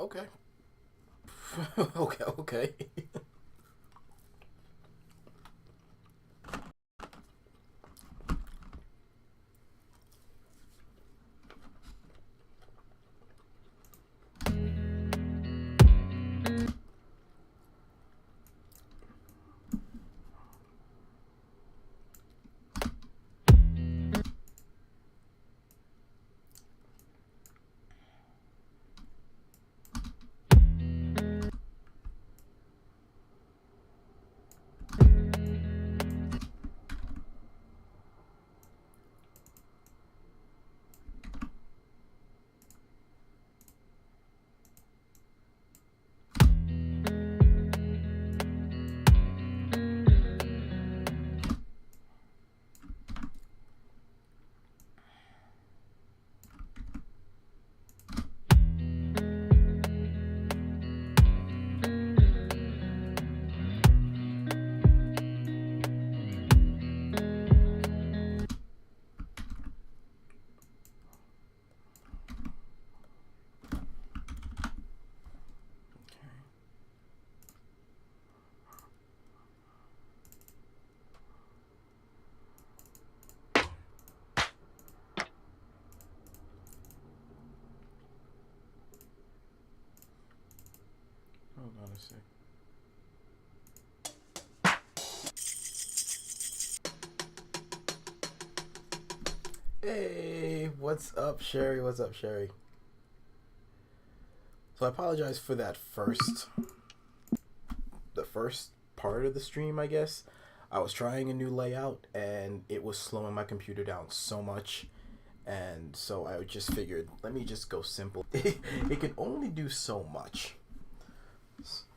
Okay. Okay. Hold on a sec. Hey, what's up, Sherry? What's up, Sherry? So I apologize for the first part of the stream, I guess. I was trying a new layout and it was slowing my computer down so much. And so I just figured, let me just go simple. It can only do so much.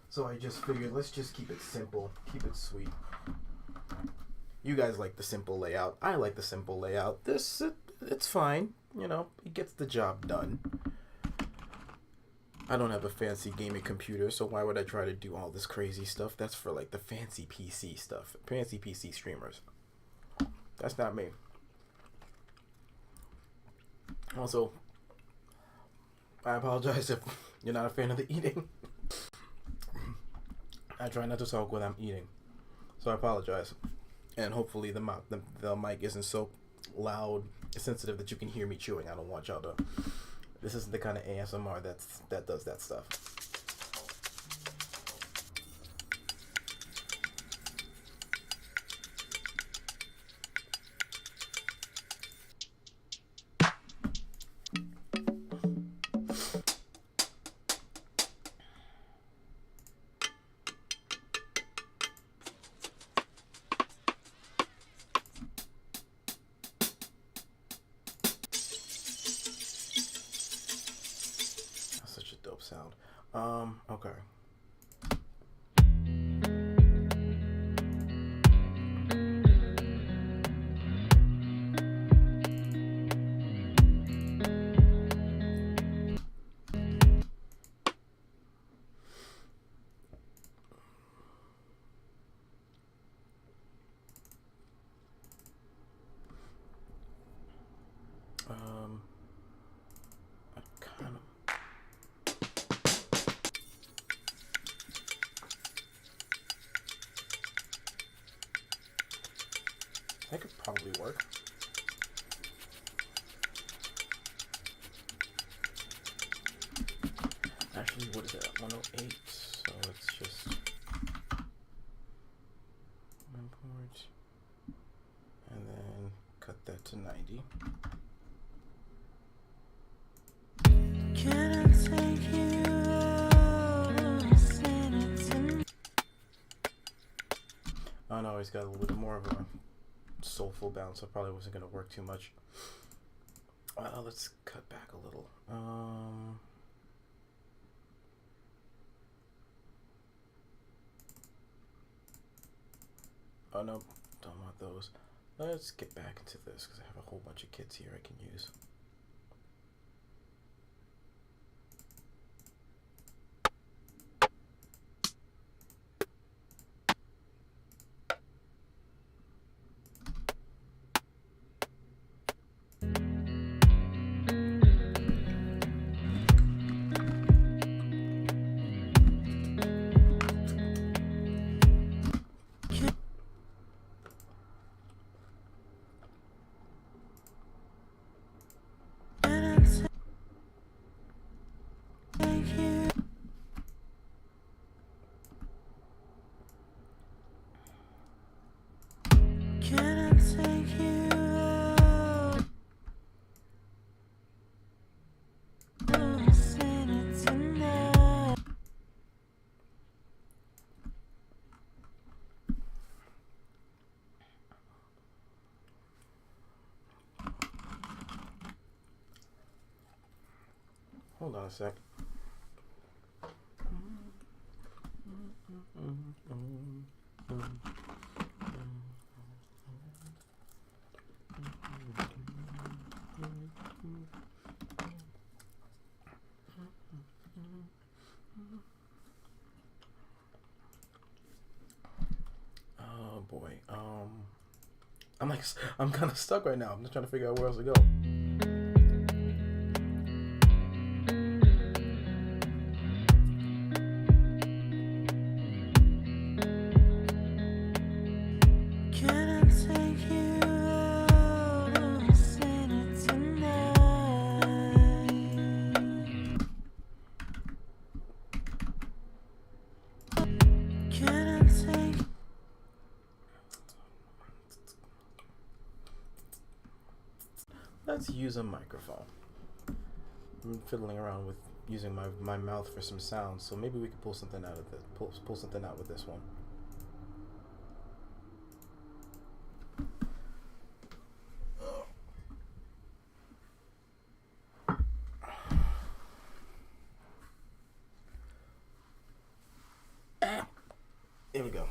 So I just figured, let's just keep it simple, keep it sweet. You guys like the simple layout. I like the simple layout. It's fine. You know, it gets the job done. I don't have a fancy gaming computer, so why would I try to do all this crazy stuff? That's for like the fancy PC stuff. Fancy PC streamers. That's not me. Also, I apologize if you're not a fan of the eating. I try not to talk when I'm eating, so I apologize. And hopefully the mic isn't so loud, sensitive that you can hear me chewing. I don't want y'all to. This isn't the kind of ASMR that does that stuff. Such a dope sound. Okay. I kind of. That could probably work. Actually, what is it? 108. So let's just import and then cut that to 90. Can I take you oh no, he's got a little bit more of a soulful bounce, so probably wasn't going to work too much. Let's cut back a little. Oh no, don't want those. Let's get back into this because I have a whole bunch of kits here I can use. Hold on a sec. Oh boy. I'm kind of stuck right now. I'm just trying to figure out where else to go. Let's use a microphone. I'm fiddling around with using my mouth for some sounds, so maybe we could pull something out of this. Pull something out with this one. Here we go.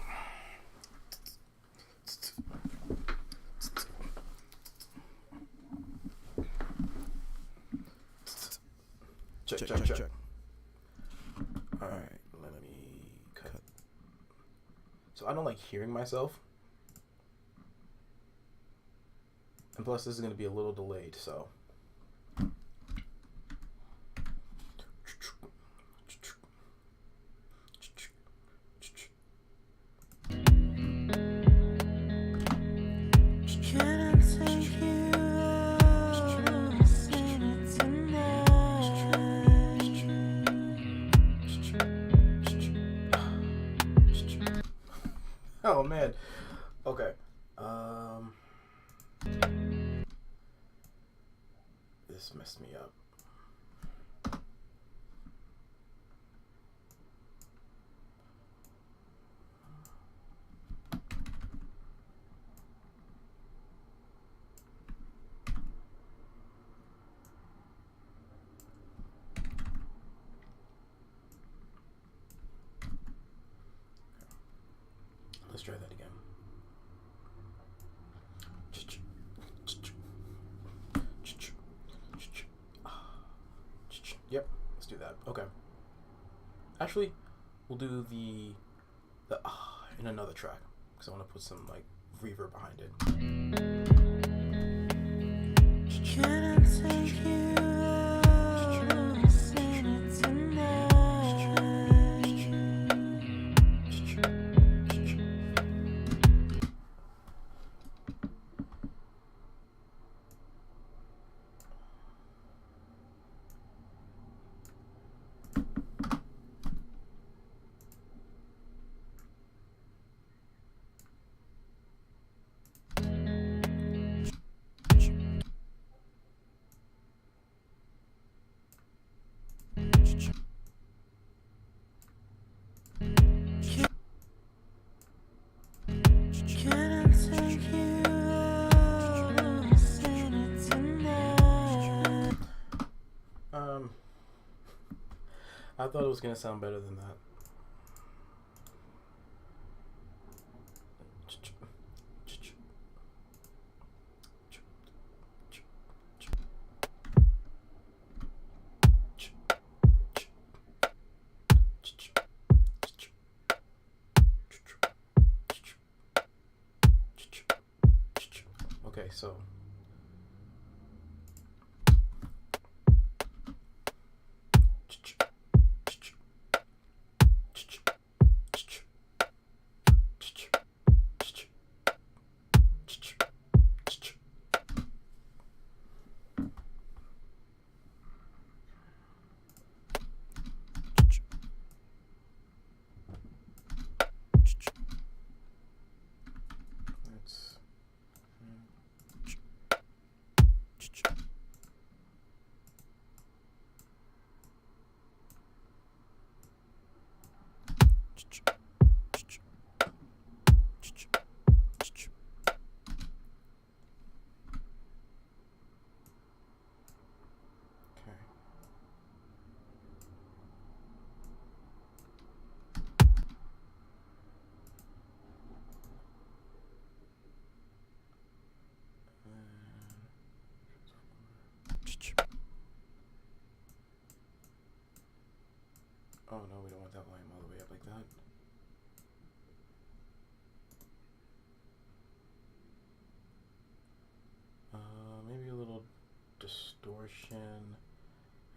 Check. Alright, let me cut. So I don't like hearing myself. And plus this is going to be a little delayed, so. Oh man. Okay. This messed me up. Let's try that again. Yep, let's do that. Okay. Actually, we'll do the in another track because I want to put some like reverb behind it. Can I take you out, sing it tonight? I thought it was gonna sound better than that. Okay, so Oh no, we don't want that volume all the way up like that. Maybe a little distortion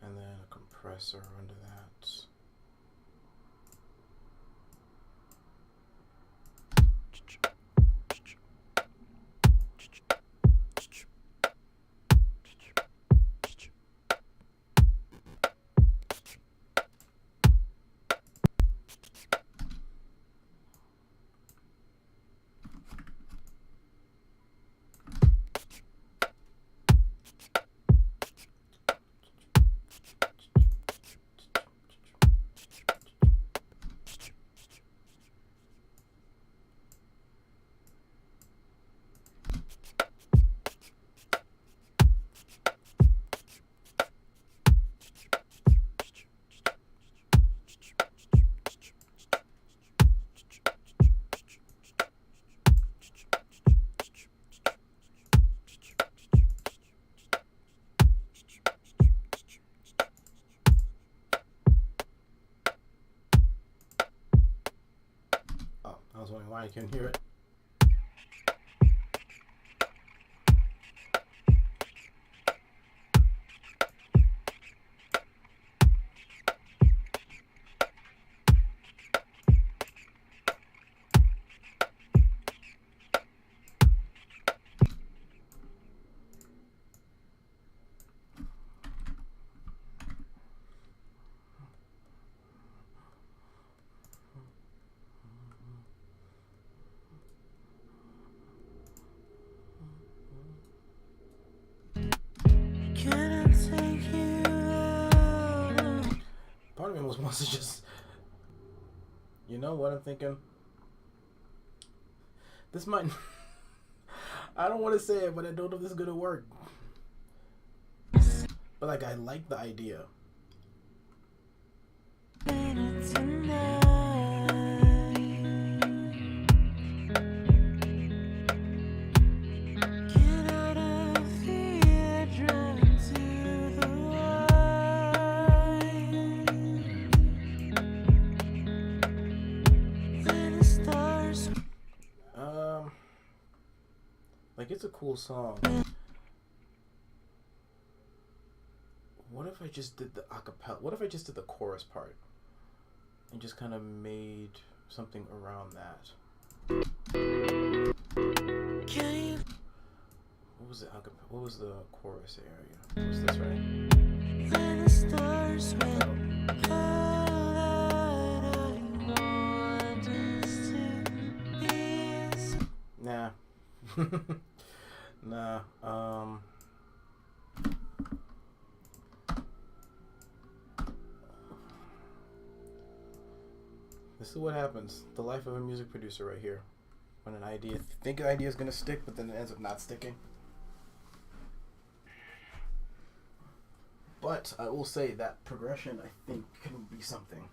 and then a compressor under that. Oh, I was wondering why I couldn't hear it. Part of me almost wants to just, you know what I'm thinking? This might, I don't want to say it, but I don't know if this is going to work. But like, I like the idea. Like, it's a cool song. What if I just did the acapella? What if I just did the chorus part and just kind of made something around that? What was the acapella? What was the chorus area? Was this right? Nah. Nah. This is what happens. The life of a music producer right here. When an idea, think an idea is gonna stick, but then it ends up not sticking. But I will say that progression, I think, can be something.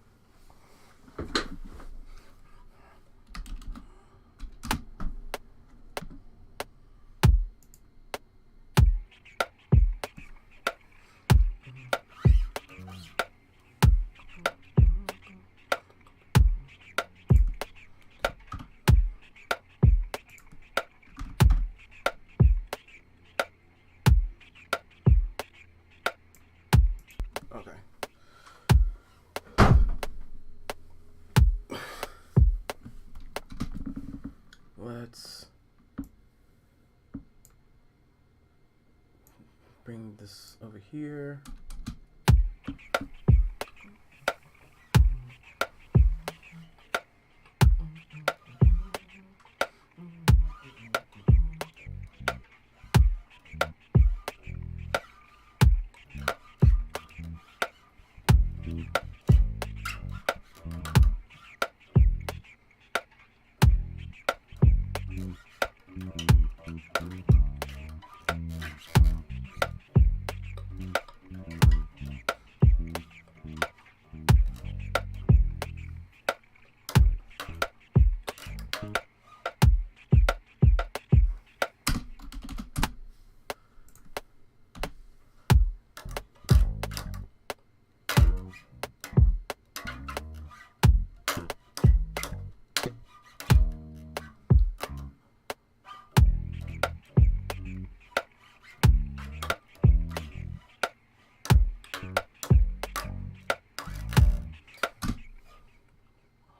Okay. Let's bring this over here.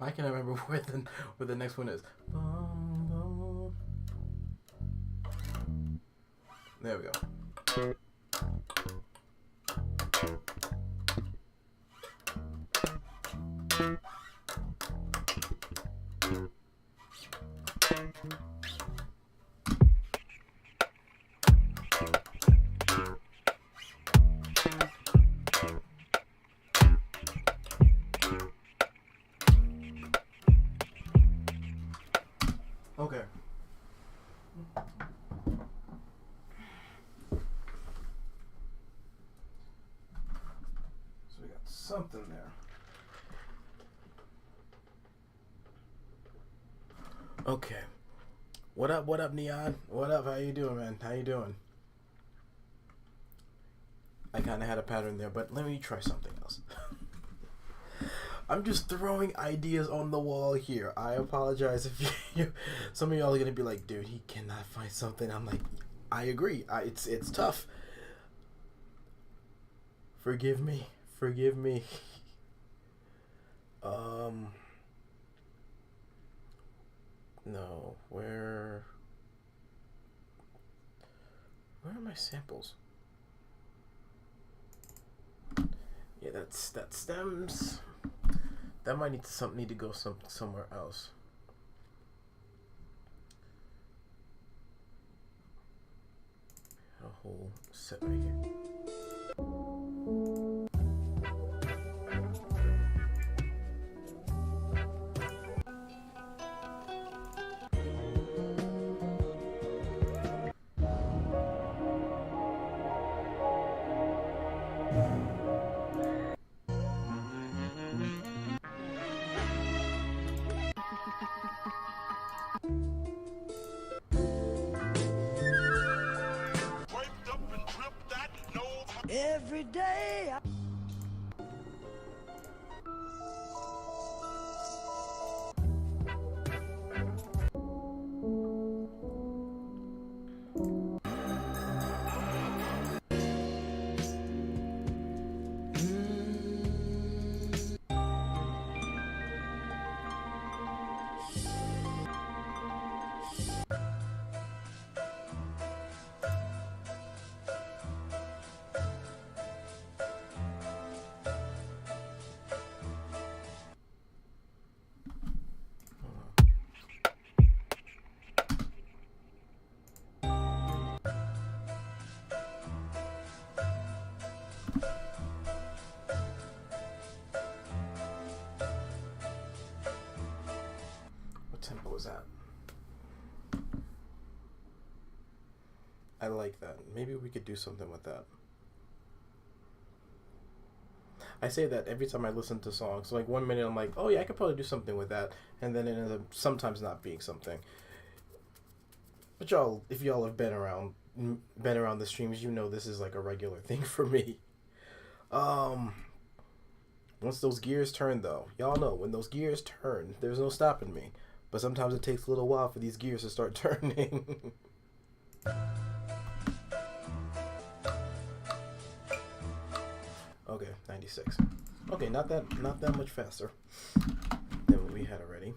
Why can't I remember where the next one is? There we go. Okay. So we got something there. Okay. What up, Neon? What up? How you doing, man? How you doing? I kind of had a pattern there, but let me try something else. I'm just throwing ideas on the wall here. I apologize if you some of y'all are gonna be like, dude, he cannot find something. I'm like, I agree. It's tough. Forgive me. No, where are my samples? Yeah, that stems. That might need to go somewhere else. A whole set right here. Every day. What tempo is that? I like that. Maybe we could do something with that. I say that every time I listen to songs. Like 1 minute I'm like, oh yeah, I could probably do something with that, and then it ends up sometimes not being something. But y'all, if y'all have been around the streams, you know this is like a regular thing for me. Once those gears turn though, y'all know when those gears turn, there's no stopping me. But sometimes it takes a little while for these gears to start turning. Okay, 96. Okay, not that much faster than what we had already.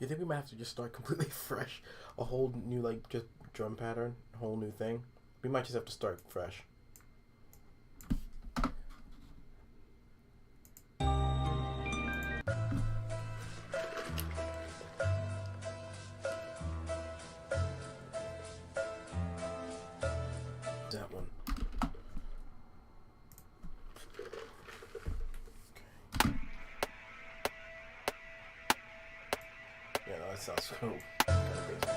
You think we might have to just start completely fresh? A whole new, like, just drum pattern? A whole new thing? We might just have to start fresh. Oh, kinda crazy.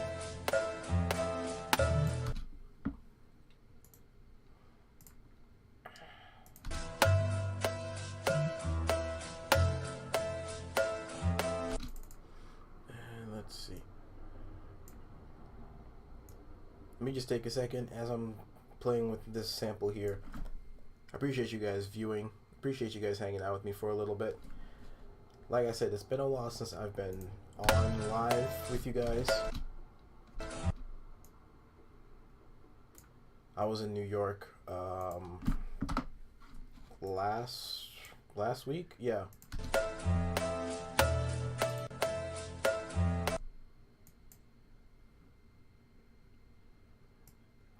And let's see. Let me just take a second as I'm playing with this sample here. I appreciate you guys viewing. Appreciate you guys hanging out with me for a little bit. Like I said, it's been a while since I've been on live with you guys. I was in New York last week. Yeah.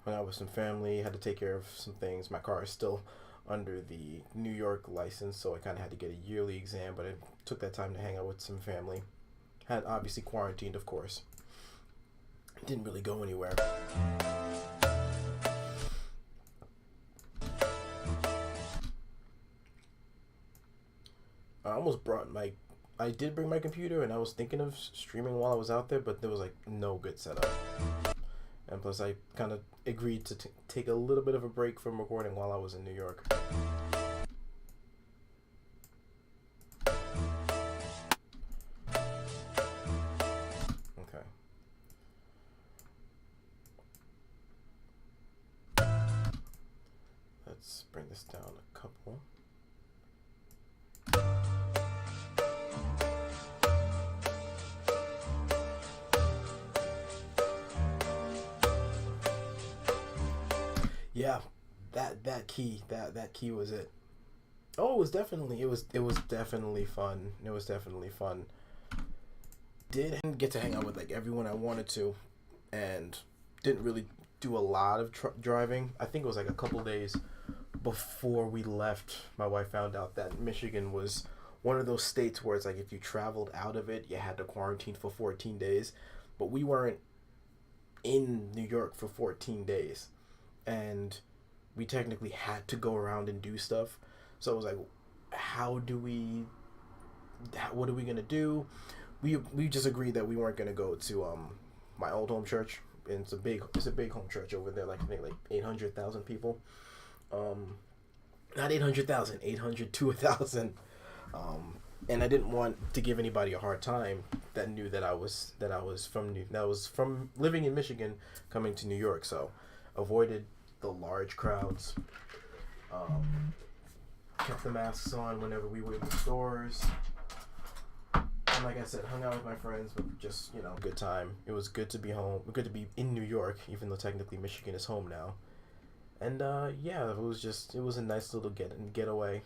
Hung out with some family, had to take care of some things. My car is still under the New York license, so I kind of had to get a yearly exam, but I took that time to hang out with some family. Had obviously quarantined, of course. Didn't really go anywhere. I almost brought I did bring my computer, and I was thinking of streaming while I was out there, but there was like no good setup. And plus, I kind of agreed to take a little bit of a break from recording while I was in New York. Okay. Let's bring this down a couple. Yeah, that key was it. Oh, it was definitely fun. It was definitely fun. Didn't get to hang out with like everyone I wanted to, and didn't really do a lot of driving. I think it was like a couple days before we left. My wife found out that Michigan was one of those states where it's like if you traveled out of it, you had to quarantine for 14 days. But we weren't in New York for 14 days. And we technically had to go around and do stuff. So it was like, what are we gonna do? We just agreed that we weren't gonna go to my old home church. And it's a big home church over there, like I think like 800,000 people. Not 800,000, 800 to 1,000. And I didn't want to give anybody a hard time that knew that I was from living in Michigan coming to New York. So avoided the large crowds, kept the masks on whenever we were in the stores, and like I said, hung out with my friends, but just, good time. It was good to be home, good to be in New York, even though technically Michigan is home now. And yeah, it was a nice little getaway.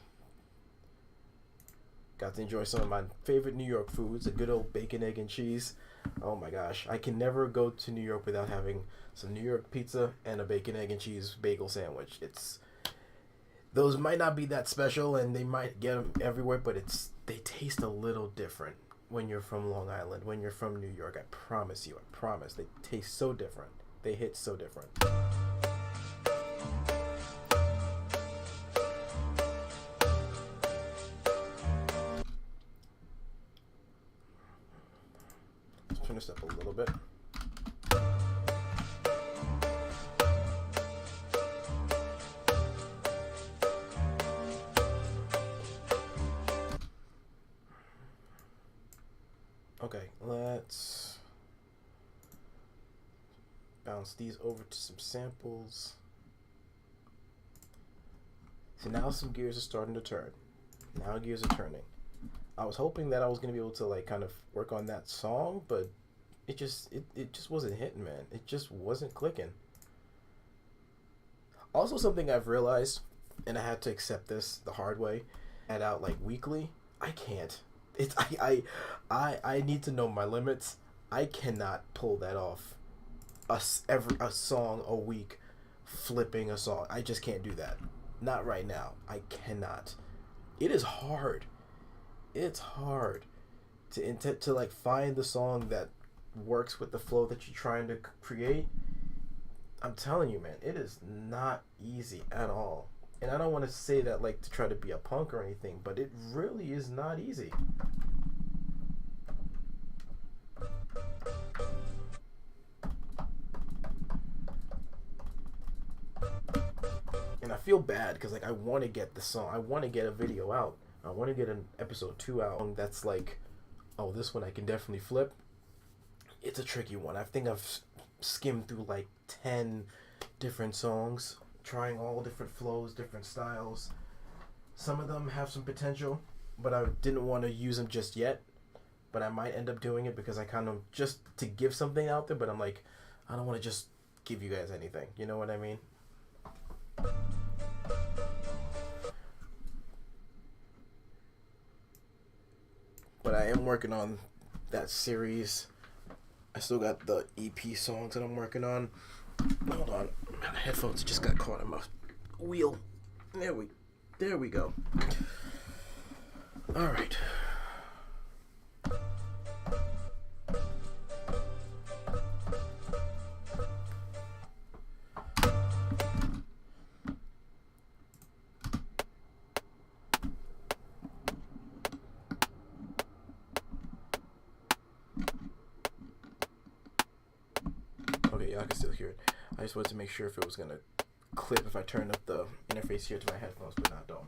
Got to enjoy some of my favorite New York foods, a good old bacon, egg, and cheese. Oh my gosh, I can never go to New York without having some New York pizza and a bacon, egg, and cheese bagel sandwich. Those might not be that special, and they might get them everywhere, but they taste a little different when you're from Long Island, when you're from New York. I promise, they taste so different. They hit so different. Turn this up a little bit. Okay, let's bounce these over to some samples. So now some gears are starting to turn. Now gears are turning. I was hoping that I was gonna be able to like kind of work on that song, but it just wasn't hitting, man. It just wasn't clicking. Also, something I've realized, and I had to accept this the hard way, add out like weekly. I can't. I need to know my limits. I cannot pull that off. A song a week, flipping a song. I just can't do that. Not right now. I cannot. It is hard. It's hard to like find the song that works with the flow that you're trying to create. I'm telling you, man, it is not easy at all. And I don't want to say that like to try to be a punk or anything, but it really is not easy. And I feel bad because like I want to get the song, I want to get a video out, I want to get an episode 2 out. That's like, oh, this one I can definitely flip. It's a tricky one. I think I've skimmed through like 10 different songs, trying all different flows, different styles. Some of them have some potential, but I didn't want to use them just yet. But I might end up doing it because I kind of just to give something out there. But I'm like, I don't want to just give you guys anything. You know what I mean? But I am working on that series. I still got the EP songs that I'm working on. Hold on, my headphones just got caught in my wheel. There we go. All right. Okay, y'all can still hear it. I just wanted to make sure if it was gonna clip if I turned up the interface here to my headphones, but not don't.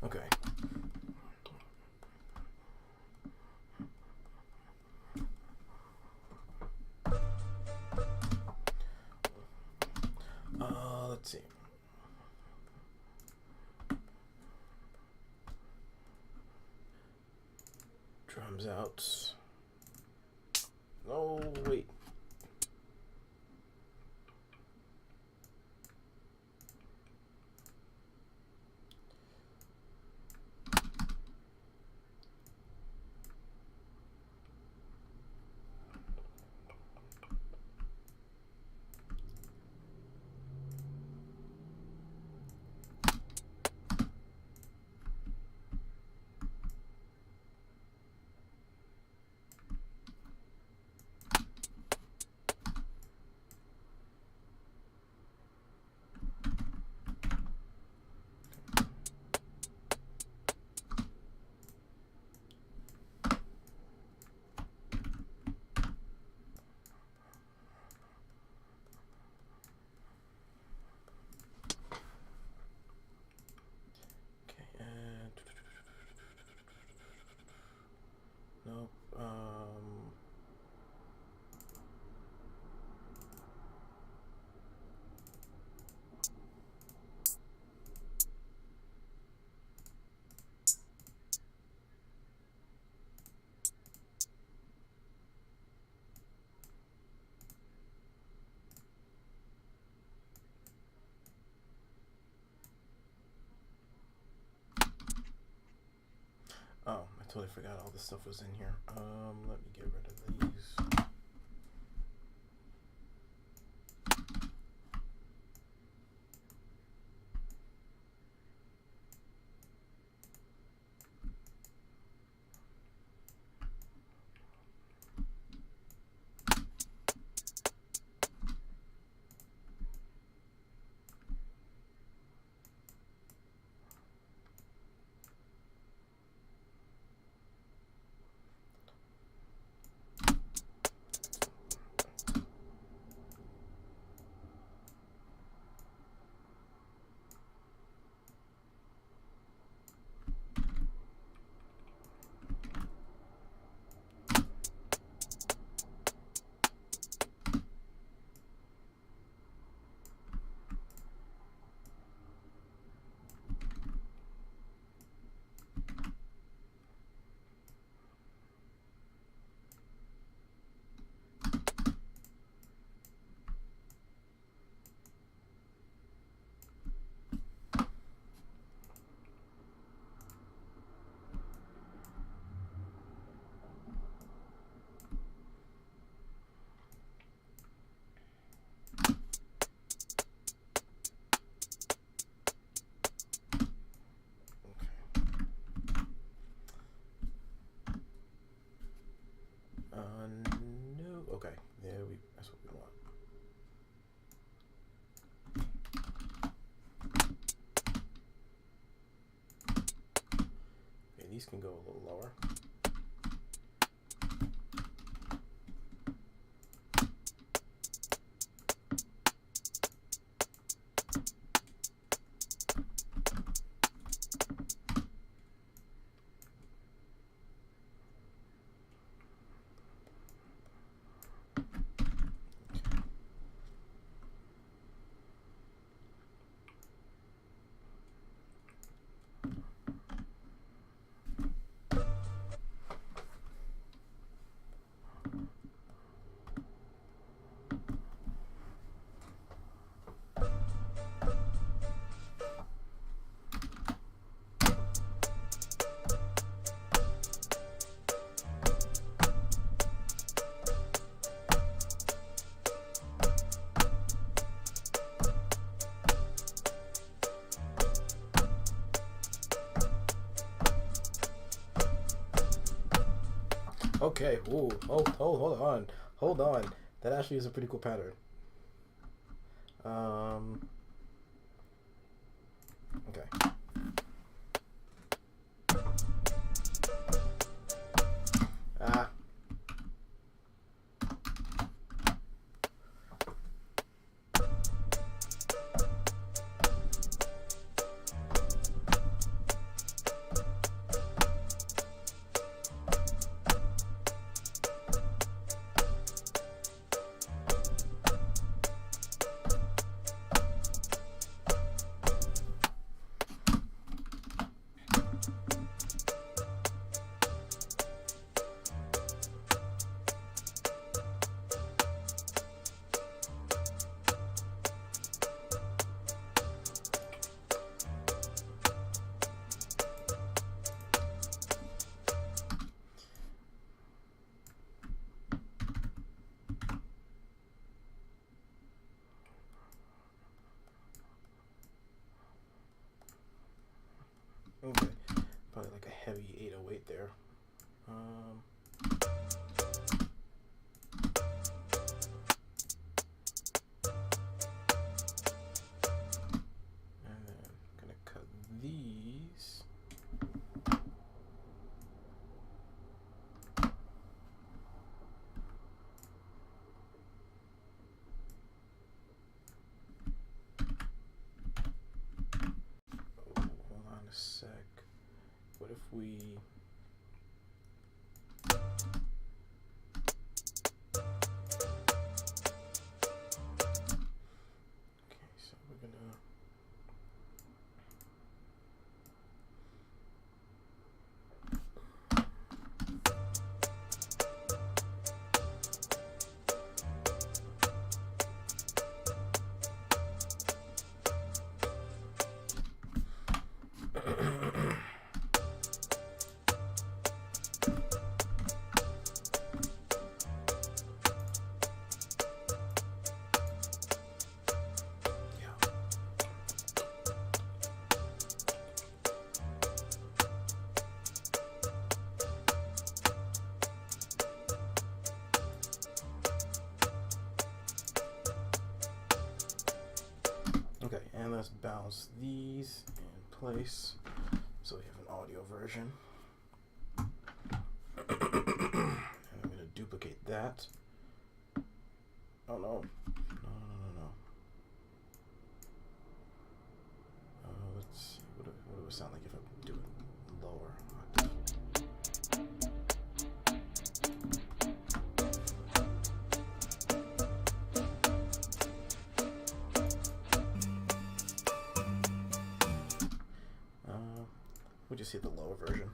Okay. Let's see. Drums out. Oh, wait. Nope. Oh, I totally forgot all this stuff was in here. Let me get rid of these. these can go a little lower. Okay, ooh, hold on. That actually is a pretty cool pattern. Okay. Ah. Okay, probably like a heavy 808 there. And then I'm gonna cut these. Hold on a sec. What if we... Okay, so we're gonna... Okay, and let's bounce these in place so we have an audio version. And I'm going to duplicate that. Oh no. No. Let's see. What do it sound like if I do it lower? We'll just hit the lower version.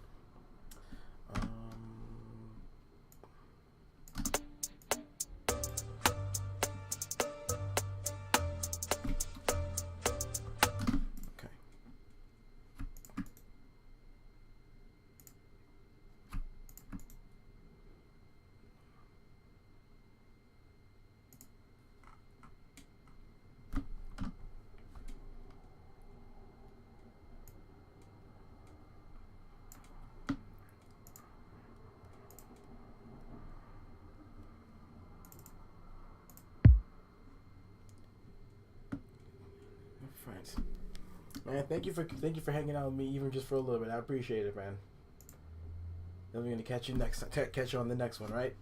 Okay. Friends. Man, thank you for hanging out with me even just for a little bit. I appreciate it, man. Then we're gonna catch you next. Catch you on the next one, right?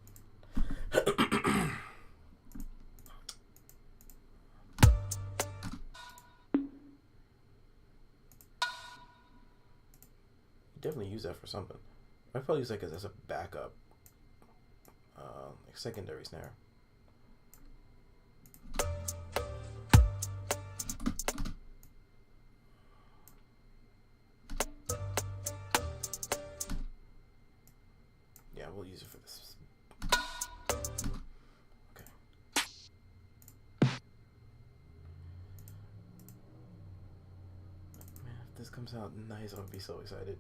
Definitely use that for something. I probably use that as a backup, like secondary snare. Yeah, we'll use it for this. Okay. Man, if this comes out nice, I'll be so excited.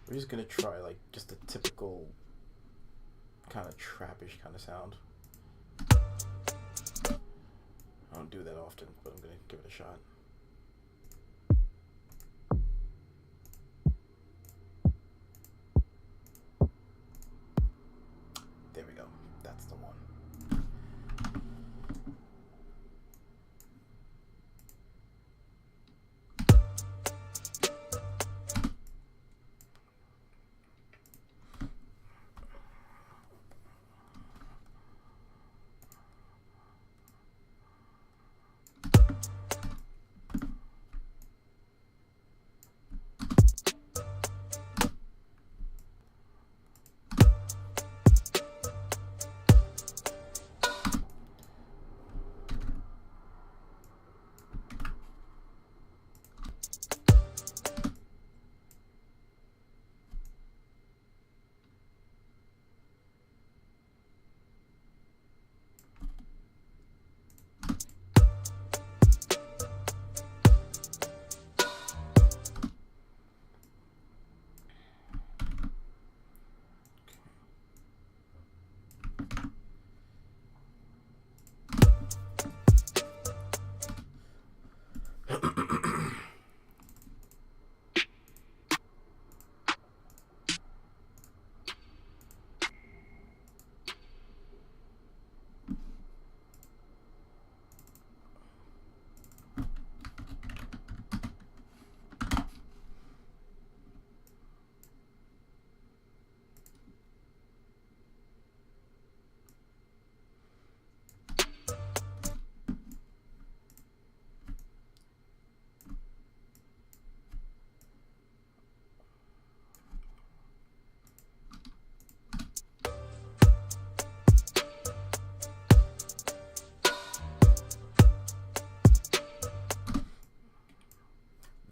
We're just gonna try like just a typical kind of trappish kind of sound. I don't do that often, but I'm gonna give it a shot. There we go. That's the one.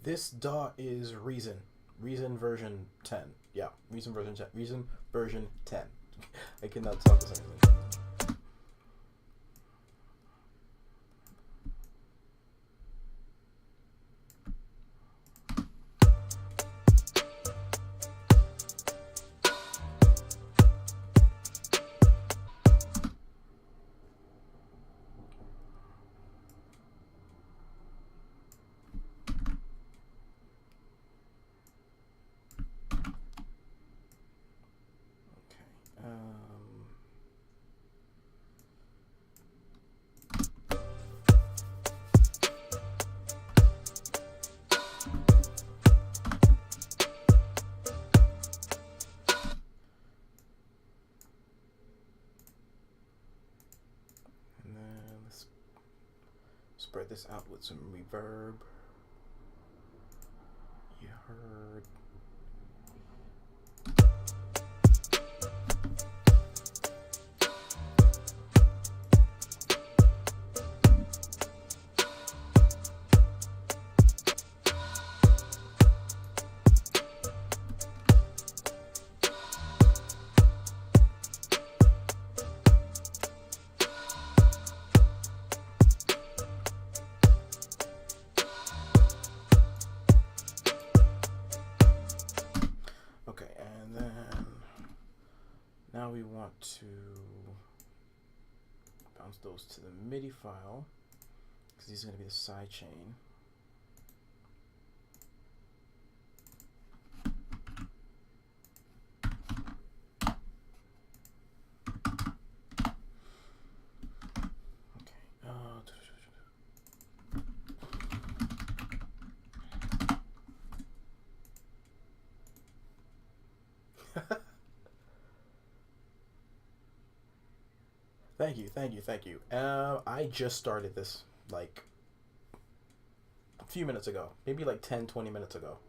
This DAW is Reason. Reason version 10. Yeah, Reason version 10. Reason version 10. I cannot talk this English. Spread this out with some reverb. You heard. Now we want to bounce those to the MIDI file because these are going to be the side chain. Thank you, thank you, thank you. I just started this like a few minutes ago, maybe like 10, 20 minutes ago.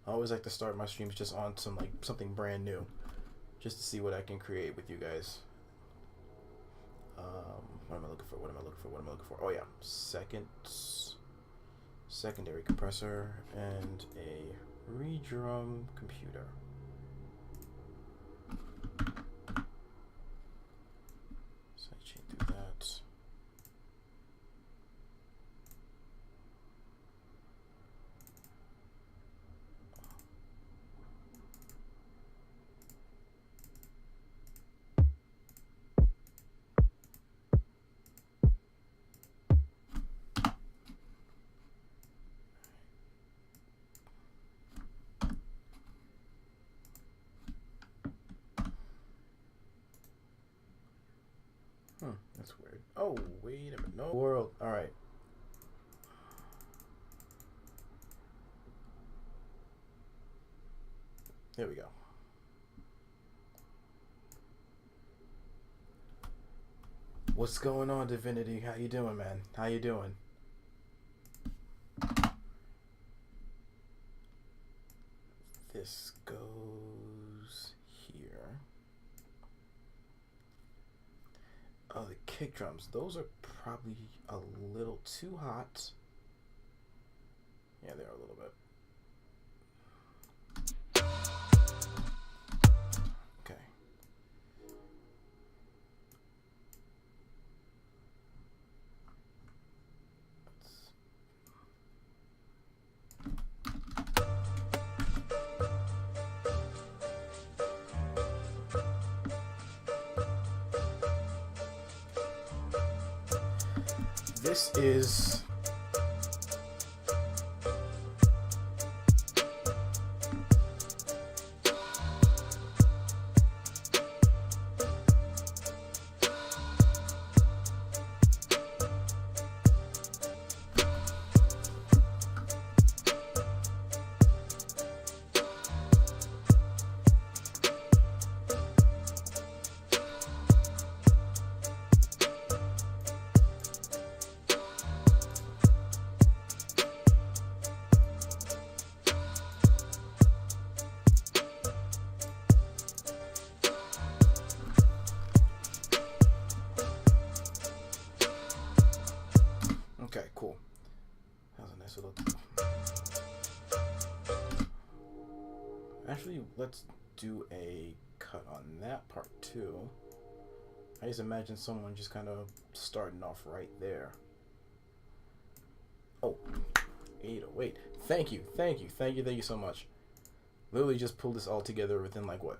I always like to start my streams just on some like something brand new, just to see what I can create with you guys. What am I looking for? What am I looking for? What am I looking for? Oh yeah, secondary compressor and a redrum computer. Sidechain through that. That's weird. Oh, wait a minute. No world. All right. There we go. What's going on, Divinity? How you doing, man? How you doing? This goes here. Oh, the kick drums. Those are probably a little too hot. Yeah, they're a little bit. Okay. This is okay, cool. That was a nice little. Actually, let's do a cut on that part too. I just imagine someone just kind of starting off right there. Oh, 808. Thank you, thank you, thank you, thank you so much. Literally just pulled this all together within like what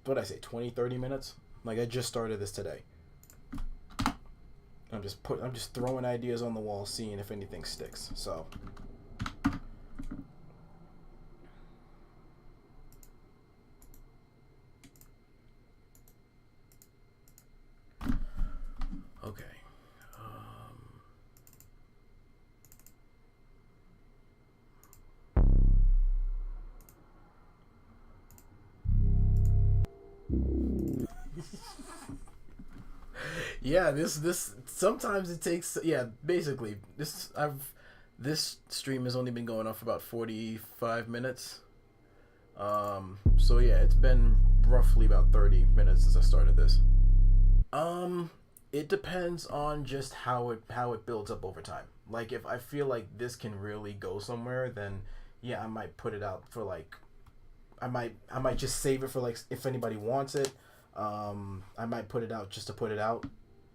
did I say, 20, 30 minutes? Like I just started this today. I'm just throwing ideas on the wall, seeing if anything sticks. So okay. Yeah, this sometimes it takes, yeah, basically this stream has only been going on for about 45 minutes. So yeah, it's been roughly about 30 minutes since I started this. It depends on just how it builds up over time. Like if I feel like this can really go somewhere, then yeah, I might put it out for like I might just save it for like if anybody wants it. I might put it out just to put it out.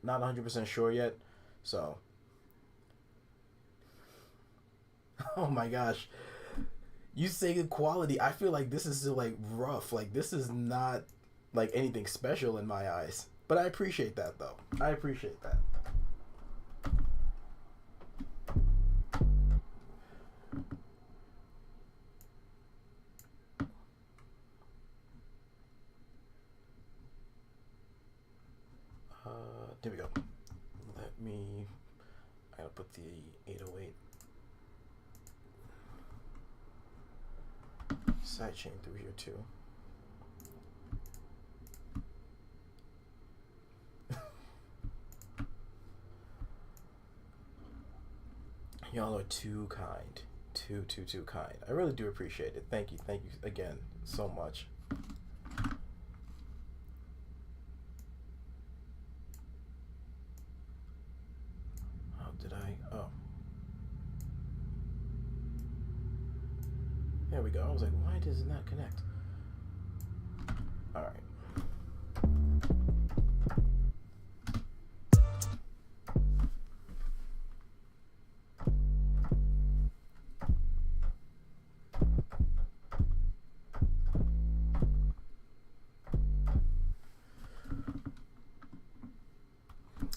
Not 100% sure yet. So oh my gosh. You say the quality, I feel like this is still like rough. Like this is not like anything special in my eyes. But I appreciate that though. I appreciate that. There we go. I gotta put the 808 sidechain through here too. Y'all are too kind. Too kind. I really do appreciate it. Thank you. Thank you again so much. How did I? Oh. There we go. I was like, why does it not connect? All right.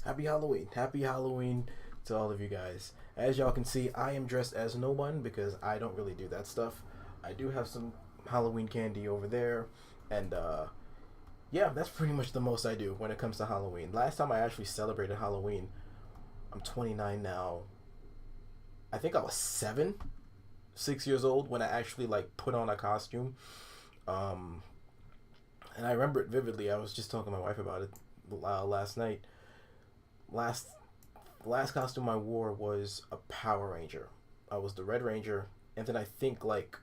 Happy Halloween. Happy Halloween to all of you guys. As y'all can see, I am dressed as no one because I don't really do that stuff. I do have some Halloween candy over there, and yeah, that's pretty much the most I do when it comes to Halloween. Last time I actually celebrated Halloween, I'm 29 now. I think I was 6 years old when I actually like put on a costume. And I remember it vividly. I was just talking to my wife about it last night. Last costume I wore was a Power Ranger. I was the Red Ranger, and then I think like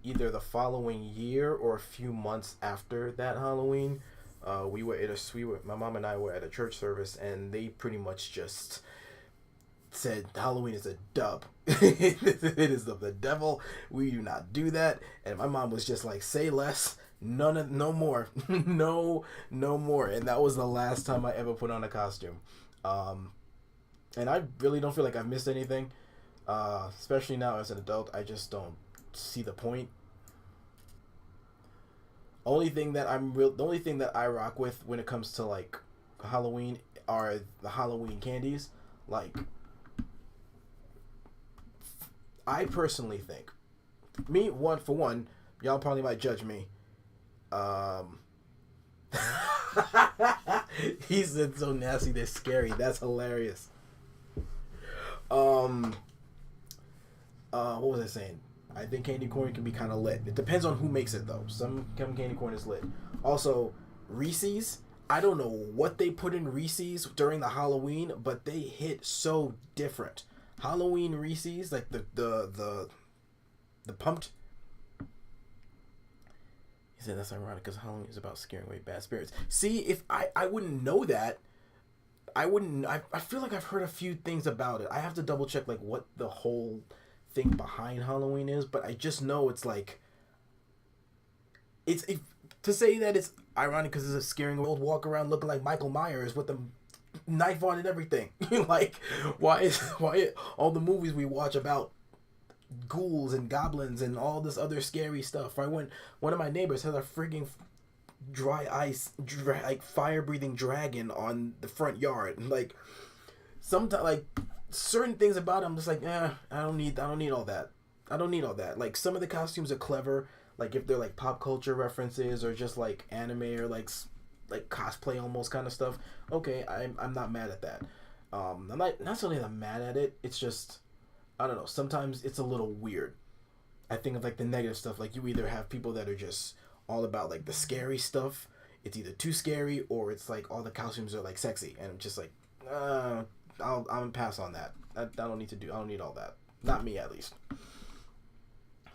either the following year or a few months after that Halloween, my mom and I were at a church service, and they pretty much just said Halloween is a dub. It is of the devil. We do not do that. And my mom was just like, say less. No more. No more. And that was the last time I ever put on a costume. And I really don't feel like I've missed anything. Especially now as an adult, I just don't see the point. The only thing that I rock with when it comes to like Halloween are the Halloween candies. Like, I personally think, for one, y'all probably might judge me. He said so nasty, they're scary. That's hilarious. What was I saying? I think candy corn can be kind of lit. It depends on who makes it, though. Some candy corn is lit. Also, Reese's. I don't know what they put in Reese's during the Halloween, but they hit so different. Halloween Reese's, like the pumped. He said that's ironic because Halloween is about scaring away bad spirits. See, if I wouldn't know that, I feel like I've heard a few things about it. I have to double check like what the whole thing behind Halloween is, but I just know it's like to say that it's ironic because it's a scaring old walk around looking like Michael Myers with the knife on and everything. Like, why all the movies we watch about ghouls and goblins and all this other scary stuff, right? When one of my neighbors has a freaking dry ice like fire breathing dragon on the front yard, and like sometimes like certain things about it, I'm just like, I don't need all that. I don't need all that. Like, some of the costumes are clever, like if they're like pop culture references or just like anime or like cosplay almost kind of stuff. Okay, I'm not mad at that. I'm not necessarily that mad at it. It's just, I don't know. Sometimes it's a little weird. I think of like the negative stuff. Like, you either have people that are just all about like the scary stuff. It's either too scary or it's like all the costumes are like sexy, and I'm just like, I'm gonna pass on that. I don't need all that. Not me, at least.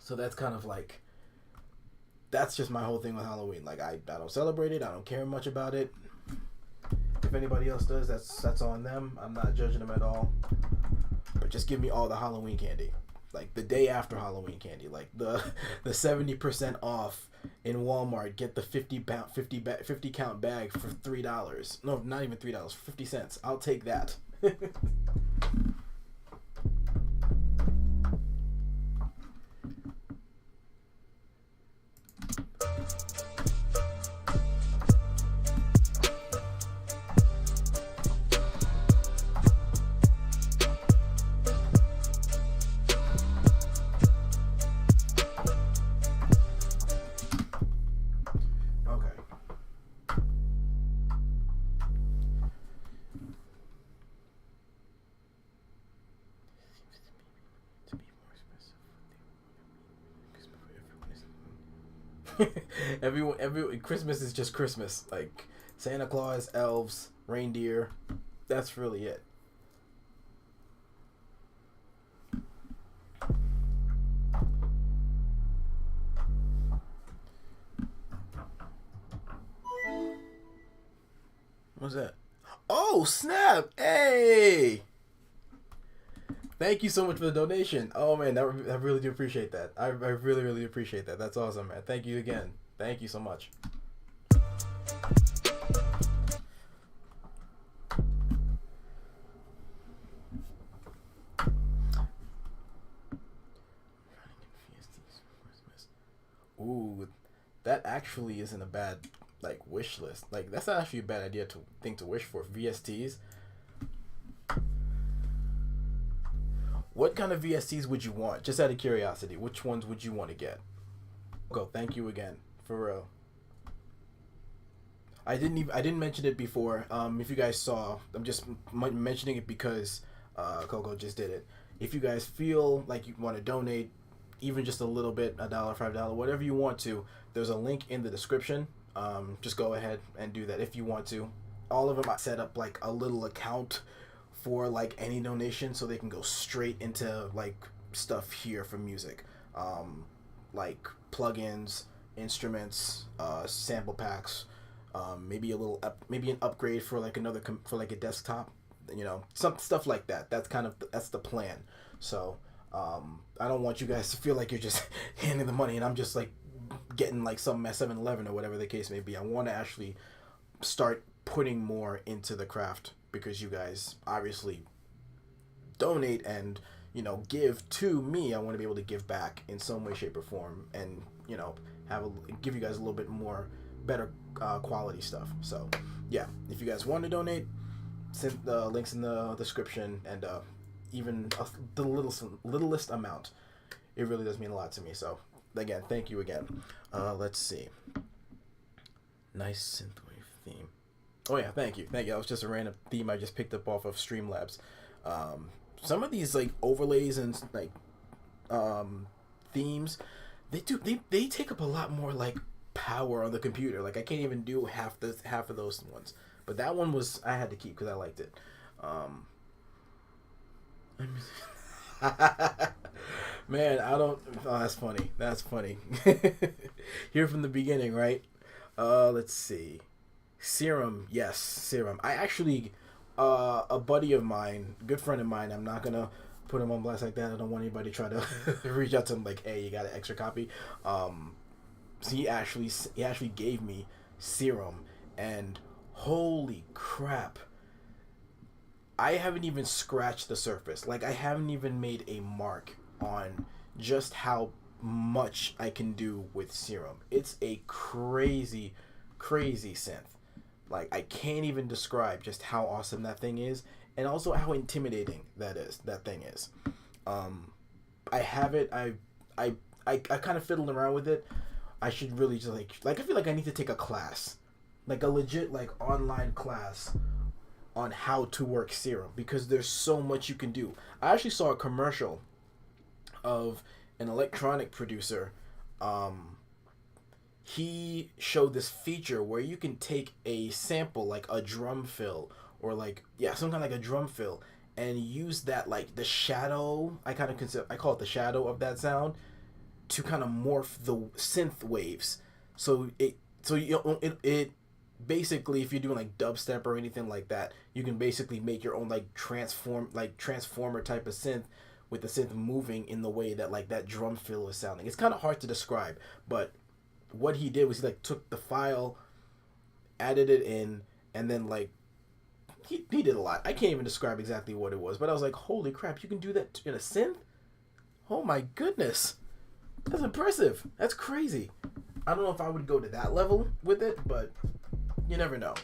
So that's kind of like, that's just my whole thing with Halloween. Like, I don't celebrate it. I don't care much about it. If anybody else does, that's on them. I'm not judging them at all. But just give me all the Halloween candy. Like, the day after Halloween candy. Like, the 70% off in Walmart. Get the 50 count bag for $3. No, not even $3. 50 cents. I'll take that. every Christmas is just Christmas. Like, Santa Claus, elves, reindeer. That's really it. What's that? Oh, snap! Hey! Thank you so much for the donation. Oh man, I really do appreciate that. I really really appreciate that. That's awesome, man. Thank you again. Thank you so much. Ooh, that actually isn't a bad like wish list. Like that's not actually a bad idea to think to wish for VSTs. What kind of VSTs would you want? Just out of curiosity, which ones would you want to get? Go. Thank you again, for real. I didn't mention it before. If you guys saw, I'm just mentioning it because Coco just did it. If you guys feel like you want to donate, even just a little bit, $1, $5, whatever you want to, there's a link in the description. Just go ahead and do that if you want to. All of them, I set up like a little account for like any donation, so they can go straight into like stuff here for music, like plugins, instruments, sample packs, maybe a little maybe an upgrade for like another for like a desktop, some stuff like that. That's the plan. So I don't want you guys to feel like you're just handing the money and I'm just like getting like something at 7-Eleven or whatever the case may be. I want to actually start putting more into the craft because you guys obviously donate and give to me. I want to be able to give back in some way, shape, or form, and give you guys a little bit more better quality stuff. So yeah, if you guys want to donate, send the links in the description, and even the littlest amount, it really does mean a lot to me. So again, thank you again. Let's see. Nice synthwave theme. Oh yeah, thank you. That was just a random theme I just picked up off of Streamlabs. Some of these like overlays and like themes, they take up a lot more like power on the computer. Like I can't even do half of those ones. But that one I had to keep because I liked it. Man, I don't. Oh, that's funny. That's funny. Here from the beginning, right? Let's see. Serum, yes, Serum. I actually, a buddy of mine, good friend of mine. I'm not gonna put him on blast like that. I don't want anybody to try to reach out to him like, "Hey, you got an extra copy?" So he actually gave me Serum, and holy crap! I haven't even scratched the surface. Like I haven't even made a mark on just how much I can do with Serum. It's a crazy, crazy synth. Like I can't even describe just how awesome that thing is, and also how intimidating that thing is. I have it. I kind of fiddled around with it. I should really just like I feel like I need to take a class, like a legit like online class on how to work Serum because there's so much you can do. I actually saw a commercial of an electronic producer. He showed this feature where you can take a sample like a drum fill or like some kind of like a drum fill and use that like the shadow. I call it the shadow of that sound to kind of morph the synth waves. So it basically, if you're doing like dubstep or anything like that, you can basically make your own like transformer type of synth with the synth moving in the way that like that drum fill is sounding. It's kind of hard to describe, but what he did was he like took the file, added it in, and then like he did a lot. I can't even describe exactly what it was, but I was like, holy crap, you can do that in a synth? Oh my goodness. That's impressive. That's crazy. I don't know if I would go to that level with it, but you never know.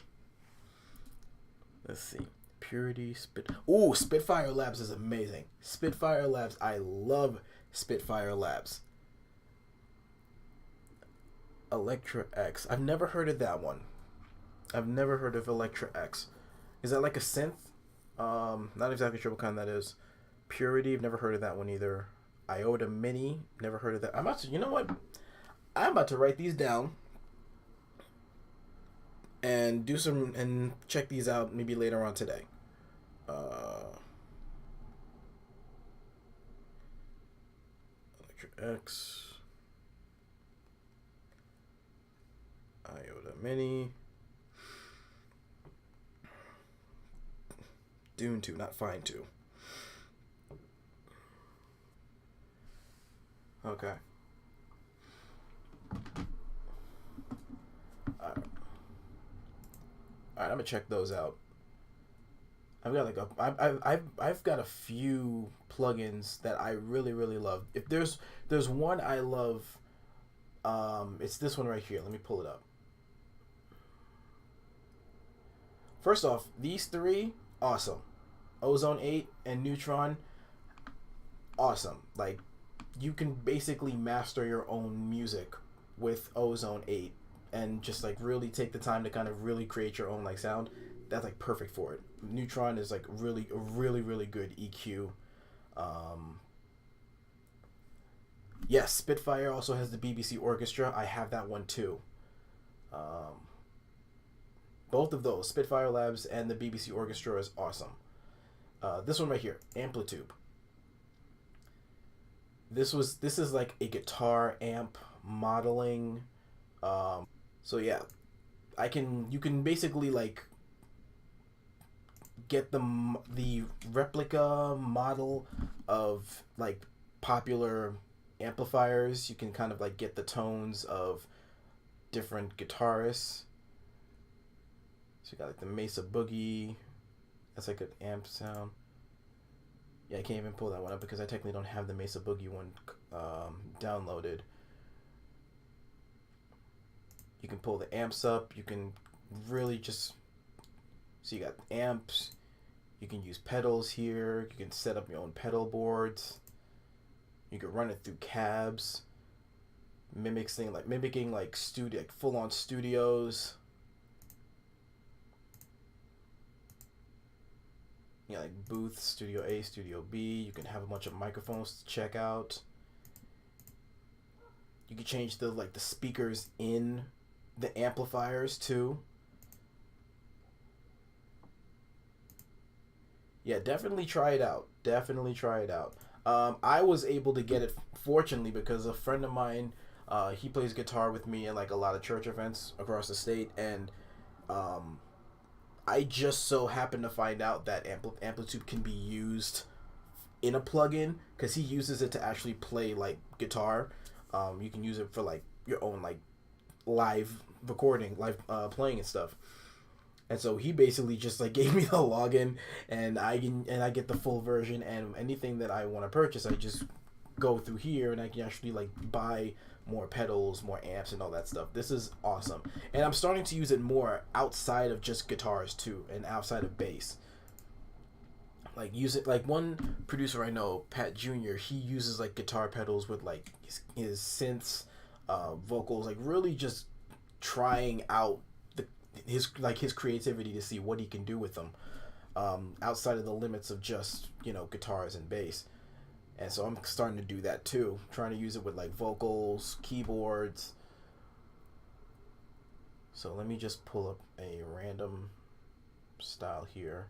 Let's see. Purity, Spitfire Labs is amazing. Spitfire Labs, I love Spitfire Labs. Electra X. I've never heard of that one. I've never heard of Electra X. Is that like a synth? Not exactly sure what kind that is. Purity, I've never heard of that one either. Iota Mini, never heard of that. You know what? I'm about to write these down and check these out maybe later on today. Electra X, Iota Mini. Dune 2, not Fine 2. Okay. Alright. Alright, I'm gonna check those out. I've got like I've got a few plugins that I really love. If there's one I love, it's this one right here. Let me pull it up. First off, these three, awesome. Ozone 8 and Neutron, awesome. Like, you can basically master your own music with Ozone 8 and just like really take the time to kind of really create your own like sound. That's like perfect for it. Neutron is like really good EQ. Yes, Spitfire also has the BBC Orchestra. I have that one too. Both of those, Spitfire Labs and the BBC Orchestra, is awesome. This one right here, Amplitube. This is like a guitar amp modeling. So yeah, you can basically like get the replica model of like popular amplifiers. You can kind of like get the tones of different guitarists. So you got like the Mesa Boogie. That's like an amp sound. Yeah, I can't even pull that one up because I technically don't have the Mesa Boogie one downloaded. You can pull the amps up. You can really just... So you got amps. You can use pedals here. You can set up your own pedal boards. You can run it through cabs. Mimicking like studio, like full-on studios. You know, like booth, Studio A, Studio B. You can have a bunch of microphones to check out. You can change the speakers in the amplifiers too. Yeah, definitely try it out. Definitely try it out. I was able to get it fortunately because a friend of mine, he plays guitar with me at like a lot of church events across the state, and I just so happened to find out that Amplitube can be used in a plugin because he uses it to actually play like guitar. You can use it for like your own like live recording, live playing and stuff. And so he basically just like gave me the login, and I get the full version, and anything that I want to purchase, I just go through here, and I can actually like buy more pedals, more amps, and all that stuff. This is awesome, and I'm starting to use it more outside of just guitars too, and outside of bass. Like use it like one producer I know, Pat Jr. He uses like guitar pedals with like his synths, vocals, like really just trying out his creativity to see what he can do with them, outside of the limits of just guitars and bass. And so I'm starting to do that too, trying to use it with like vocals, keyboards. So let me just pull up a random style here.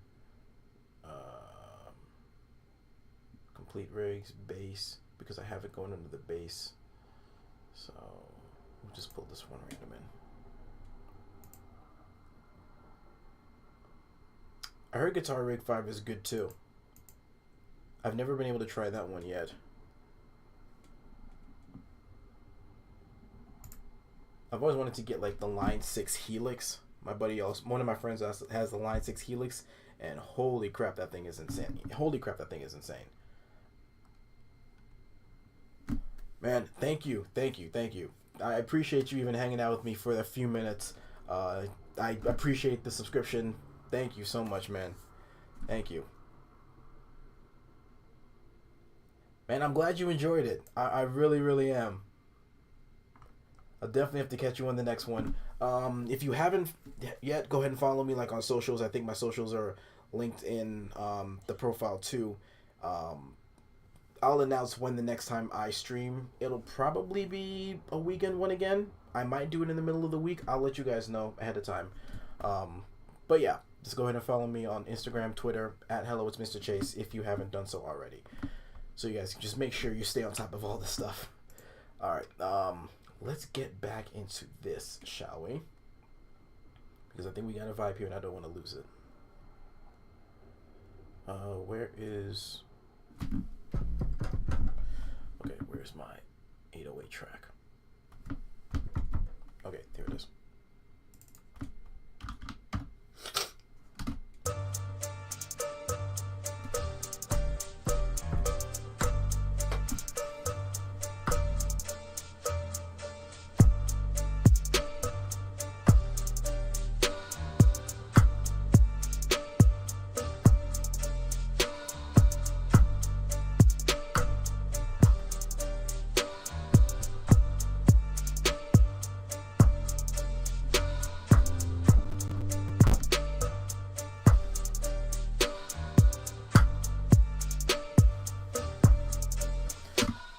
Complete rigs, bass, because I have it going under the bass. So we'll just pull this one random in. I heard Guitar Rig 5 is good too. I've never been able to try that one yet. I've always wanted to get like the Line 6 Helix. One of my friends has the Line 6 Helix, and holy crap, that thing is insane. Holy crap, that thing is insane. Man, thank you. I appreciate you even hanging out with me for a few minutes. I appreciate the subscription. Thank you so much, man. Thank you. Man, I'm glad you enjoyed it. I really am. I'll definitely have to catch you on the next one. If you haven't yet, go ahead and follow me like on socials. I think my socials are linked in the profile too. I'll announce when the next time I stream. It'll probably be a weekend one again. I might do it in the middle of the week. I'll let you guys know ahead of time. But yeah, just go ahead and follow me on Instagram, Twitter, at Hello It's Mr. Chase if you haven't done so already. So you guys just make sure you stay on top of all this stuff. Alright, let's get back into this, shall we? Because I think we got a vibe here and I don't want to lose it. Where is... Okay, where's my 808 track? Okay, there it is.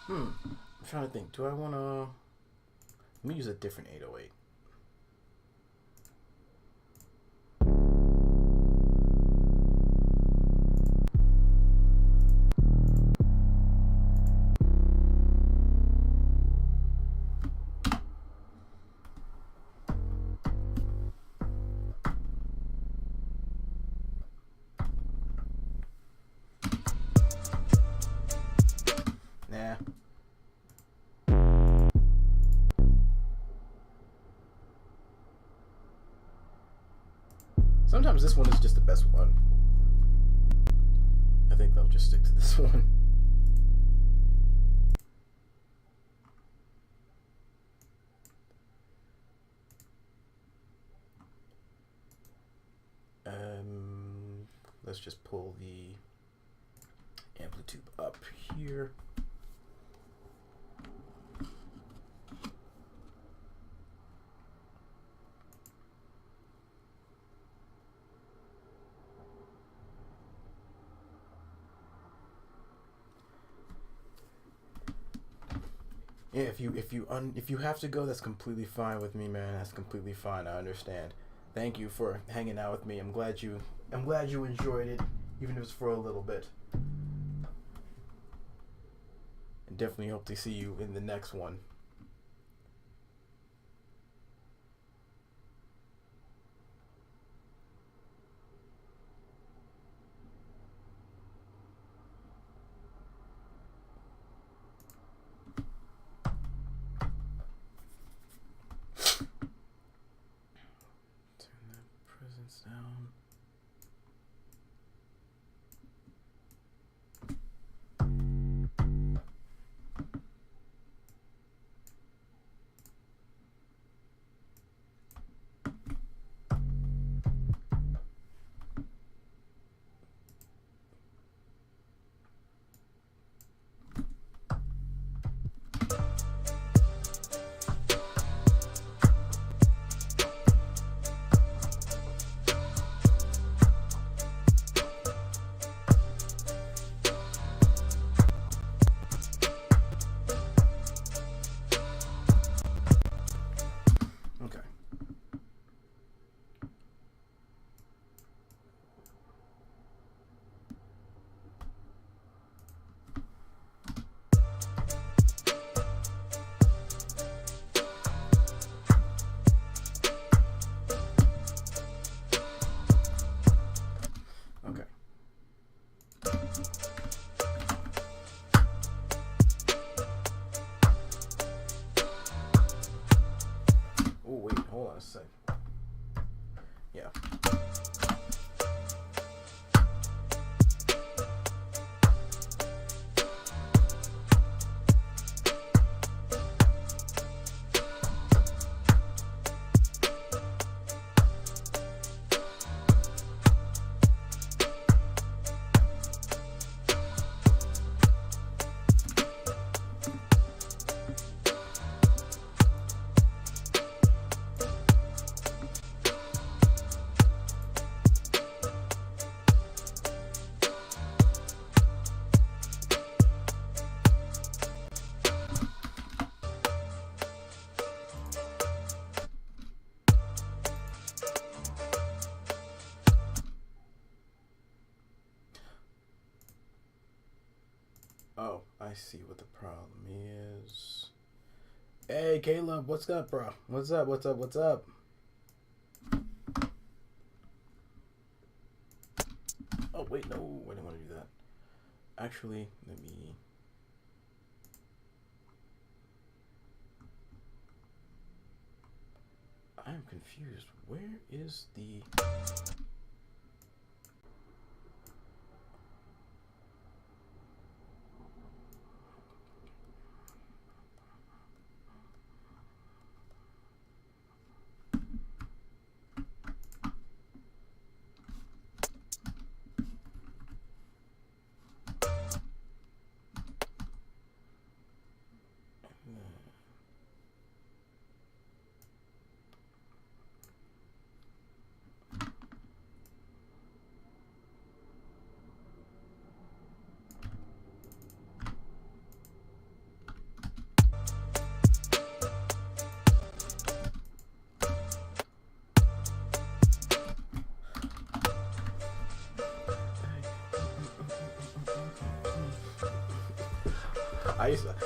I'm trying to think. Do I want to... Let me use a different 808. Nah. Sometimes this one is just the best one. I think they'll just stick to this one. Let's just pull the amplitude up here. Yeah, if you have to go, that's completely fine with me, man. That's completely fine. I understand. Thank you for hanging out with me. I'm glad you enjoyed it, even if it's for a little bit. And definitely hope to see you in the next one. Down. Hold on a sec. Yeah. Oh, I see what the problem is. Hey, Caleb, what's up, bro? What's up? What's up? What's up? Oh, wait. Wait, no, I didn't want to do that. Actually, let me. I am confused. Where is the?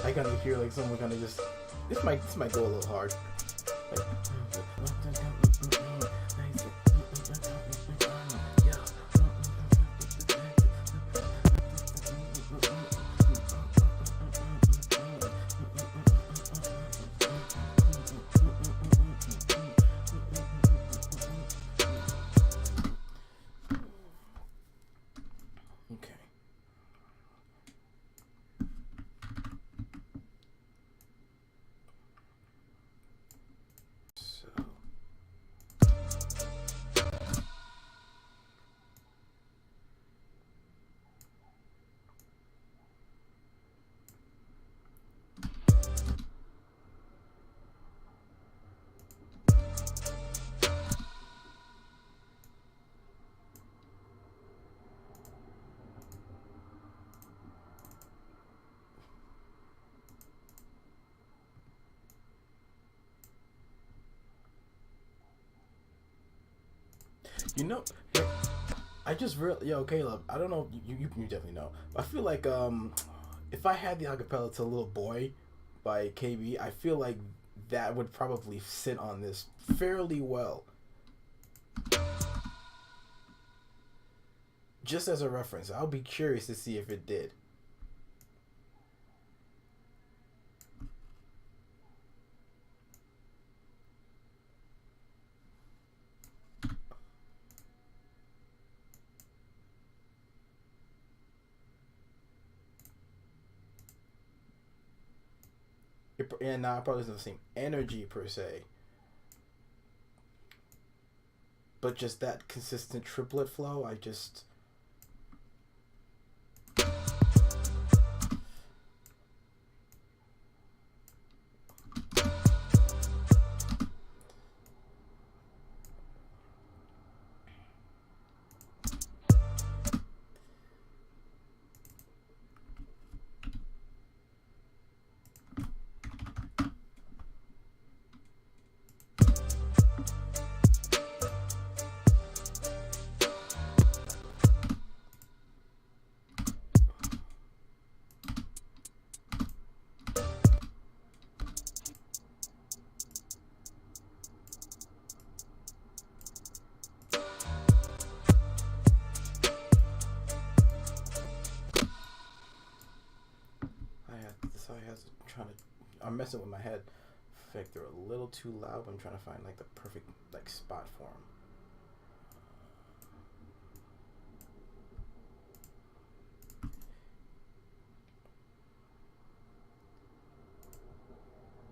I kind of hear like someone kind of just. This might go a little hard. Like, okay. You know, I just yo, Caleb. I don't know. You definitely know. I feel like if I had the acapella to "Little Boy" by KB, I feel like that would probably sit on this fairly well. Just as a reference, I'll be curious to see if it did. And now it probably doesn't have the same energy per se, but just that consistent triplet flow. I just. I'm messing with my head. I feel like they're a little too loud. I'm trying to find like the perfect like spot for them.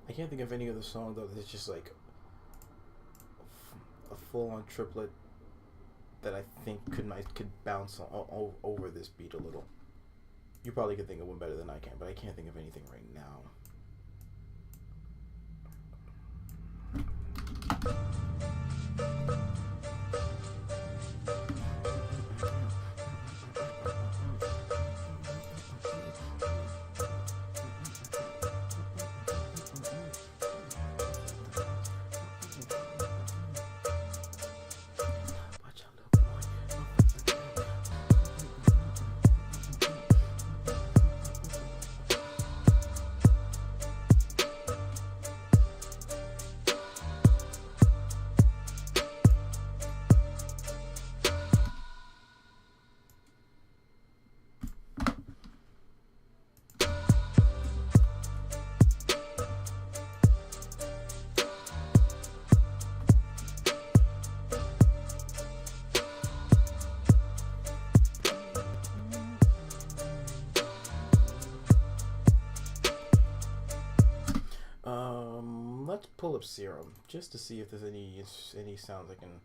I can't think of any other song though that's just like a full-on triplet that I think could bounce over this beat a little. You probably could think of one better than I can, but I can't think of anything right now. up Serum just to see if there's any sounds I can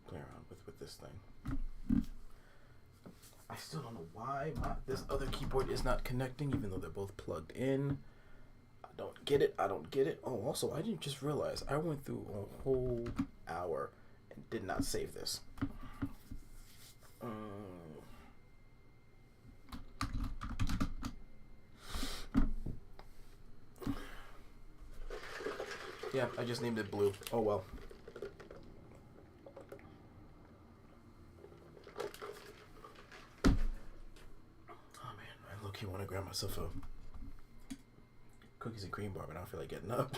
play around with this thing. I still don't know why this other keyboard is not connecting, even though they're both plugged in. I don't get it. I don't get it. Oh, also, I didn't just realize I went through a whole hour and did not save this. Yeah, I just named it Blue. Oh well. Oh man, I low-key want to grab myself a cookies and cream bar, but I don't feel like getting up.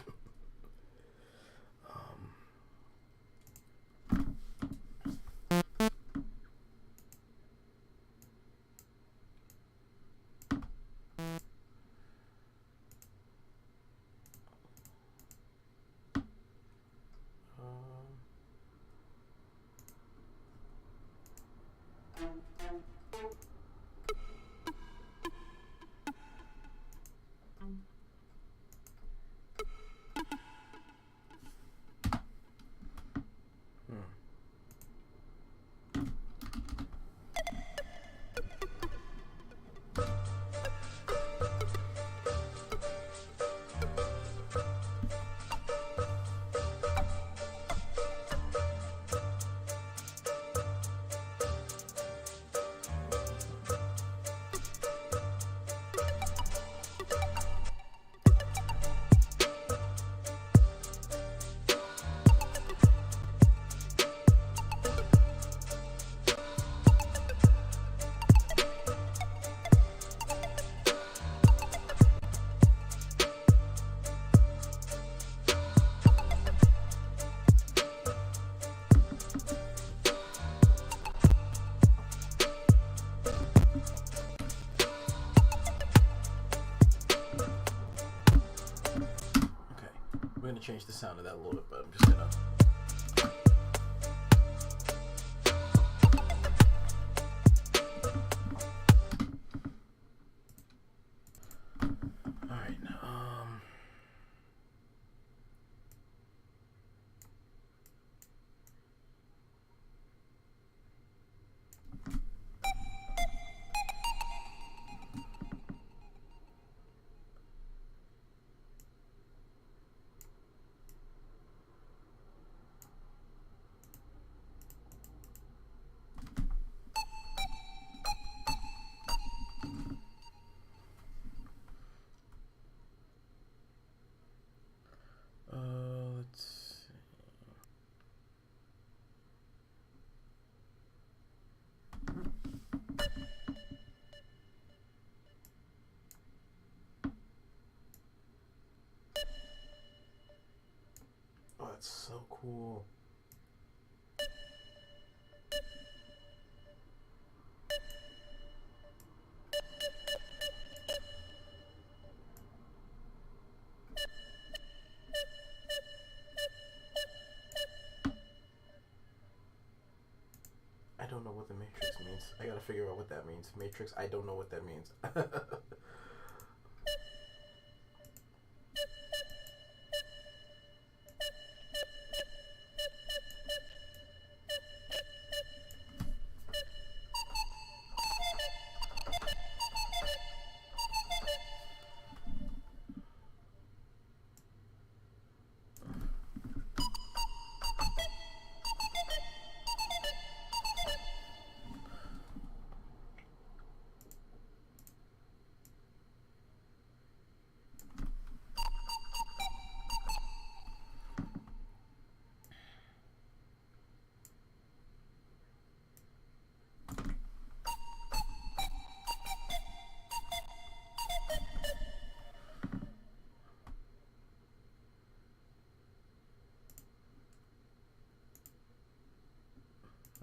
I'm gonna change the sound of that a little bit, but I'm just gonna. All right. Let's see. Oh, that's so cool. I don't know what the Matrix means. I gotta figure out what that means. Matrix, I don't know what that means.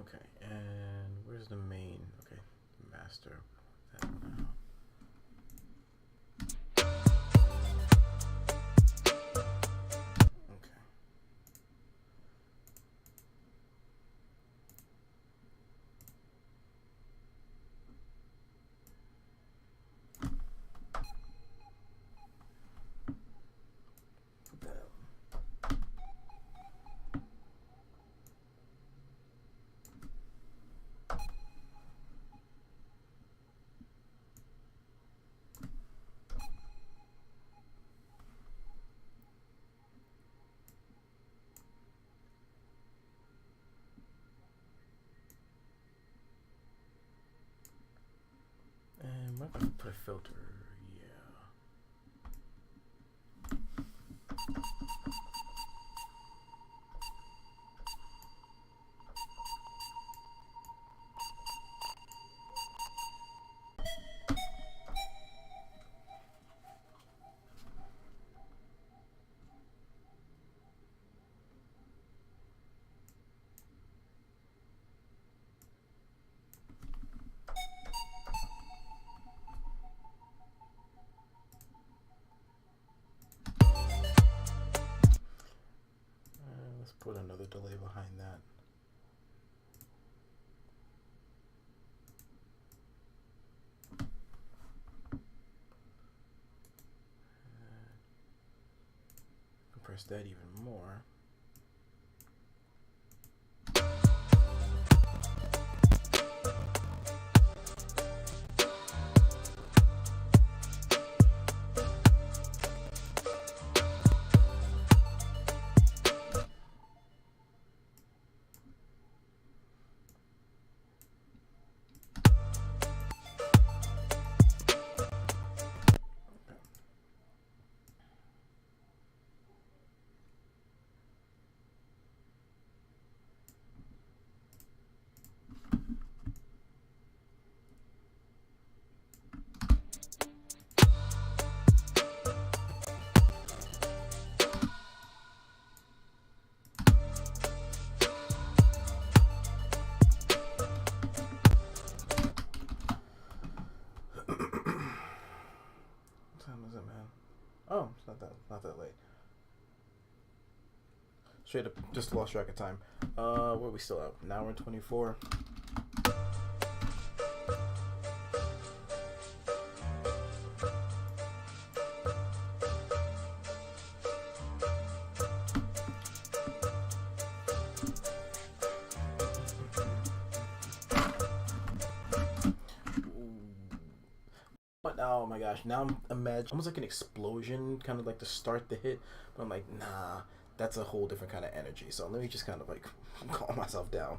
Okay, and where's the main? Okay, master. That now. Okay. Put a filter, yeah. Let's put another delay behind that. Compress that even more. Oh, it's not that late. Straight up, just lost track of time. Where are we still at? An hour and 24. Oh my gosh, now I'm imagining almost like an explosion, kind of like to start the hit, but I'm like, nah, that's a whole different kind of energy. So let me just kind of like calm myself down.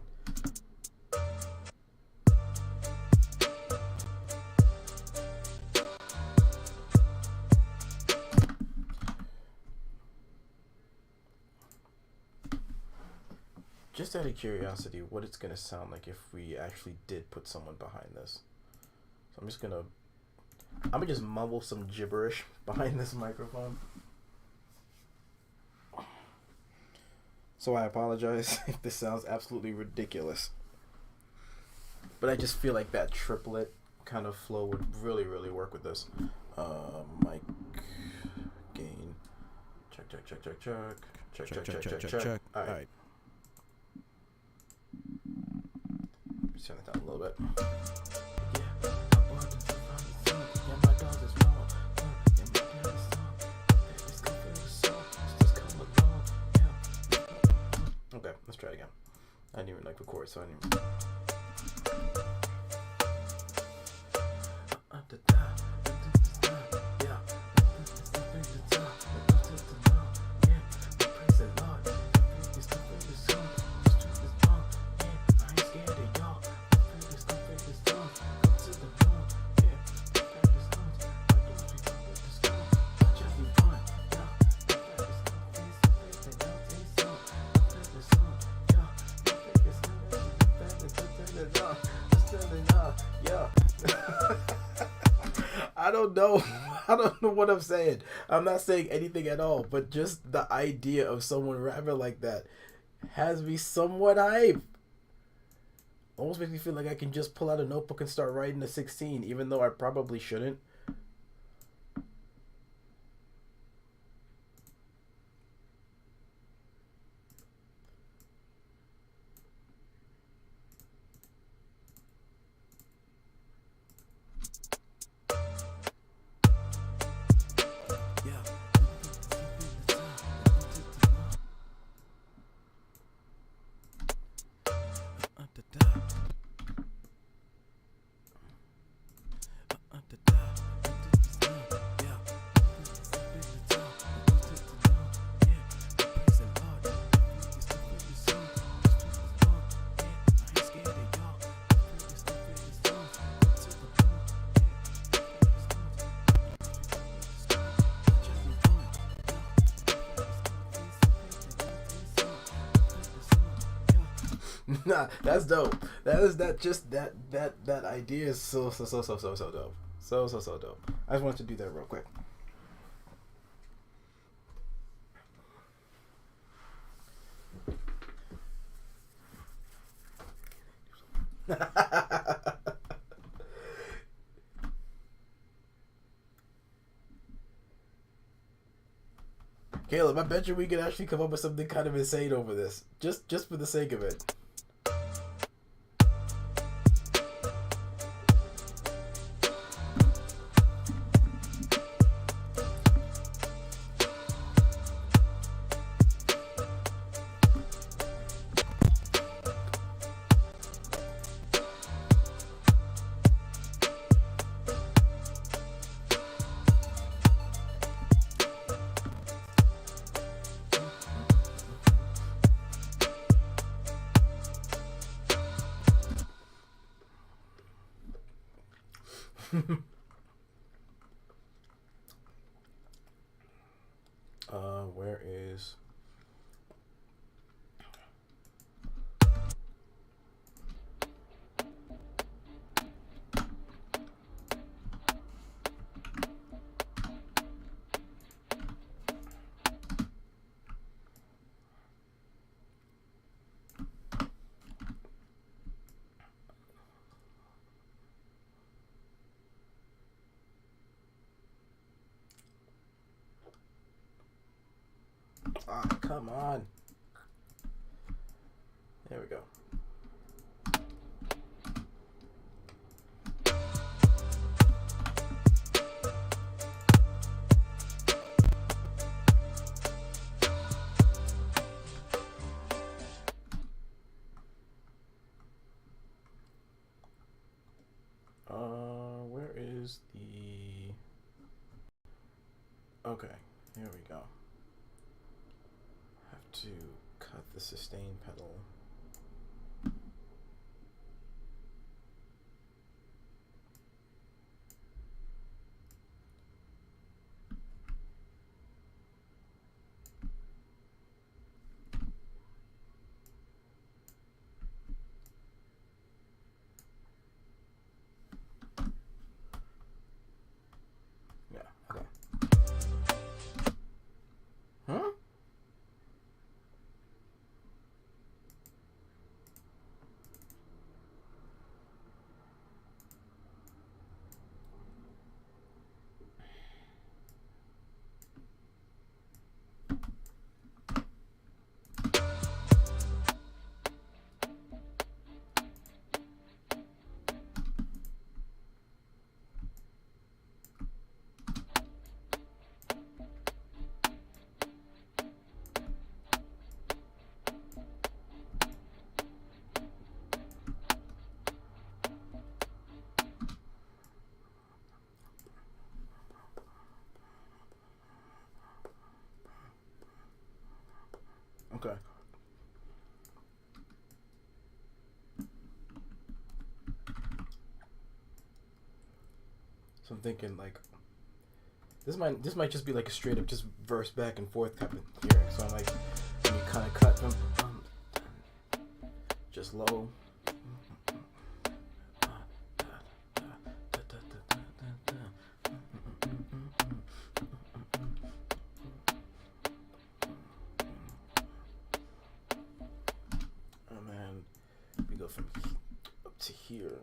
Just out of curiosity, what it's gonna sound like if we actually did put someone behind this. So I'm gonna just mumble some gibberish behind this microphone. So I apologize if this sounds absolutely ridiculous. But I just feel like that triplet kind of flow would really, really work with this. Mic gain. Check. Check. Alright. Just turn it down a little bit. Okay, let's try it again. I didn't even like record, so I didn't even... I don't know what I'm saying. I'm not saying anything at all, but just the idea of someone rapping like that has me somewhat hype. Almost makes me feel like I can just pull out a notebook and start writing a 16, even though I probably shouldn't. Nah, that's dope. That idea is so dope. So dope. I just wanted to do that real quick. Caleb, I bet you we could actually come up with something kind of insane over this, just for the sake of it. Where is? Ah, come on. There we go. Where is the... Okay, here we go. Have to cut the sustain pedal. Yeah, okay. Huh? Okay. So I'm thinking like this might just be like a straight up just verse back and forth type of hearing. So I'm like, when you kind of cut them, just low. And then we go from up to here.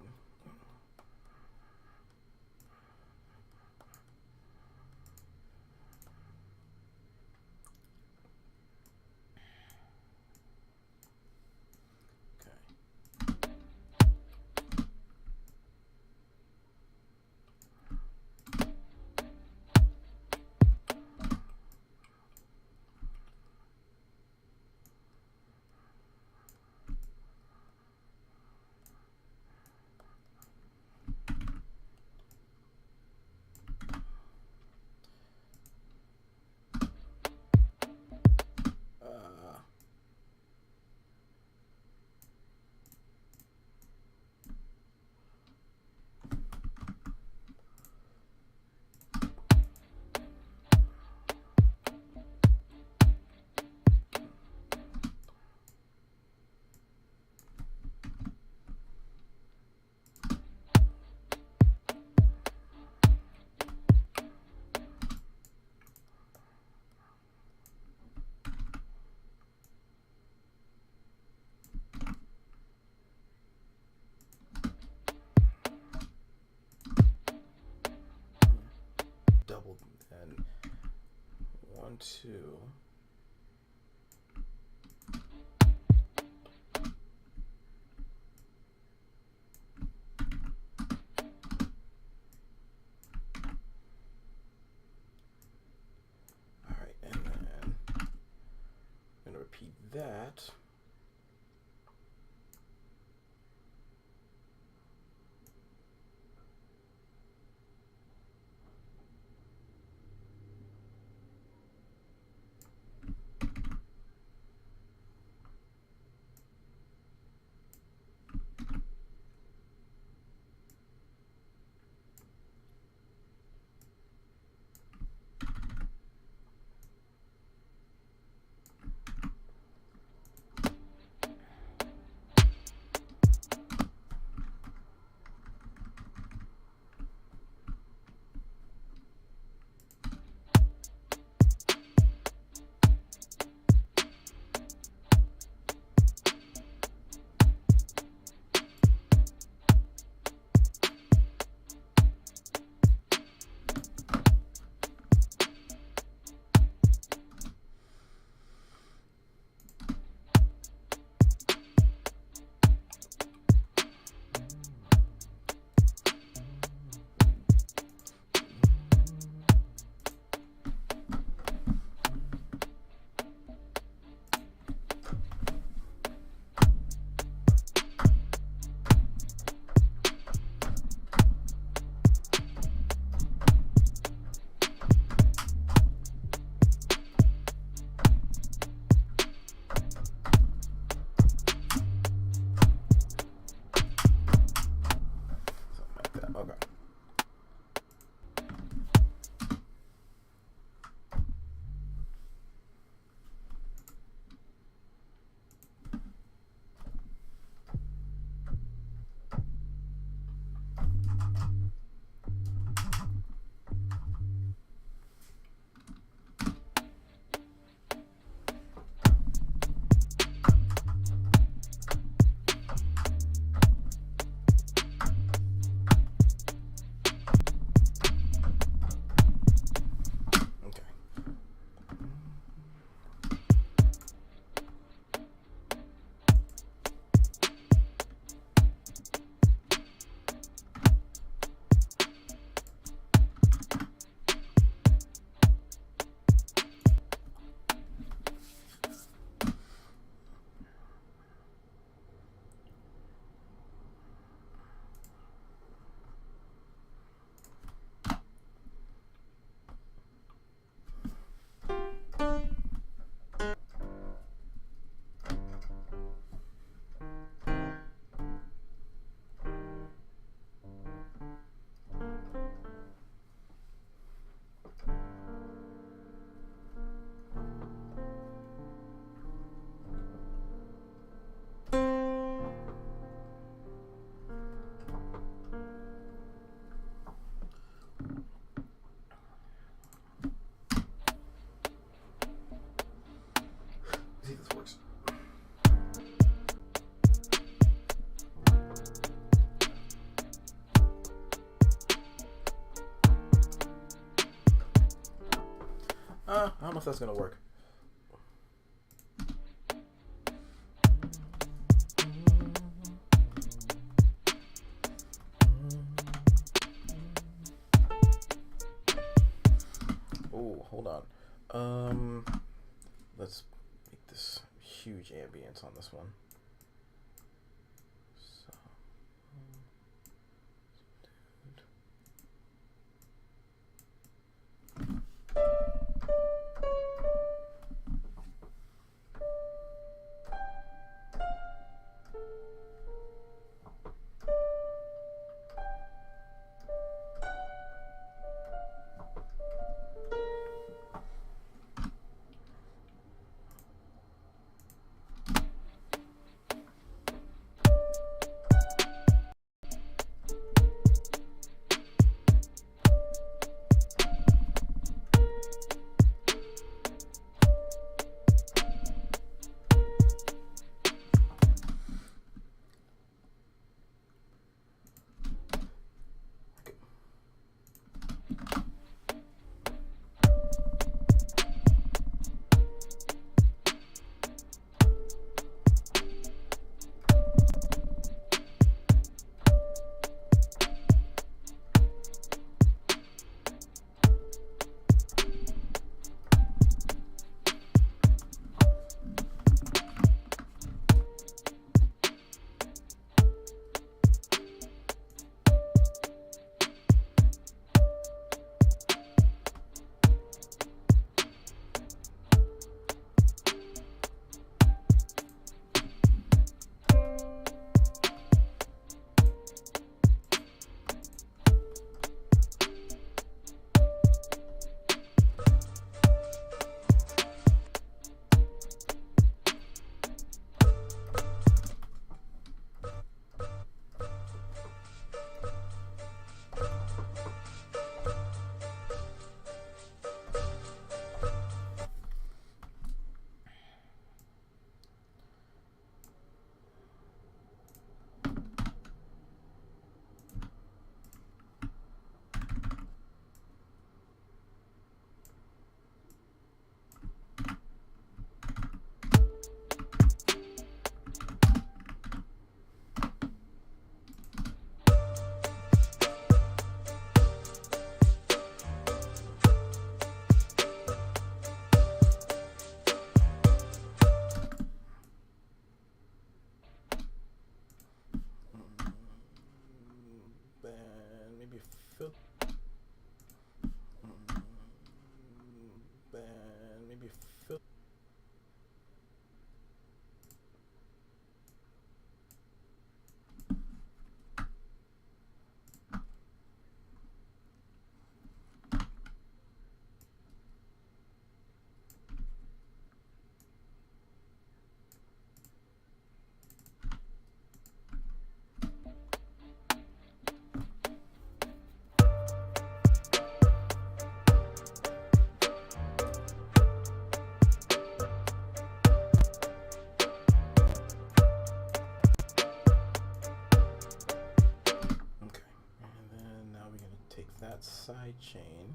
and 1, 2. All right, and then I'm gonna repeat that. Okay. See if this works. I don't know if that's gonna work. Oh, hold on. Let's make this huge ambience on this one. So, side chain.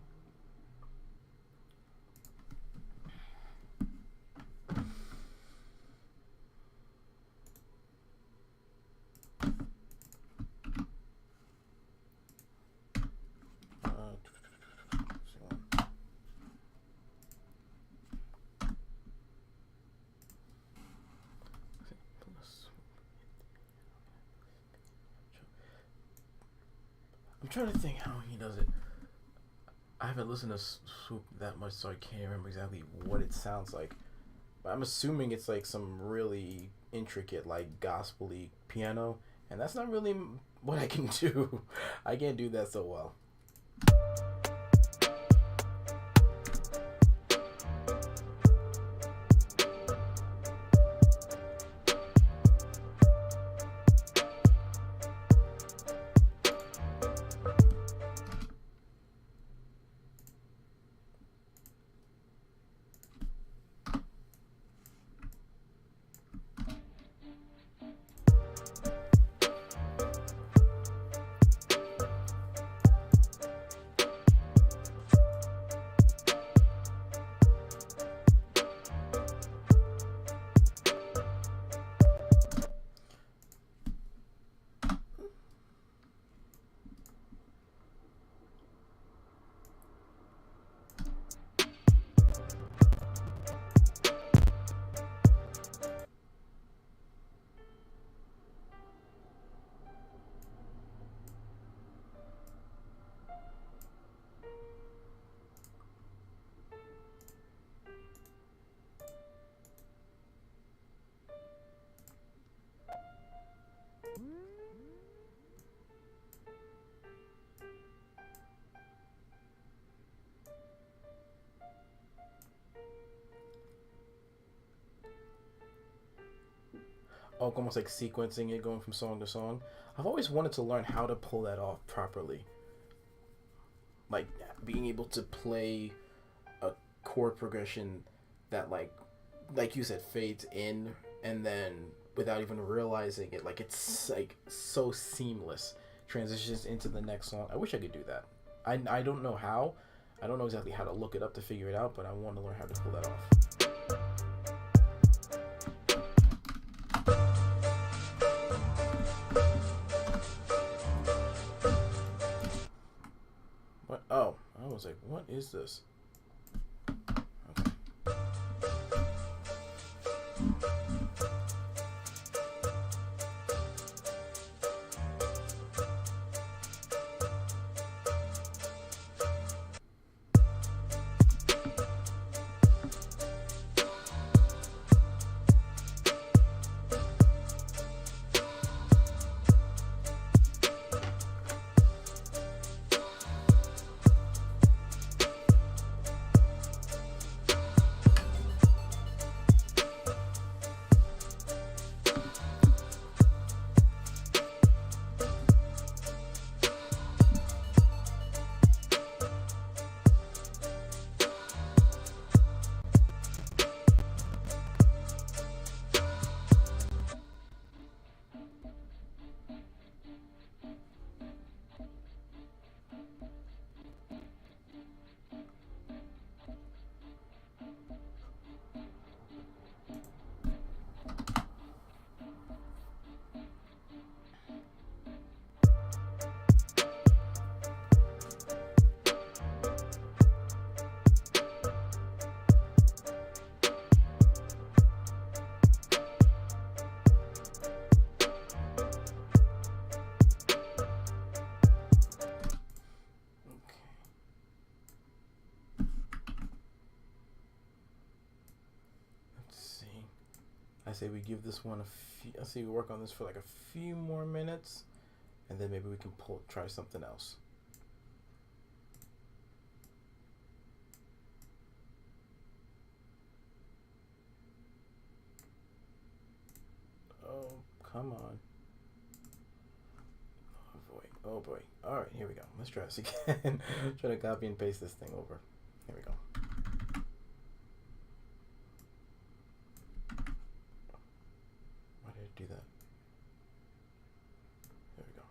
I'm trying to think how he does it. I haven't listened to Swoop that much, so I can't remember exactly what it sounds like. But I'm assuming it's like some really intricate, like gospel-y piano, and that's not really what I can do. I can't do that so well. Oh, almost like sequencing it, going from song to song. I've always wanted to learn how to pull that off properly. Like being able to play a chord progression that like you said, fades in and then without even realizing it, like it's like so seamless, transitions into the next song. I wish I could do that. I don't know how. I don't know exactly how to look it up to figure it out, but I want to learn how to pull that off. What? Oh, I was like, what is this? Okay. I say we give this one a few. I say we work on this for like a few more minutes, and then maybe we can try something else. Oh, come on. Oh boy. Oh boy. All right, here we go. Let's try this again. Try to copy and paste this thing over. Here we go. Why did it do that? There we go.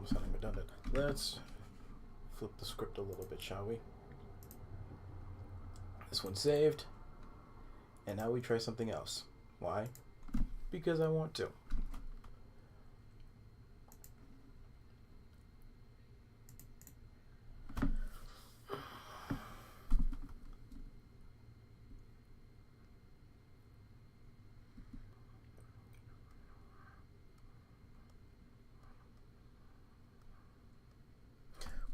sounding redundant. Let's flip the script a little bit, shall we? This one's saved. And now we try something else. Why? Because I want to.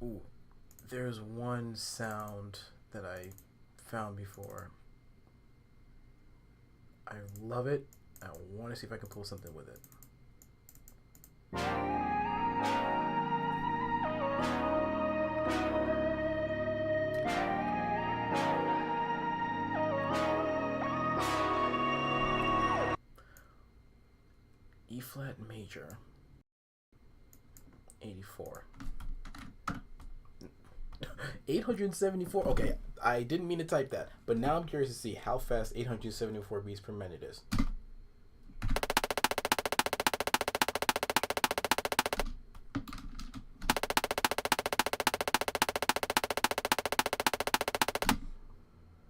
Ooh, there's one sound that I found before. I love it. I want to see if I can pull something with it. E flat major 84. 874. Okay, I didn't mean to type that, but now I'm curious to see how fast 874 beats per minute is.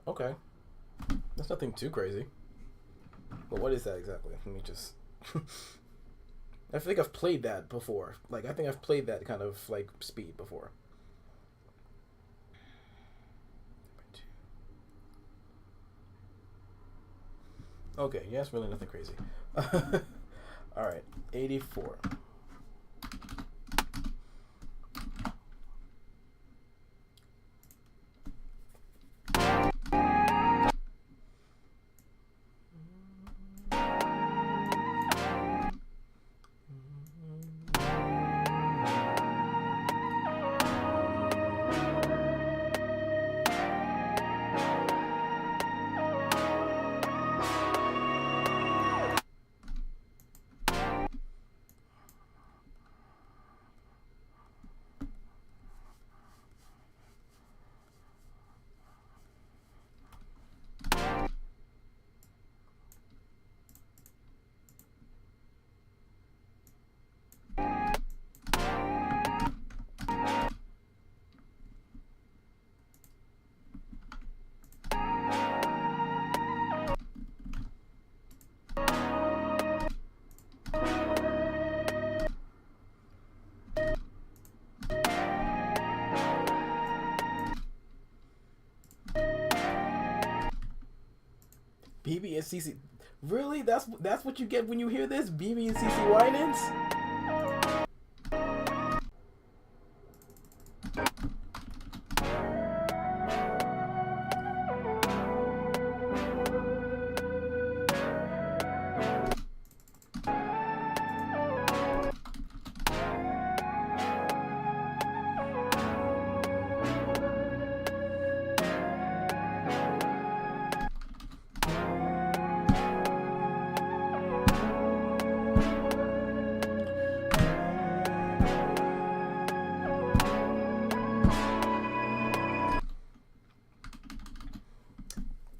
Okay, that's nothing too crazy. But what is that exactly? Let me just. I think I've played that before. Like, I think I've played that kind of like speed before. Okay, yeah, it's really nothing crazy. All right, 84. BB and CC, really? That's what you get when you hear this? BB and CC Winans?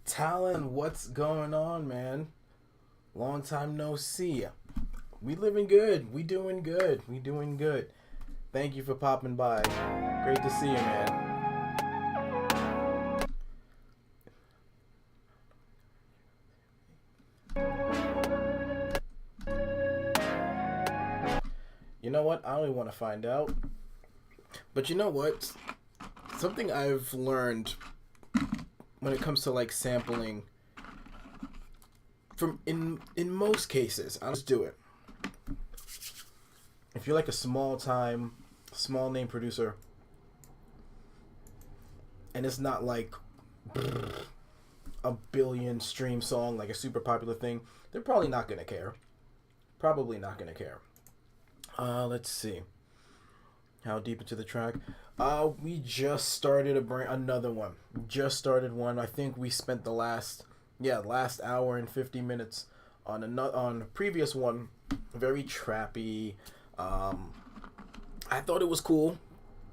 Talon, what's going on, man? Long time no see. We living good. We doing good. We doing good. Thank you for popping by. Great to see you, man. You know what? I only want to find out. But you know what? Something I've learned when it comes to like sampling, from in most cases, I'll just do it. If you're like a small name producer, and it's not like a billion stream song, like a super popular thing, they're probably not gonna care. Probably not gonna care. Let's see. How deep into the track? We just started another one. Just started one. I think we spent the last hour and 50 minutes on a previous one. Very trappy. I thought it was cool,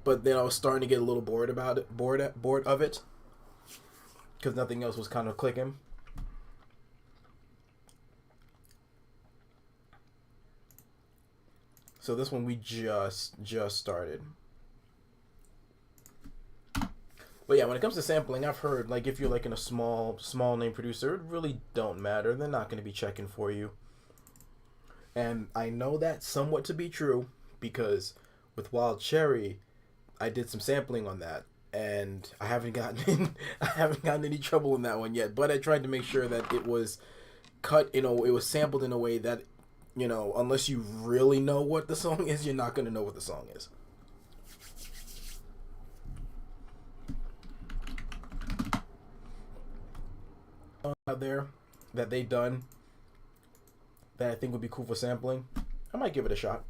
but then I was starting to get a little bored of it, because nothing else was kind of clicking. So this one we just started. But yeah, when it comes to sampling, I've heard like if you're like in a small name producer, it really don't matter. They're not going to be checking for you. And I know that somewhat to be true because with Wild Cherry, I did some sampling on that, and I haven't gotten I haven't gotten any trouble in that one yet. But I tried to make sure that it was cut, it was sampled in a way that, unless you really know what the song is, you're not gonna know what the song is. Out there that they done that I think would be cool for sampling, I might give it a shot.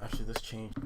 Actually, this changed.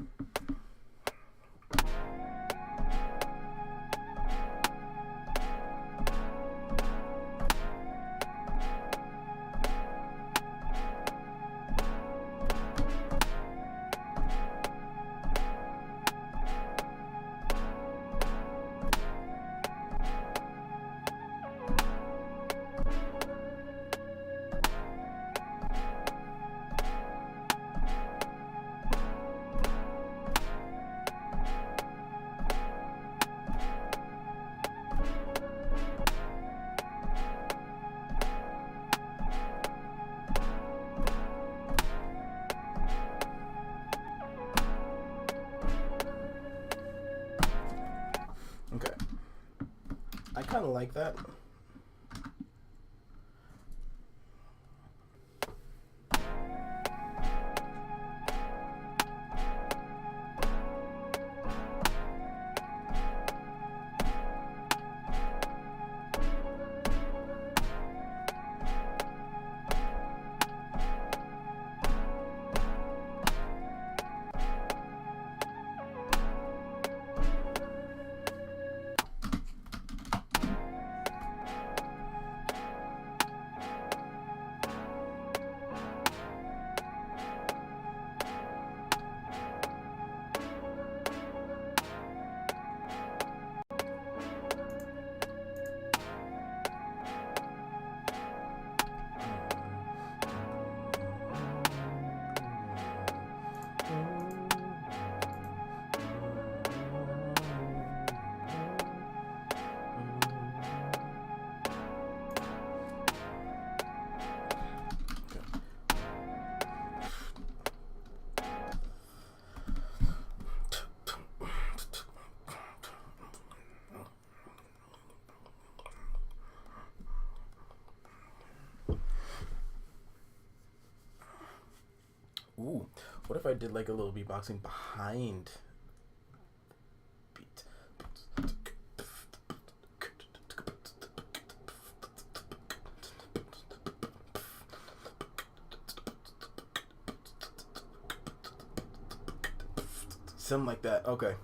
Okay. I kind of like that. Ooh, what if I did like a little beatboxing behind beat? Something like that. Okay.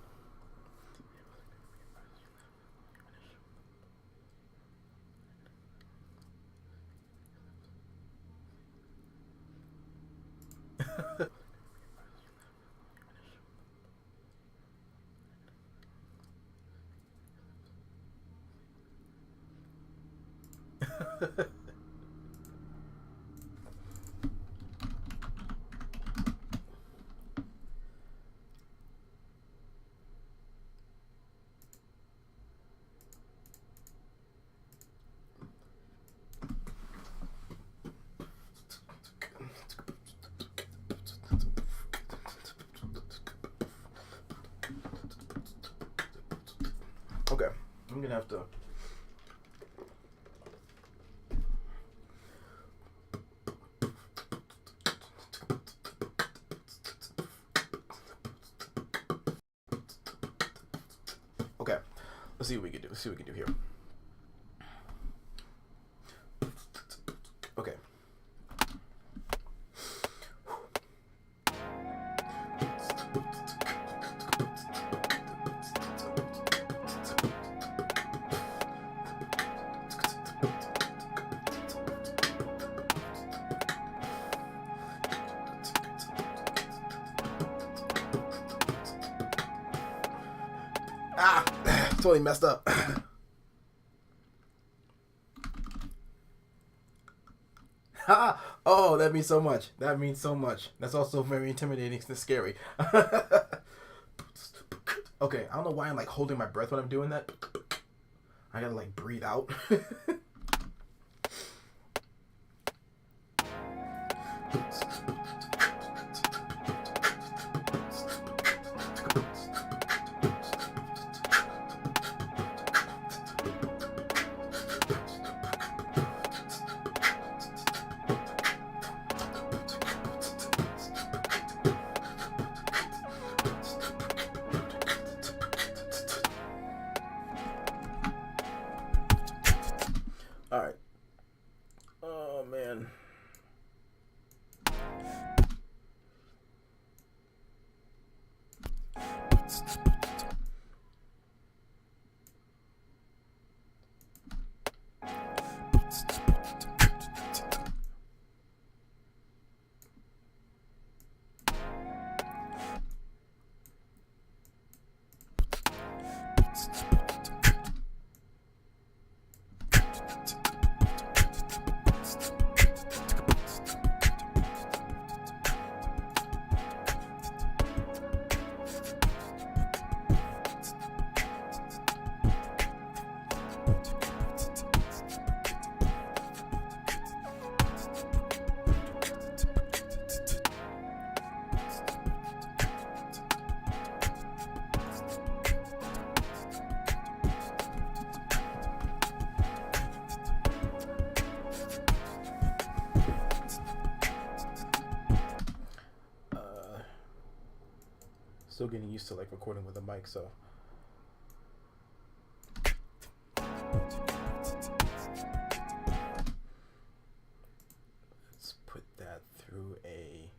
I'm gonna have to. Okay, let's see what we can do. Let's see what we can do here. Okay. Ah, totally messed up. Ha! Oh, that means so much. That means so much. That's also very intimidating and scary. Okay, I don't know why I'm like holding my breath when I'm doing that. I gotta like breathe out. All right. Oh man. Still getting used to like recording with a mic, so. Let's put that through a.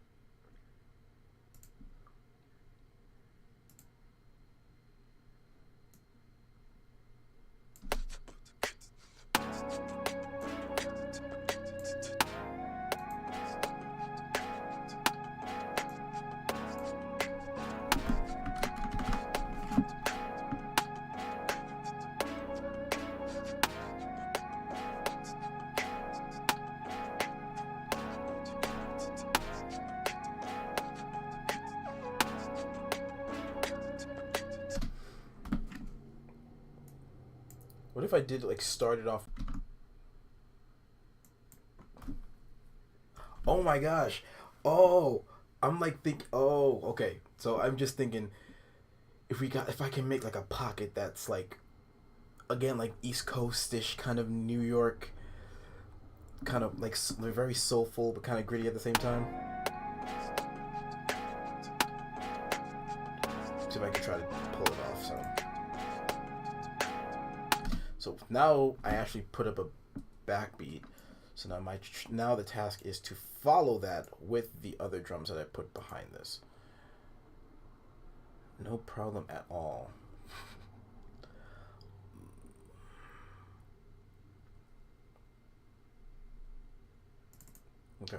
What if I did like start it off? Oh my gosh. Oh, I'm like oh, okay. So I'm just thinking if I can make like a pocket that's like again like East Coast-ish kind of New York kind of like very soulful but kind of gritty at the same time. See if I can try to pull it off. So now I actually put up a backbeat. So now the task is to follow that with the other drums that I put behind this. No problem at all. Okay.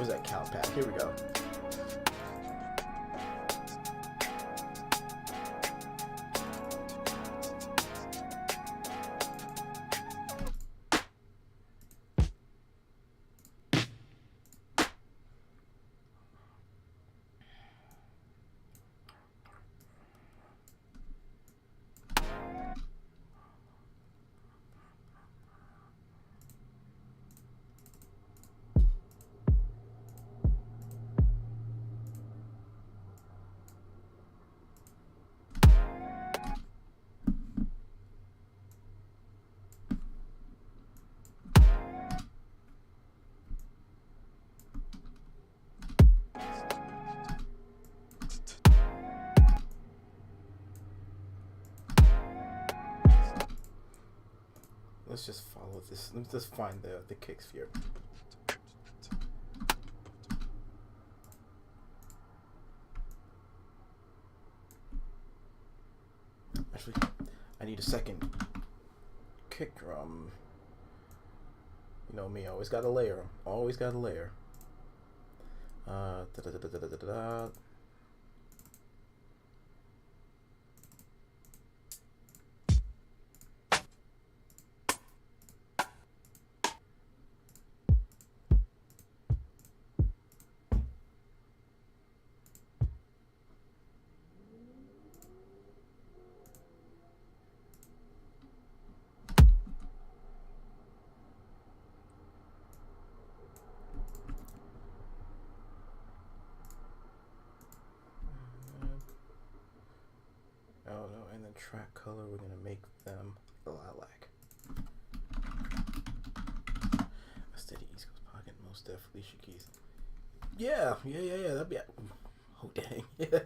was that count pack? Here we go. Let's just follow this. Let's just find the kick sphere. Actually, I need a second kick drum. You know me, always got a layer. Always got a layer. Da da da da da da da. Oh no, and then track color, we're gonna make them lilac. A steady East Coast pocket, most def, Alicia Keys. Yeah, that'd be. Oh dang, yeah.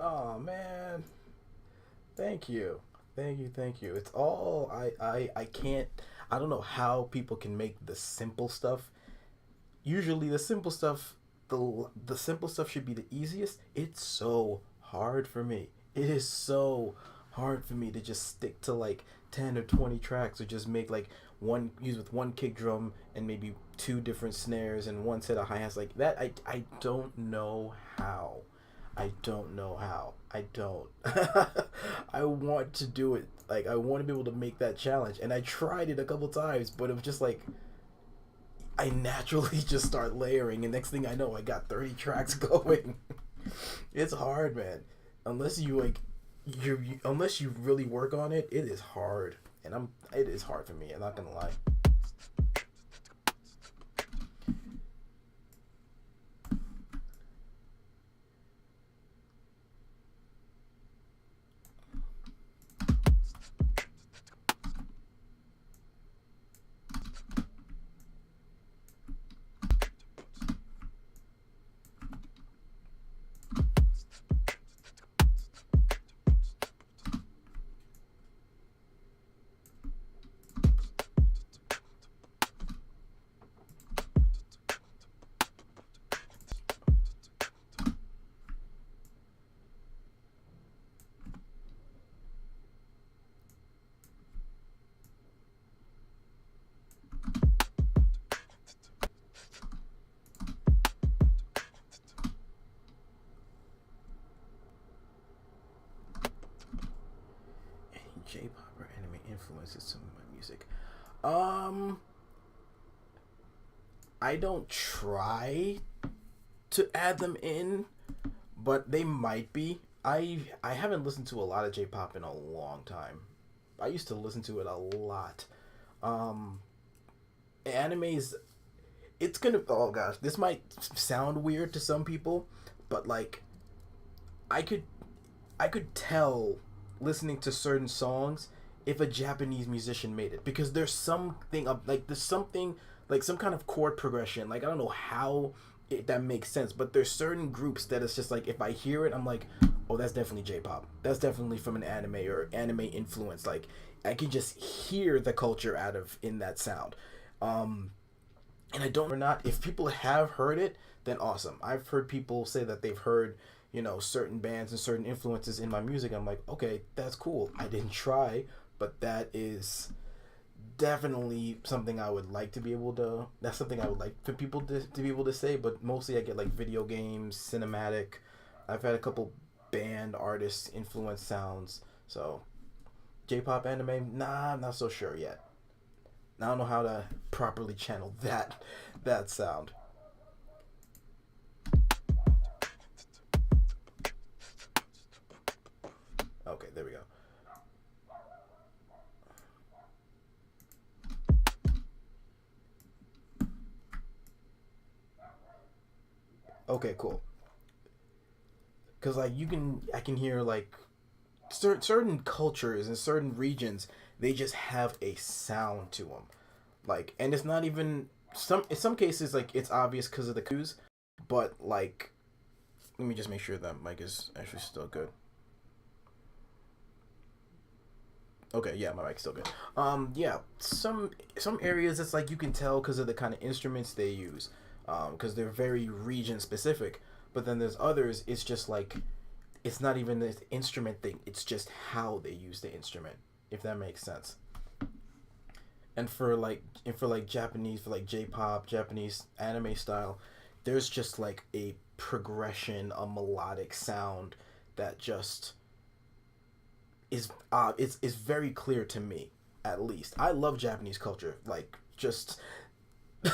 Oh man, thank you. It's all I can't. I don't know how people can make the simple stuff. Usually the simple stuff, the simple stuff should be the easiest. It's so hard for me. It is so hard for me to just stick to like 10 or 20 tracks, or just make like use with one kick drum and maybe 2 different snares and 1 set of hi-hats like that. I don't know how. I don't. I want to do it. Like, I want to be able to make that challenge. And I tried it a couple times, but it was just like, I naturally just start layering, and next thing I know, I got 30 tracks going. It's hard, man. Unless you like, unless you really work on it, it is hard. And it is hard for me. I'm not gonna lie. J-pop or anime influences some of my music. Um, I don't try to add them in, but they might be. I haven't listened to a lot of J-pop in a long time. I used to listen to it a lot. Um, Animes. It's gonna. Oh gosh, this might sound weird to some people, but like, I could, I could tell listening to certain songs if a Japanese musician made it, because there's something up, like there's something like some kind of chord progression. Like I don't know how that makes sense, but there's certain groups that it's just like if I hear it, I'm like, oh, that's definitely J-pop. That's definitely from an anime or anime influence. Like I can just hear the culture out of in that sound. Um, and I don't or not. If people have heard it, then awesome. I've heard people say that they've heard, certain bands and certain influences in my music. I'm like, okay, that's cool. I didn't try, but that is definitely something I would like to be able to. That's something I would like for people to be able to say. But mostly, I get like video games, cinematic. I've had a couple band artists influence sounds. So J-pop anime, nah, I'm not so sure yet. I don't know how to properly channel that sound. Okay, there we go. Okay, cool. Cause like I can hear like certain cultures and certain regions, they just have a sound to them. Like, and it's not even some in some cases like it's obvious because of the cues, but like let me just make sure that mic is actually still good. Okay, yeah, my mic's still good. Yeah, some areas it's like you can tell because of the kind of instruments they use, because they're very region specific. But then there's others. It's just like it's not even the instrument thing. It's just how they use the instrument, if that makes sense. And for like Japanese, for like J-pop, Japanese anime style, there's just like a progression, a melodic sound that just is very clear to me. At least I love Japanese culture, like just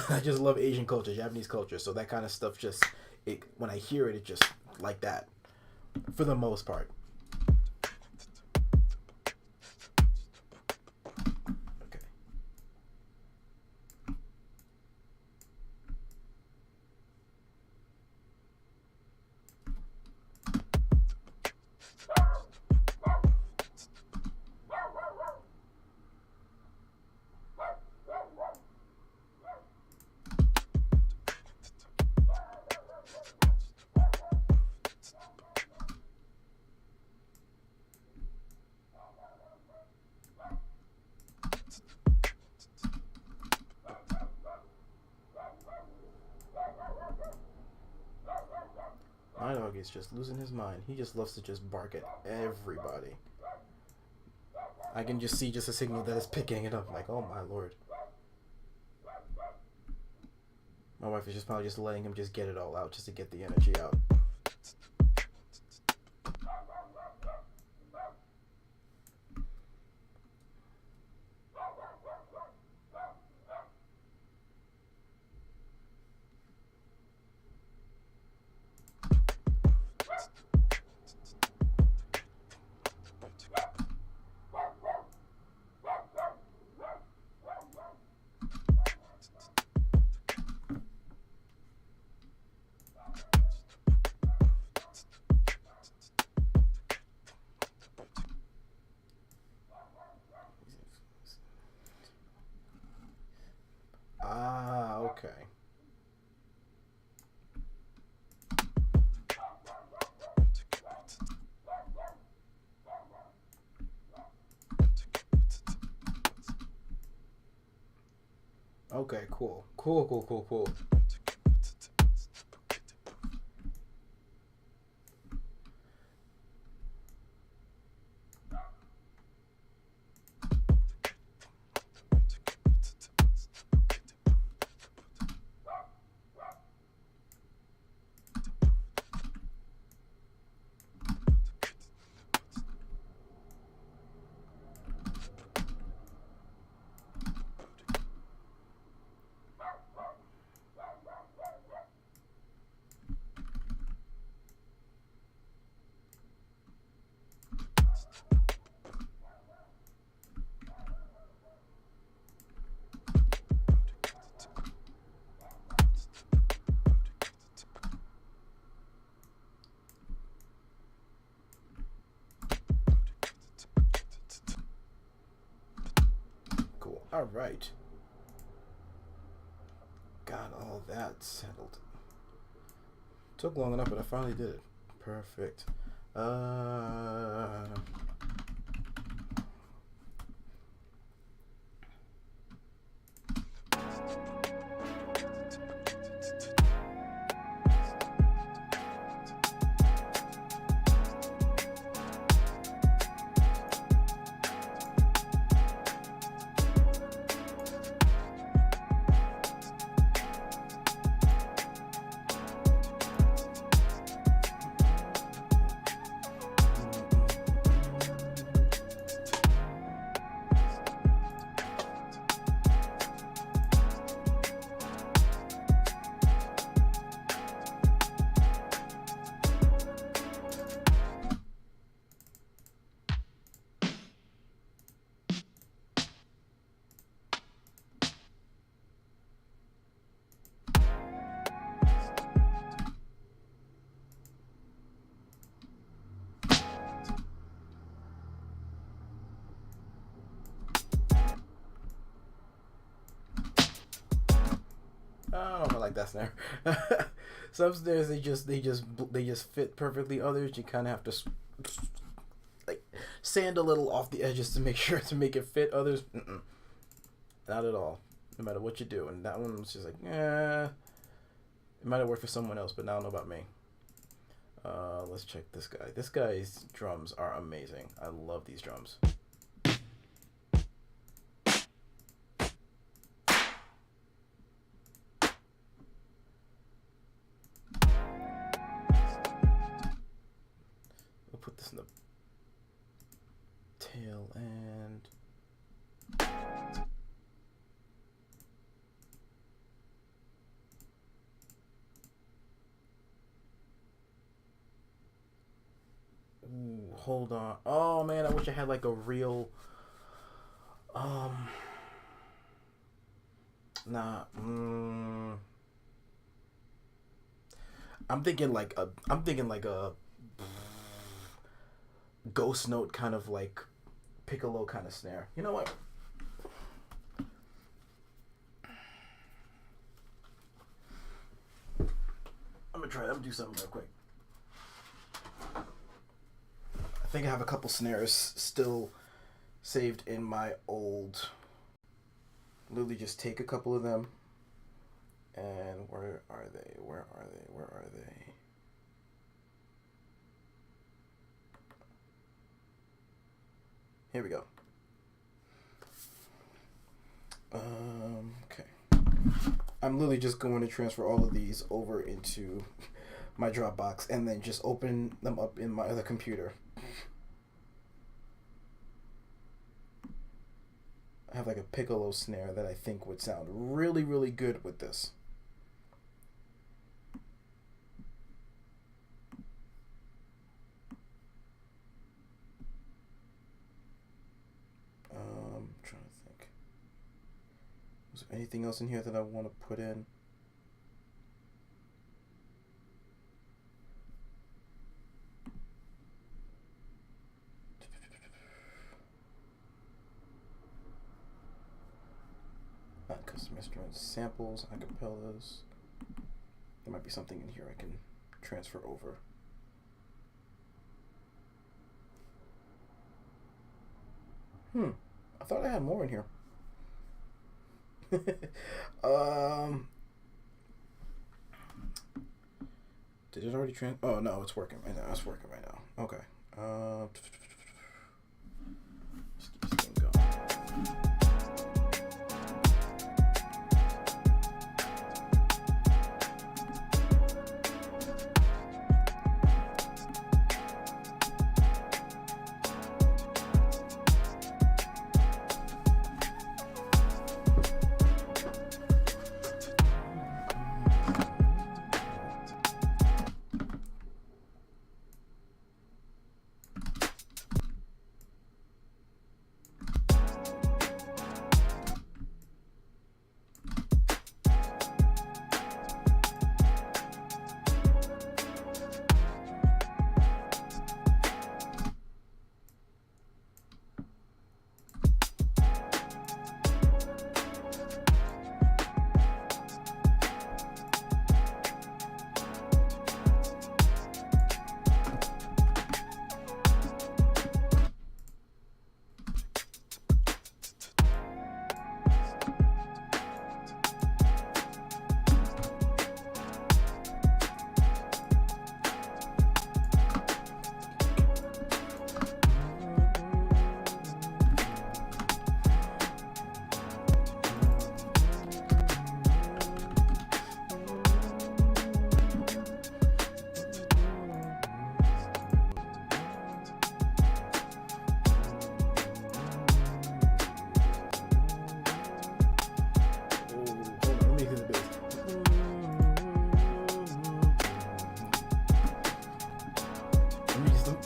I just love Asian culture, Japanese culture. So that kind of stuff just it when I hear it, it just like that for the most part. Okay. My dog is just losing his mind. He just loves to just bark at everybody. I can just see just a signal that is picking it up. Like, oh my lord. My wife is just probably just letting him just get it all out, just to get the energy out. Ah, okay. Okay, cool. Cool, cool, cool, cool. All right. Got all that settled. Took long enough, but I finally did it. Perfect. I don't know if I like that snare. Some snares they just fit perfectly. Others you kind of have to like sand a little off the edges to make sure to make it fit. Others, not at all. No matter what you do, and that one was just like, it might have worked for someone else, but now I don't know about me. Let's check this guy. This guy's drums are amazing. I love these drums. Put this in the tail end. Ooh, hold on. Oh man, I wish I had like a real I'm thinking like a ghost note kind of like piccolo kind of snare. You know what? I'm gonna do something real quick. I think I have a couple snares still saved in my old. Literally just take a couple of them. And where are they? Where are they? Where are they? Here we go. Okay. I'm literally just going to transfer all of these over into my Dropbox and then just open them up in my other computer. I have like a piccolo snare that I think would sound really, really good with this. Trying to think. Is there anything else in here that I want to put in? Custom instruments, samples, acapellas. There might be something in here I can transfer over. I thought I had more in here. Did it already oh no, it's working right now. It's working right now. Okay. Let's keep this thing going.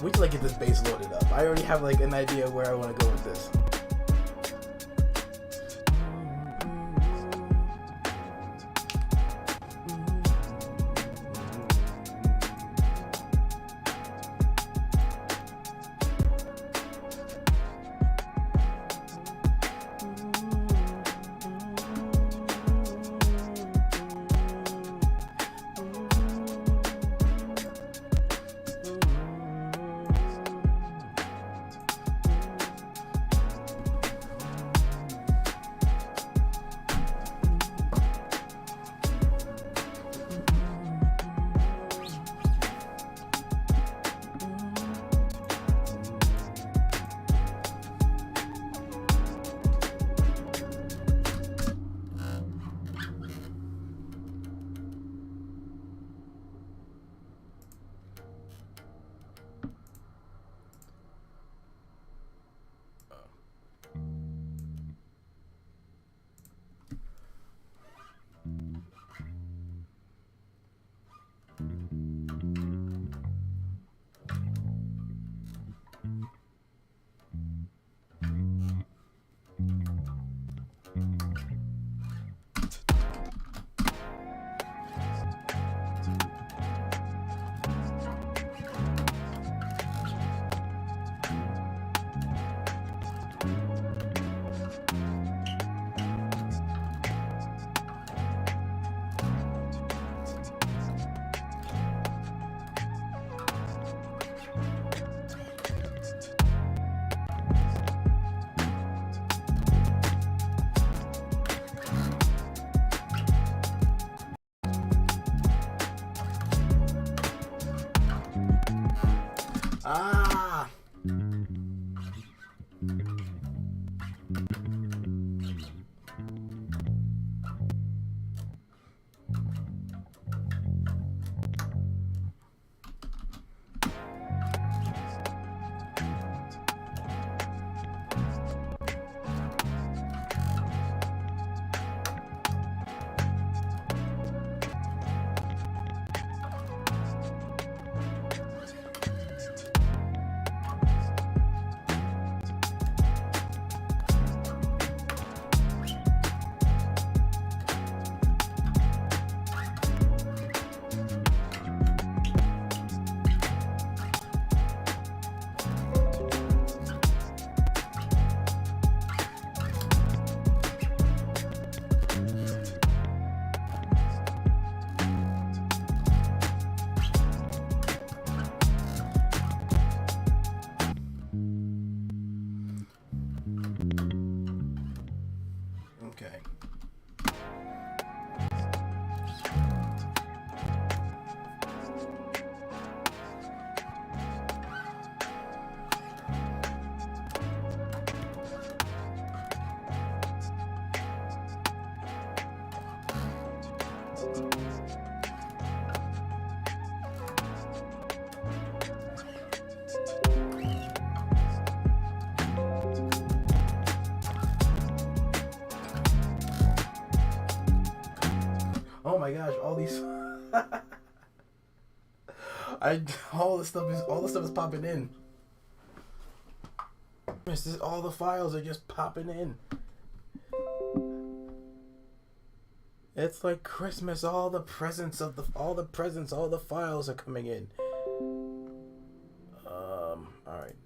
Wait till I get this bass loaded up. I already have like an idea of where I want to go with this. Ah! Okay. Oh my gosh, all these all the stuff is popping in. All the files are just popping in. It's like Christmas, all the files are coming in. All right.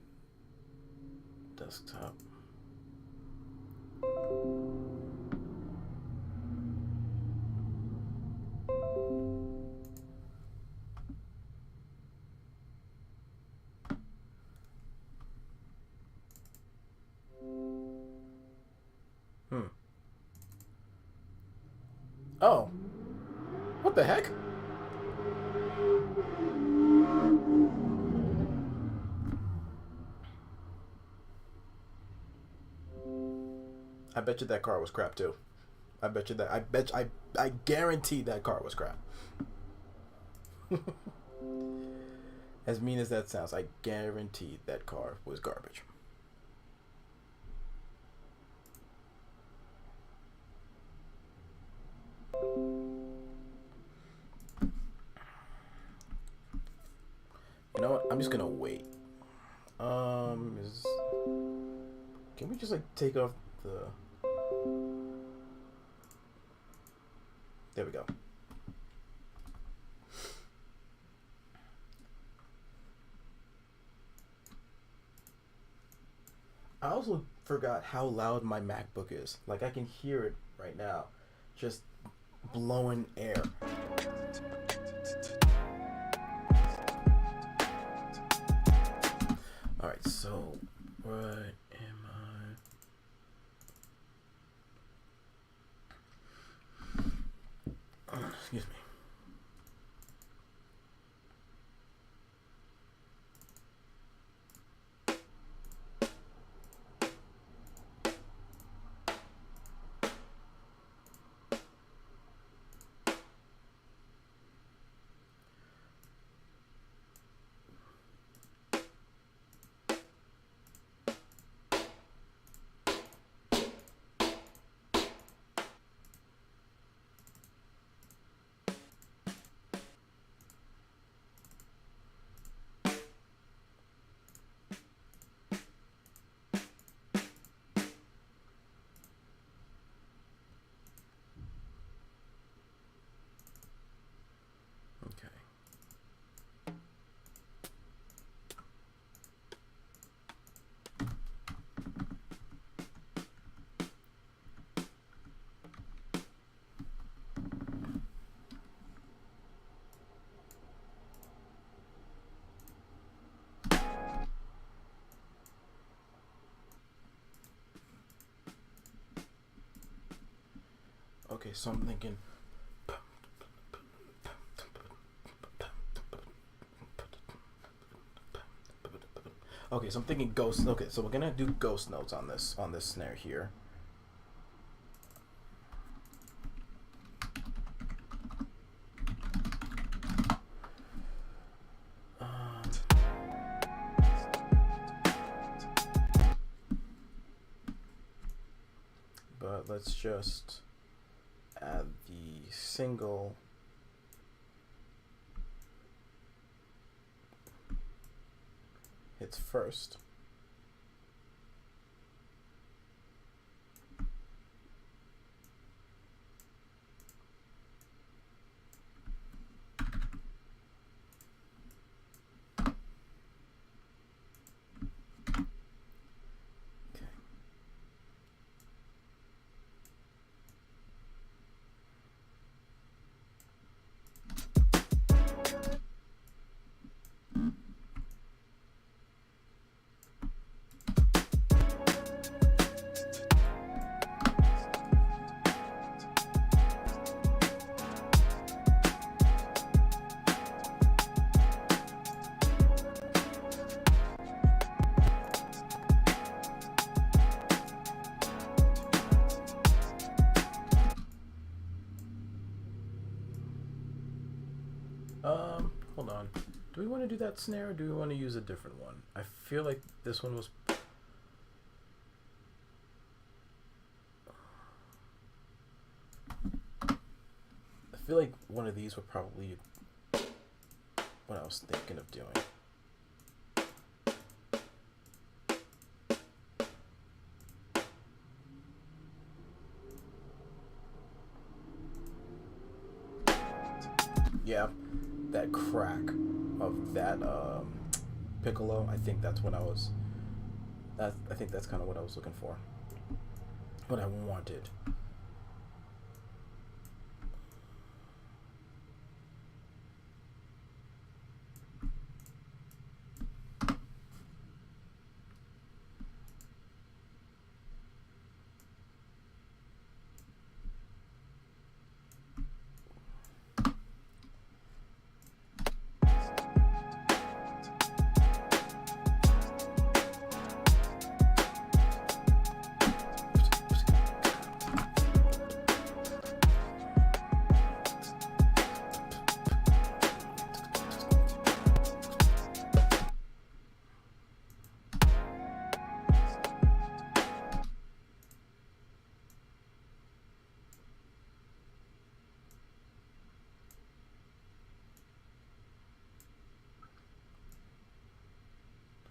Desktop. Oh. What the heck? I bet you that car was crap too. I guarantee that car was crap. As mean as that sounds, I guarantee that car was garbage. You know what? I'm just gonna wait. Can we just like take off the... There we go. I also forgot how loud my MacBook is. Like I can hear it right now, just blowing air. All right, so what am I? Excuse me. Okay, so I'm thinking. Okay, so I'm thinking ghost. Okay, so we're gonna do ghost notes on this snare here. But let's just add the single hits first. Hold on. Do we want to do that snare or do we want to use a different one? I feel like this one was... I feel like one of these were probably what I was thinking of doing. Yeah, that crack of that piccolo, I think that's what I was... I think that's kind of what I was looking for. What I wanted.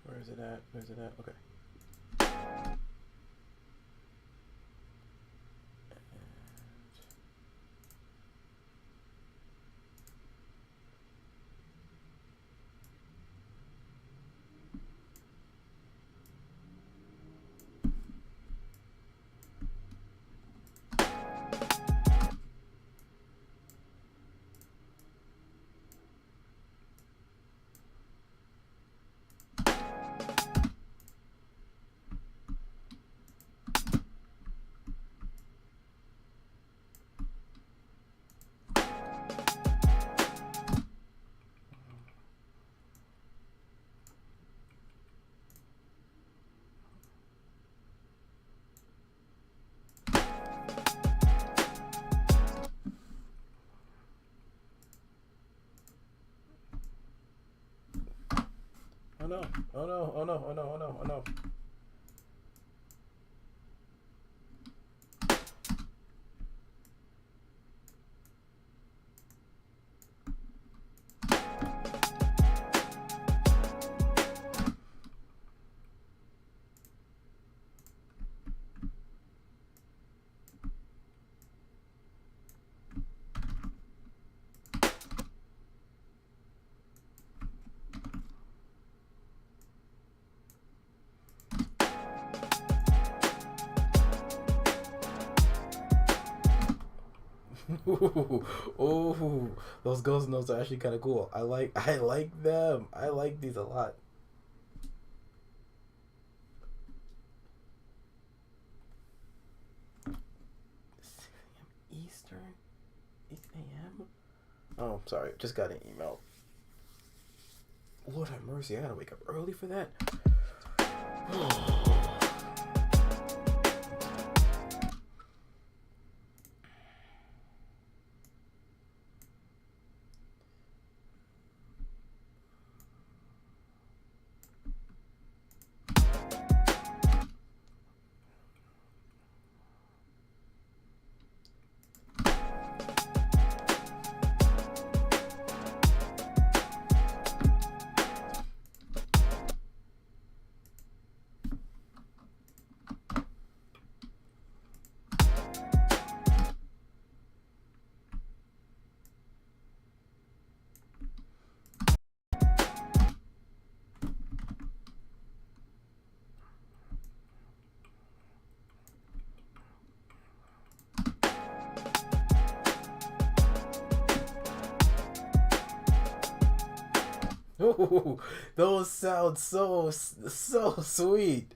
Where is it at? Where's it at? Okay. no. Oh no. Oh no. Oh no. Oh no. Oh no. Ooh, ooh, those ghost notes are actually kind of cool. I like them. I like these a lot. Eastern, 8 a.m. Oh, sorry, just got an email. Lord have mercy, I gotta wake up early for that. Ooh, those sound so sweet.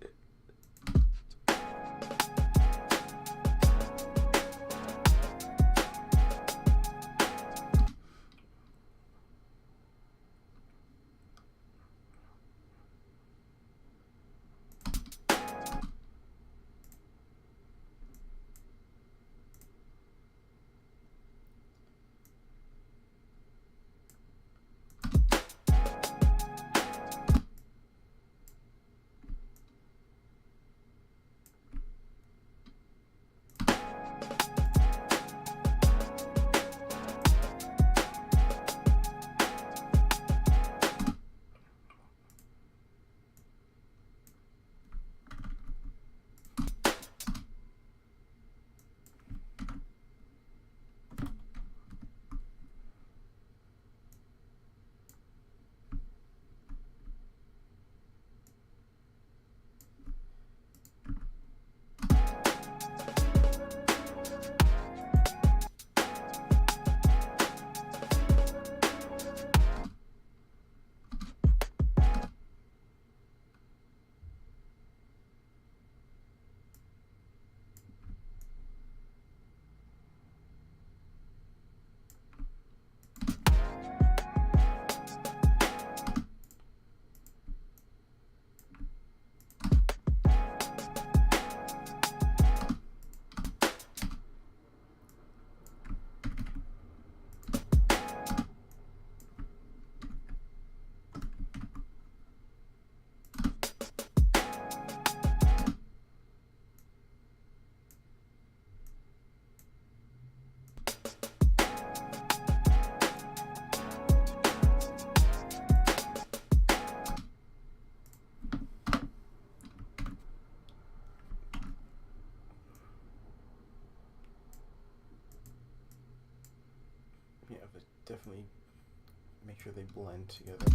Yeah, but definitely make sure they blend together.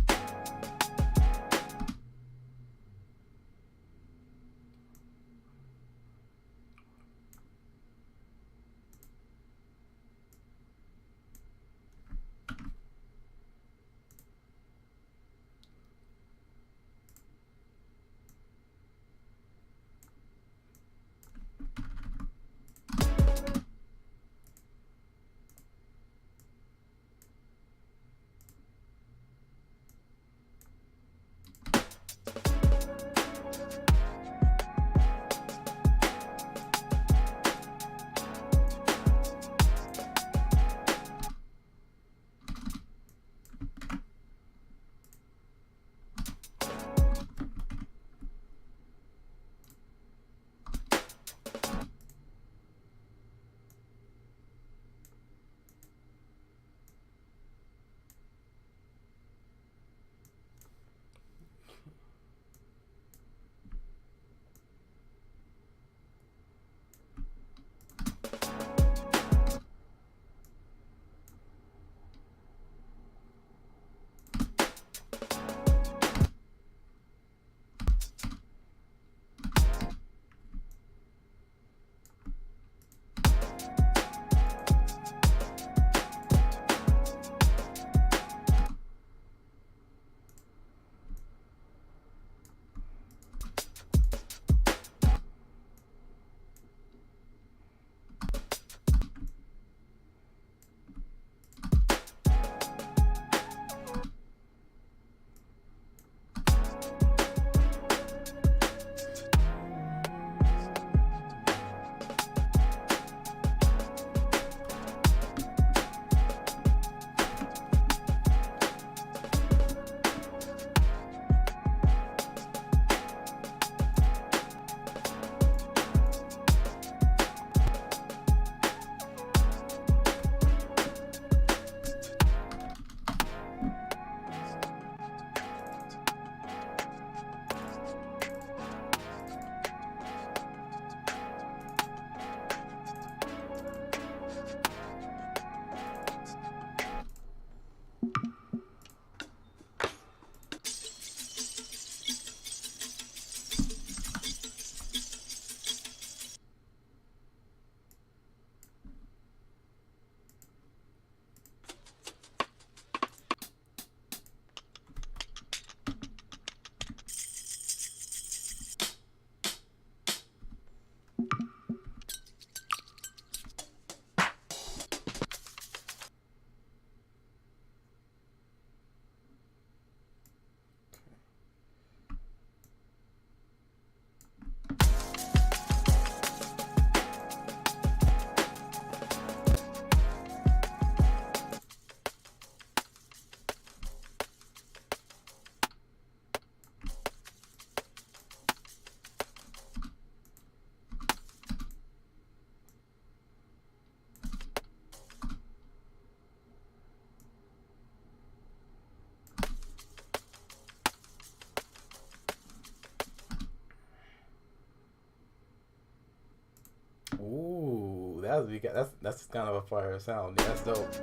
that's kind of a fire sound. Yeah, that's dope.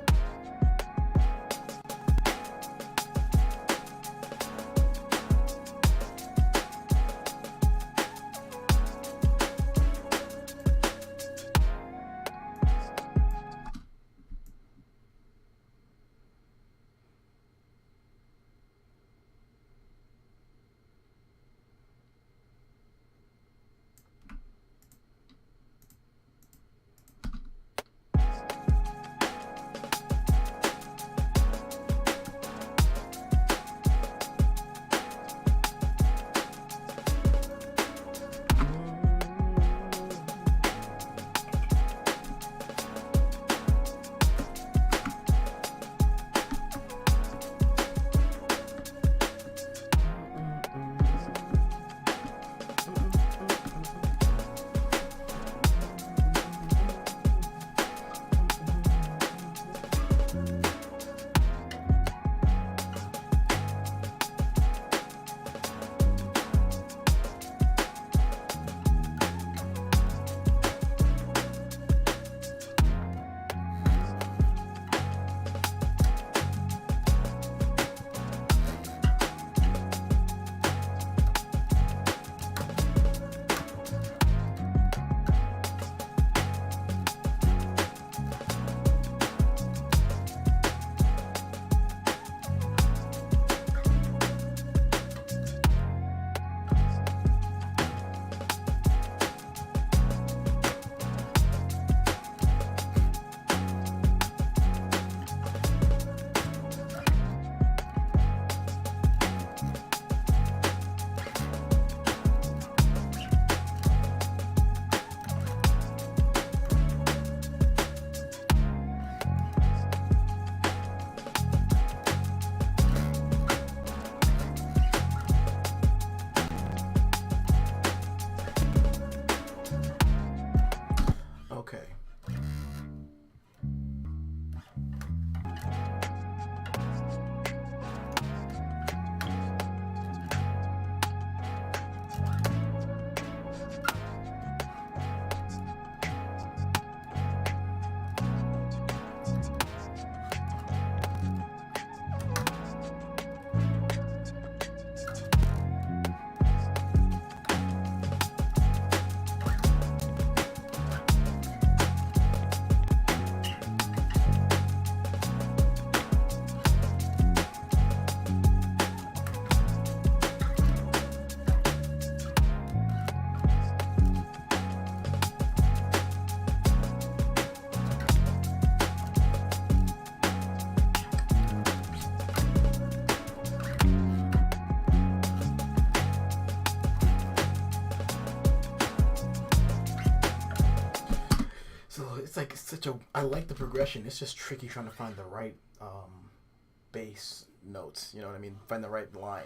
Okay. So it's like such a. I like the progression. It's just tricky trying to find the right bass notes. You know what I mean? Find the right line.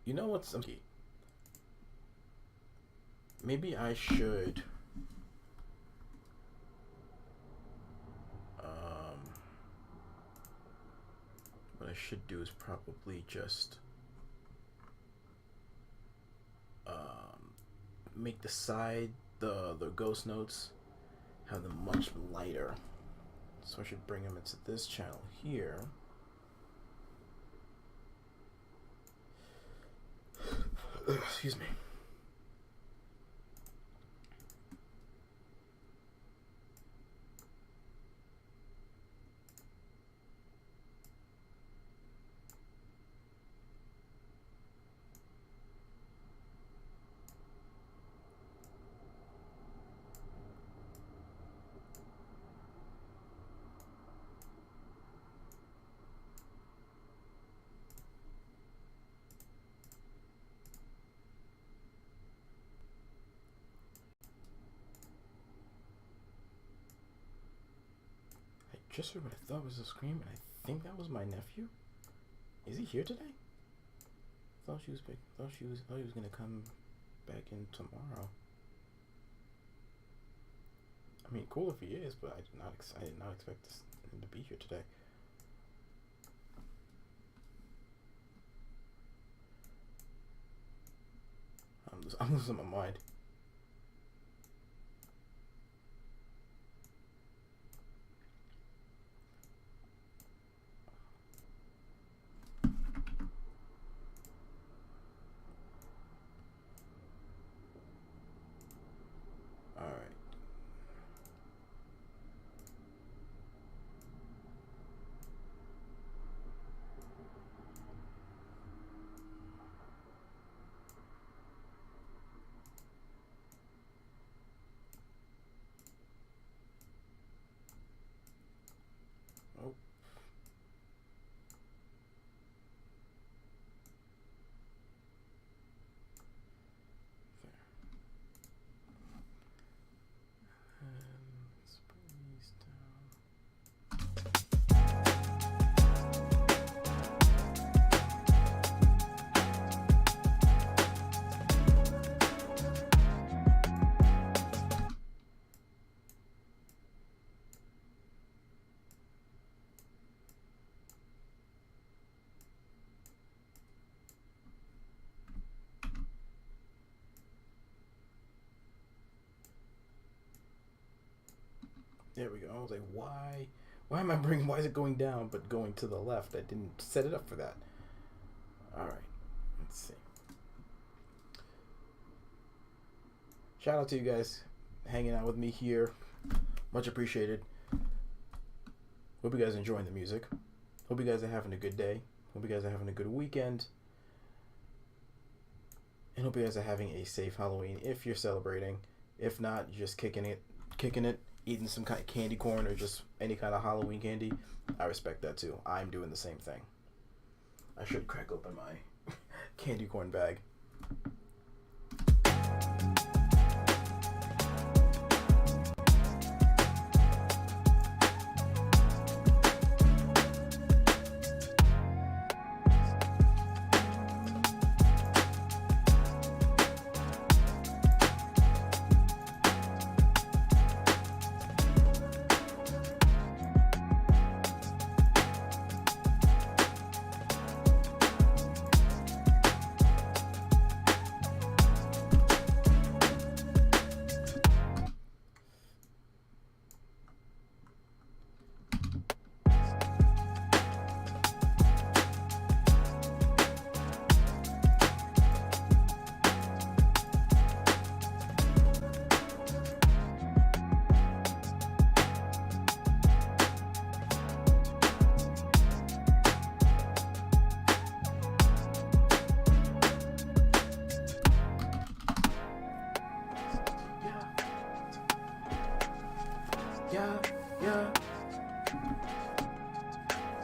You know what's maybe I should what I should do is probably just make the ghost notes have them much lighter. So I should bring them into this channel here. Excuse me. Just heard what I thought was a scream, and I think that was my nephew. Is he here today? Thought he was gonna come back in tomorrow. I mean, cool if he is, but I did not expect him to be here today. I'm losing my mind. There we go. I was like, why is it going down but going to the left? I didn't set it up for that. Alright, let's see. Shout out to you guys hanging out with me here. Much appreciated. Hope you guys are enjoying the music. Hope you guys are having a good day. Hope you guys are having a good weekend. And hope you guys are having a safe Halloween if you're celebrating. If not, you're just kicking it, eating some kind of candy corn or just any kind of Halloween candy. I respect that too. I'm doing the same thing. I should crack open my candy corn bag.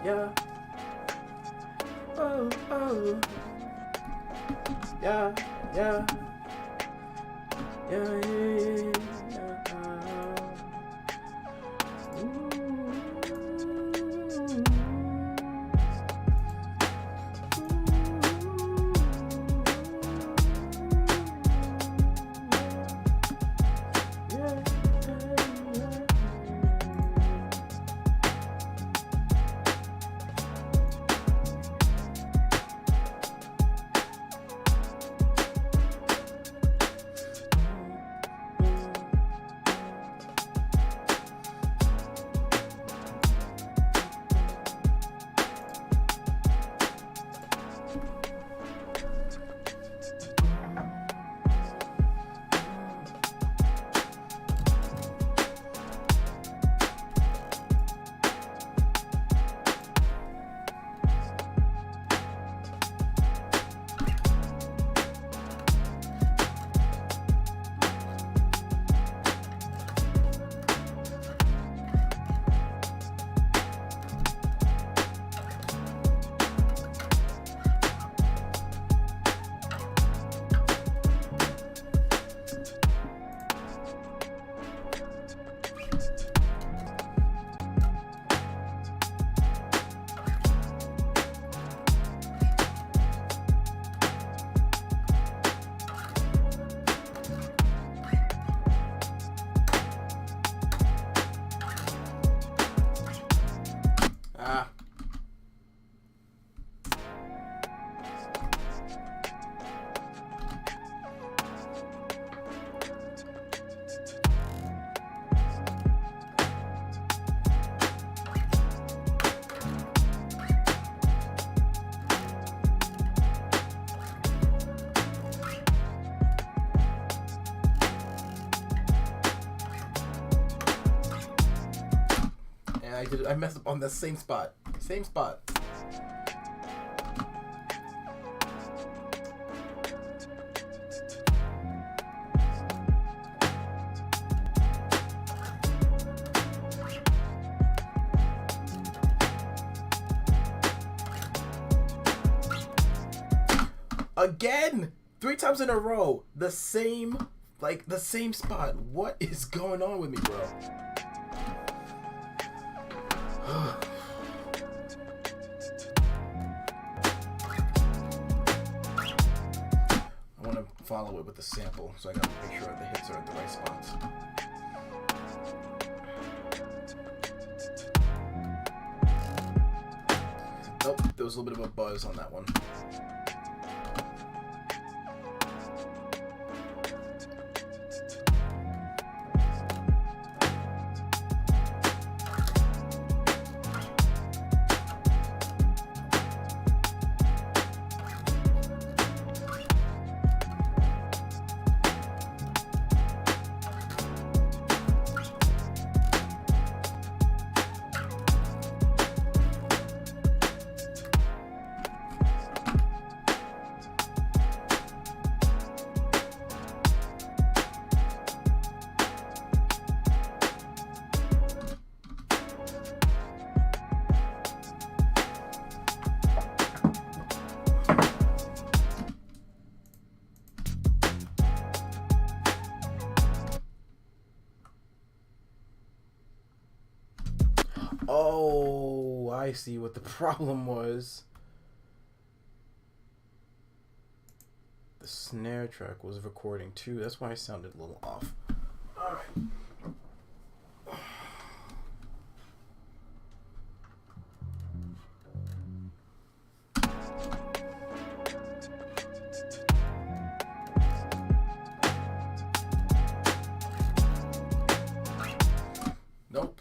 Yeah. Oh, oh. Yeah, yeah. Yeah, yeah, yeah. Ooh. Ooh. Ah. I messed up on the same spot. Same spot. Again! 3 times in a row. The same spot. What is going on with me, bro? I want to follow it with the sample, so I gotta make sure the hits are at the right spots. Nope, there was a little bit of a buzz on that one. Oh, I see what the problem was. The snare track was recording too. That's why I sounded a little off. All right. Nope.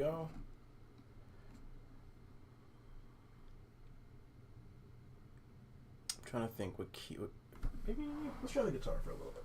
go. I'm trying to think what key. Maybe let's try the guitar for a little bit.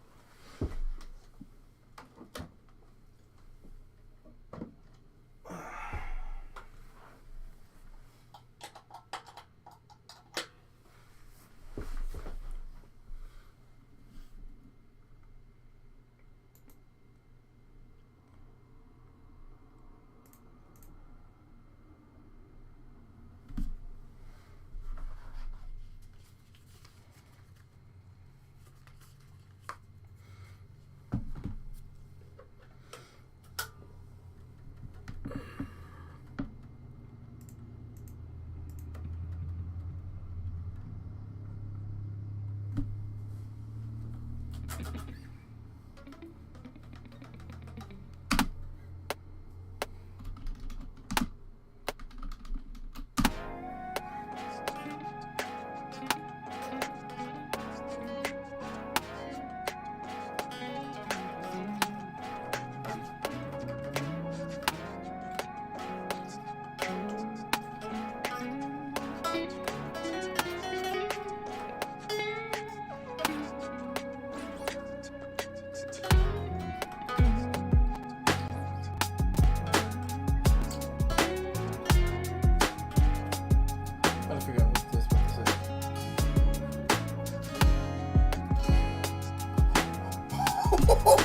Trying to figure out what this is.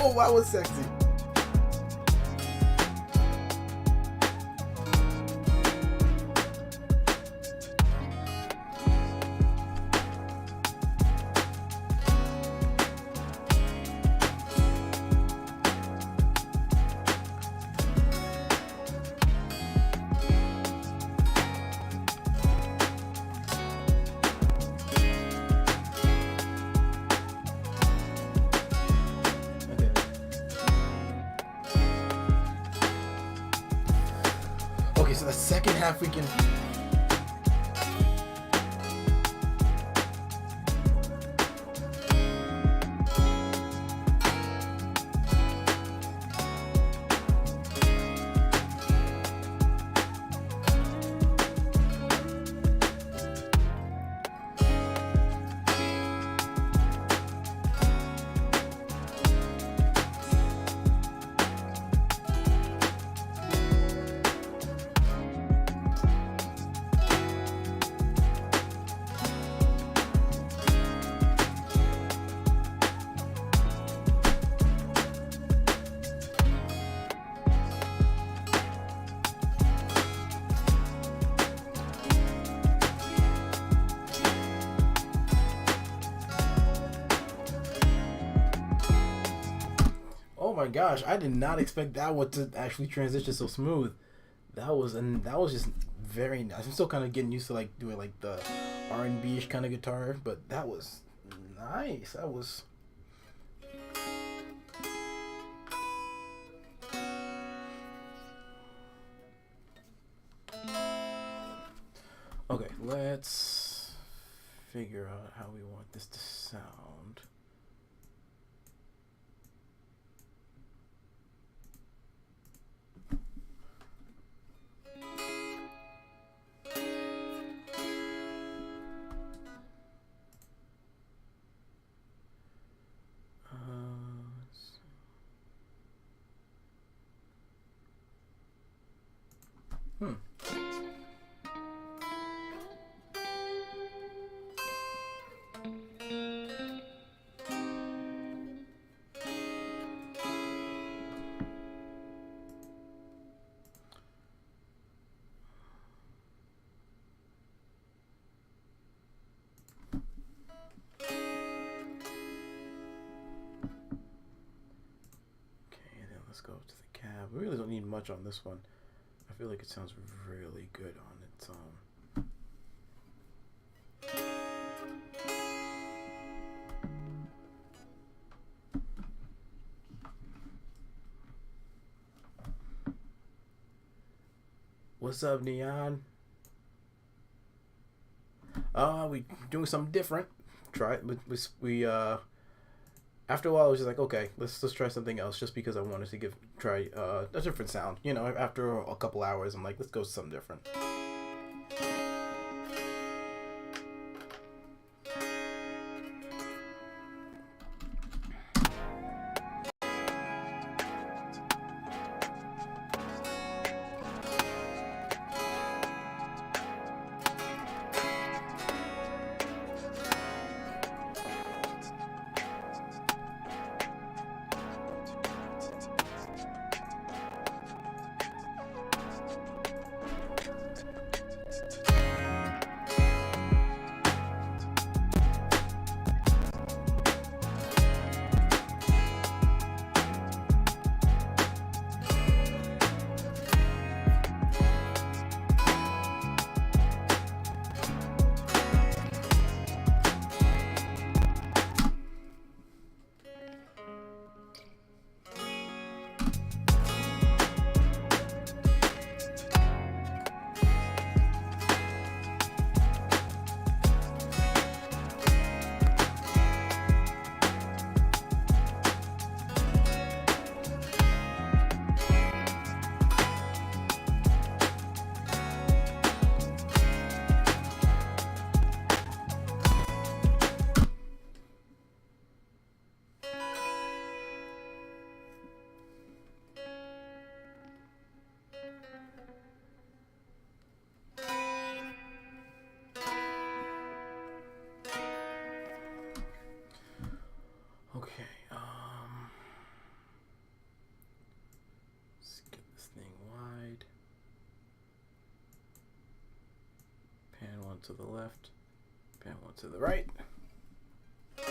Oh, that was sexy. Okay, so the second half we can. Oh my gosh, I did not expect that one to actually transition so smooth. That was just very nice. I'm still kind of getting used to like doing like the R&B-ish kind of guitar, but that was nice. That was. Okay, let's figure out how we want this to sound. Hmm. Let's go to the cab. We really don't need much on this one. I feel like it sounds really good on its own. What's up, Neon? We doing something different. Try it. We after a while, I was just like, okay, let's try something else, just because I wanted to try a different sound. You know, after a couple hours, I'm like, let's go with something different. Okay, let's get this thing wide. Pan one to the left, pan one to the right. And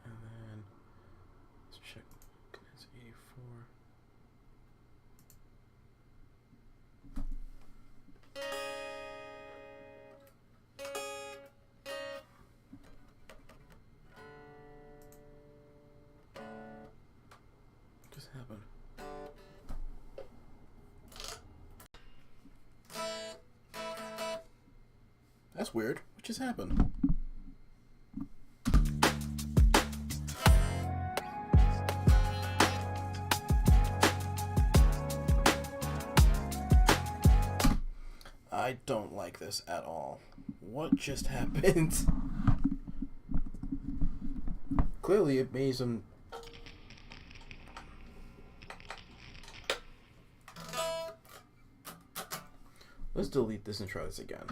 then let's check, it's 84. Just happened. That's weird. What just happened? I don't like this at all. What just happened? Clearly it made some... Let's delete this and try this again.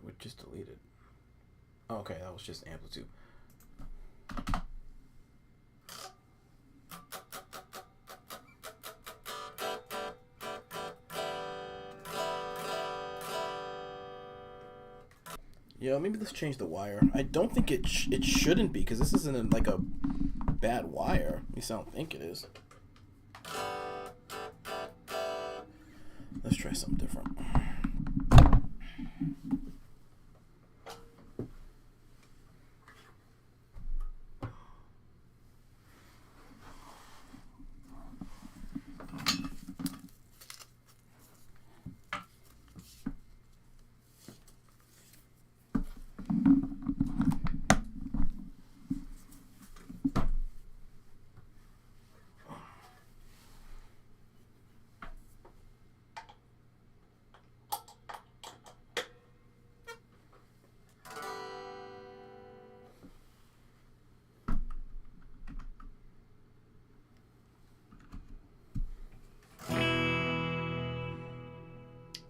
We just deleted. Okay, that was just amplitude. Yeah, maybe let's change the wire. I don't think it shouldn't be, because this isn't like a bad wire. At least I don't think it is. Let's try something different.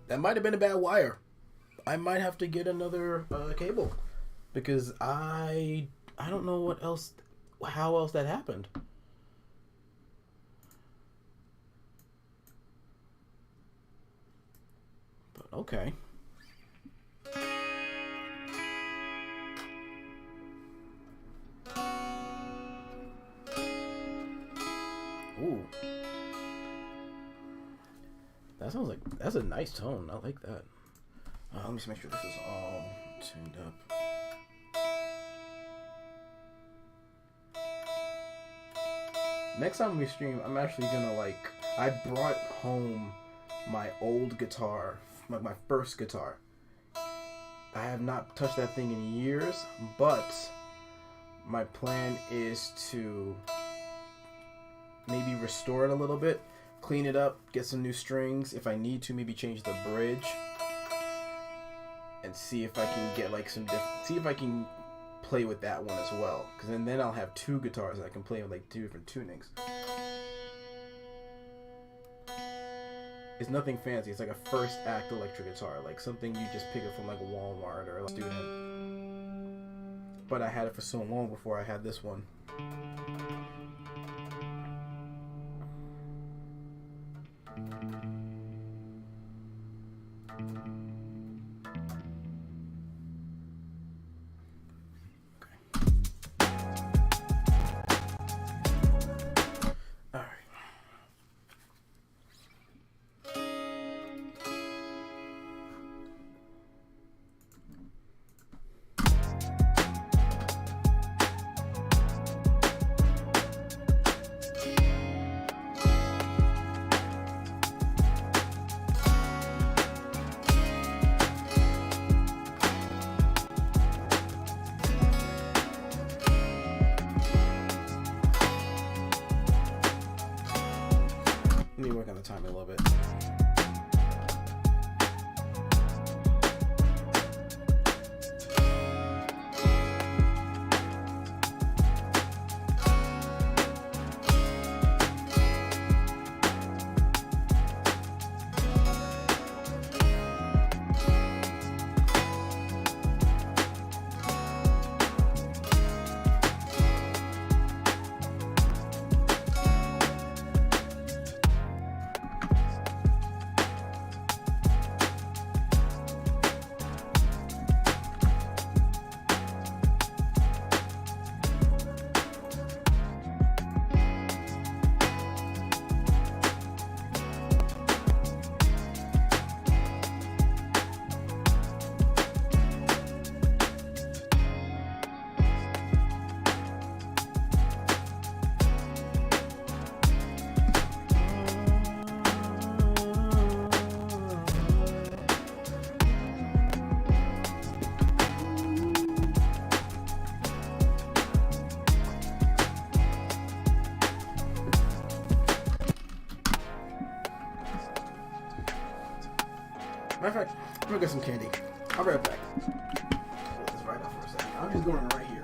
That might have been a bad wire. I might have to get another cable, because I don't know how else that happened. But okay. Ooh. That sounds like, that's a nice tone. I like that. Let me just make sure this is all tuned up. Next time we stream, I'm actually gonna like. I brought home my old guitar, like my first guitar. I have not touched that thing in years, but my plan is to maybe restore it a little bit, clean it up, get some new strings. If I need to, maybe change the bridge, and see if I can get like some see if I can play with that one as well. Because then I'll have two guitars and I can play with like two different tunings. It's nothing fancy. It's like a first act electric guitar, like something you just pick up from like Walmart or a student. But I had it for so long before I had this one. Let me work on the timing a little bit. Matter of fact, I'm gonna get some candy. I'll be right back. Hold this right up for a second. I'm just going right here.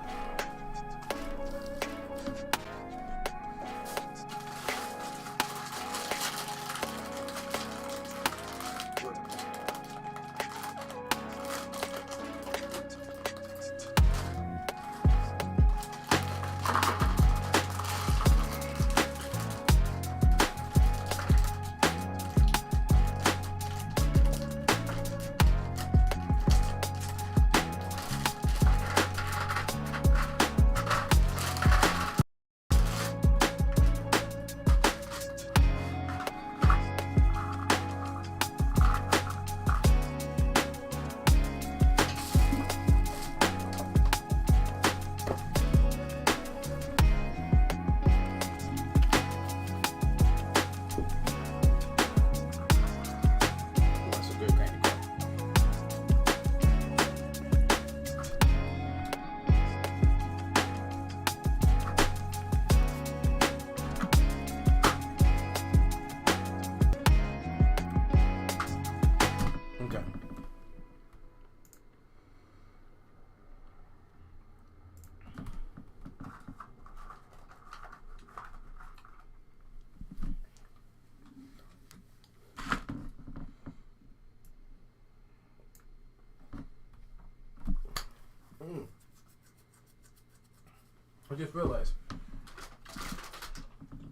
I just realized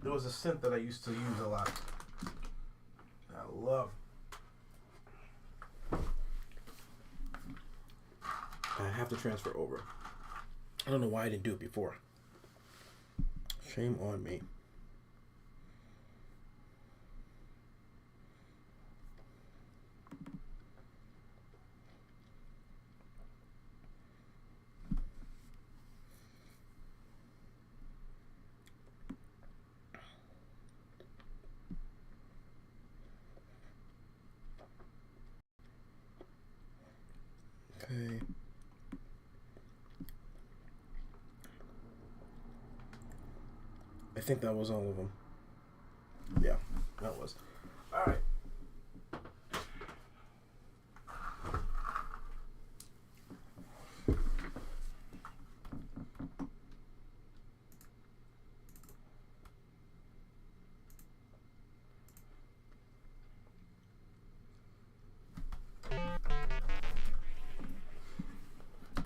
there was a scent that I used to use a lot. I love. I have to transfer over. I don't know why I didn't do it before. Shame on me. I think that was all of them. Yeah, that was. All right.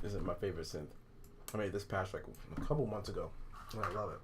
This is my favorite synth. I made this patch like a couple months ago, and I love it.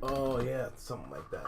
Oh yeah, something like that.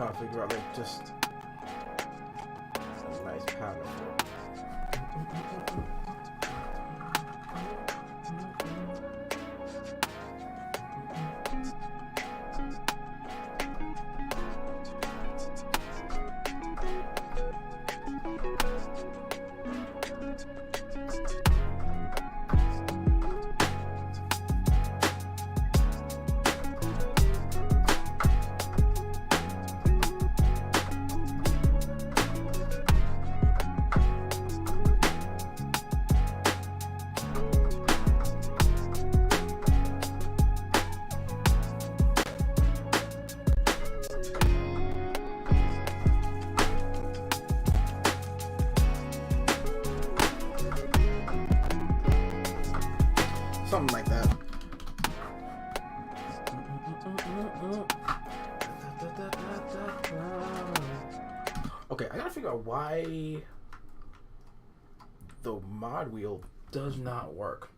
Trying to figure out like just a nice pattern for it. Something like that. Okay, I gotta figure out why the mod wheel does not work.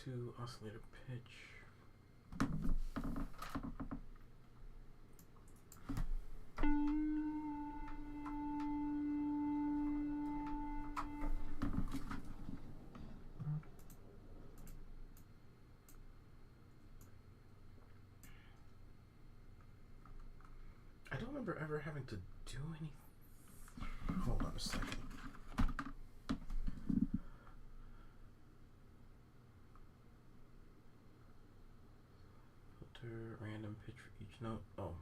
2 oscillator pitch. I don't remember ever having to do anything. Hold on a second. Filter random pitch for each note. Oh.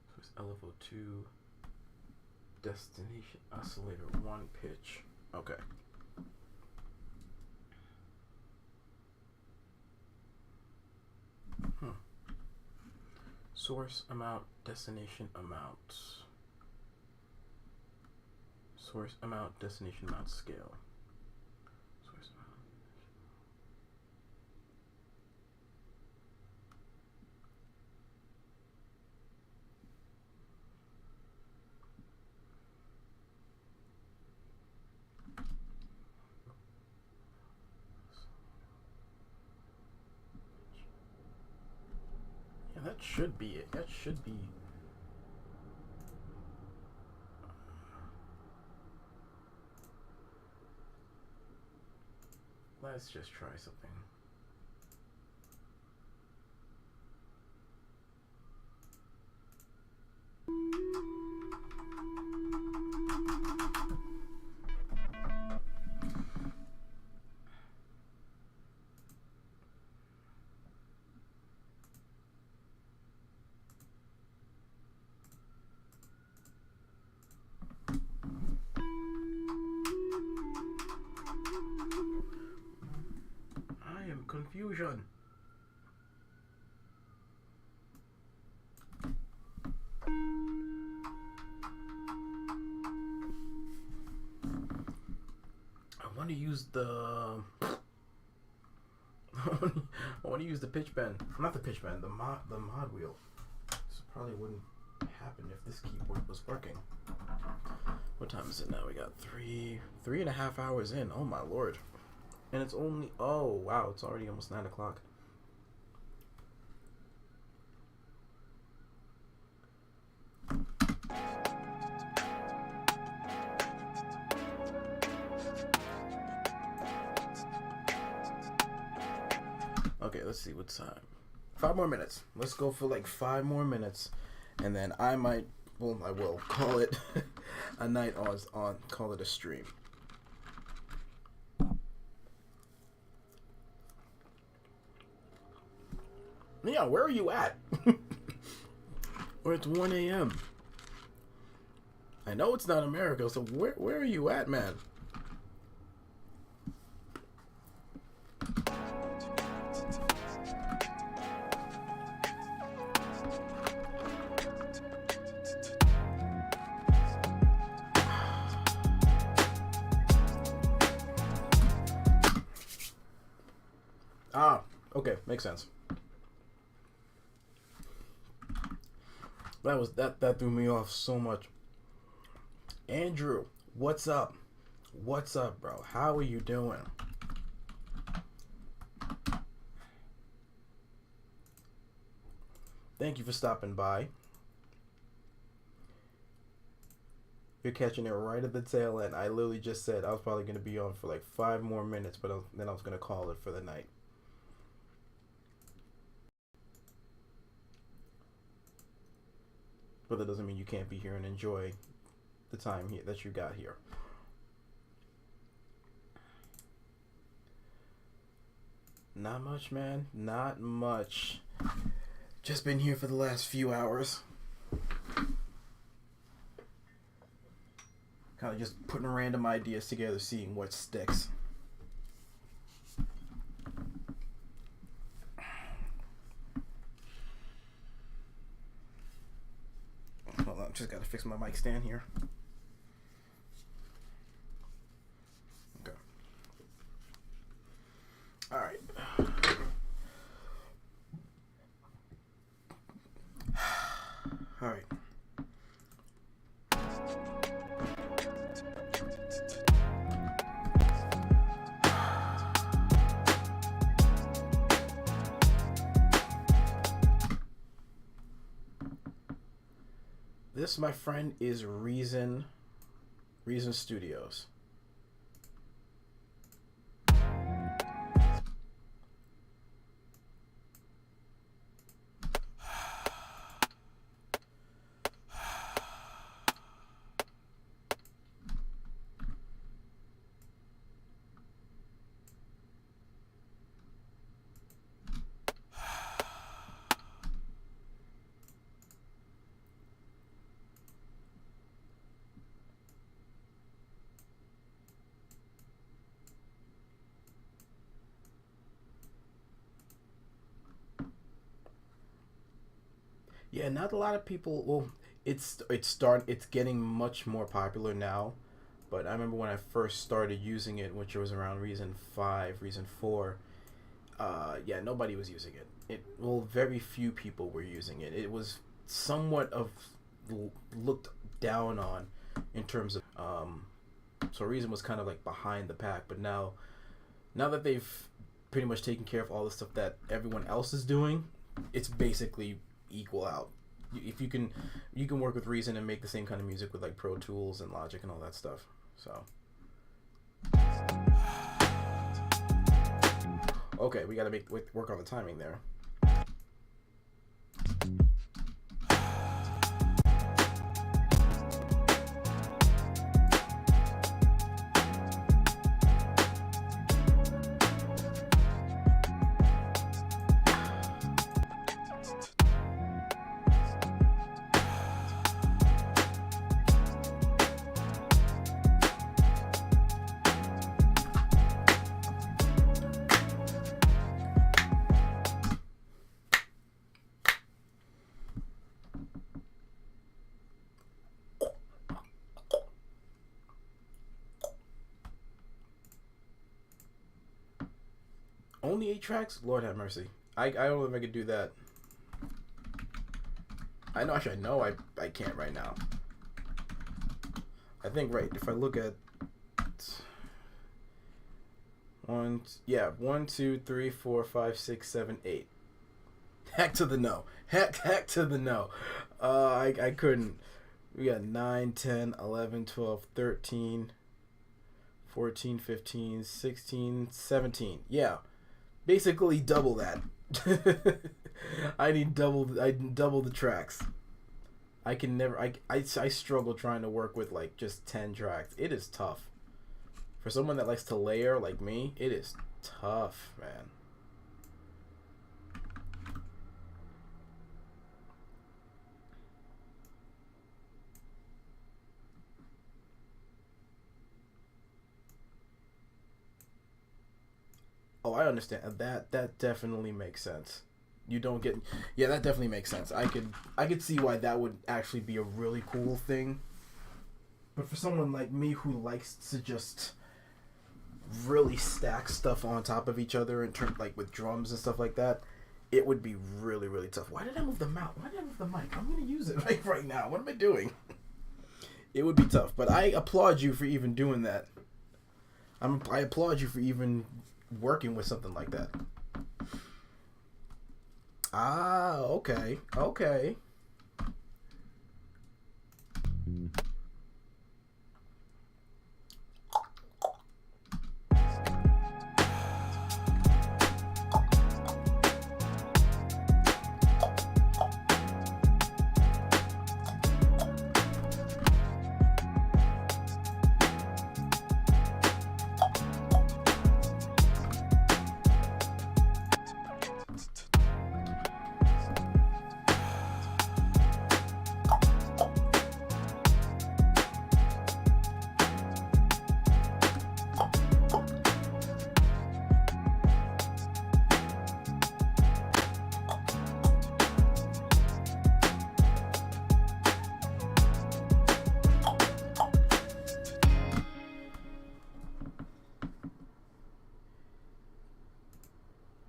So it's LFO2 destination oscillator 1 pitch. Okay. Source amount, destination amount. Source amount, destination amount, scale. Source amount. Yeah, that should be it. That should be. Let's just try something. Confusion. I want to use the. I want to use the pitch bend. Not the pitch bend. The mod wheel. This probably wouldn't happen if this keyboard was working. What time is it now? We got 3.5 hours in. Oh my lord. And it's only, oh wow, it's already almost 9 o'clock. Okay, let's see what's time. 5 more minutes. Let's go for like 5 more minutes. And then I might, well, I will call it a night on call it a stream. Yeah, where are you at? Or it's 1 a.m. I know it's not America, so where are you at, man? Ah, okay, makes sense. That threw me off so much. Andrew, what's up? What's up, bro? How are you doing? Thank you for stopping by. You're catching it right at the tail end. I literally just said I was probably going to be on for like 5 more minutes, but then I was going to call it for the night. But that doesn't mean you can't be here and enjoy the time here that you got here. Not much, man. Not much. Just been here for the last few hours. Kind of just putting random ideas together, seeing what sticks. Hold on, just gotta fix my mic stand here. Okay. All right. All right. This, my friend, is Reason Studios. Yeah, not a lot of people. Well, it's getting much more popular now, but I remember when I first started using it, which was around Reason 5, Reason 4. Yeah, nobody was using it. Very few people were using it. It was somewhat of looked down on in terms of so Reason was kind of like behind the pack, but now that they've pretty much taken care of all the stuff that everyone else is doing, it's basically equal out. If you can work with Reason and make the same kind of music with like Pro Tools and Logic and all that stuff. So okay, we got to work on the timing there. Only 8 tracks? Lord have mercy. I don't know if I could do that. I know I can't right now. I think right, if I look at one, two, three, four, five, six, seven, 8. Heck to the no. Heck to the no. I couldn't. We got 9, 10, 11, 12, 13, 14, 15, 16, 17. Yeah. Basically double that. I need double the tracks. I can never I struggle trying to work with like just 10 tracks. It is tough. For someone that likes to layer like me, it is tough, man. Oh, I understand. That definitely makes sense. You don't get. Yeah, that definitely makes sense. I could see why that would actually be a really cool thing. But for someone like me who likes to just really stack stuff on top of each other in terms like with drums and stuff like that, it would be really really tough. Why did I move the mouse? Why did I move the mic? I'm gonna use it right now. What am I doing? It would be tough, but I applaud you for even doing that. I applaud you for even working with something like that. Ah, okay.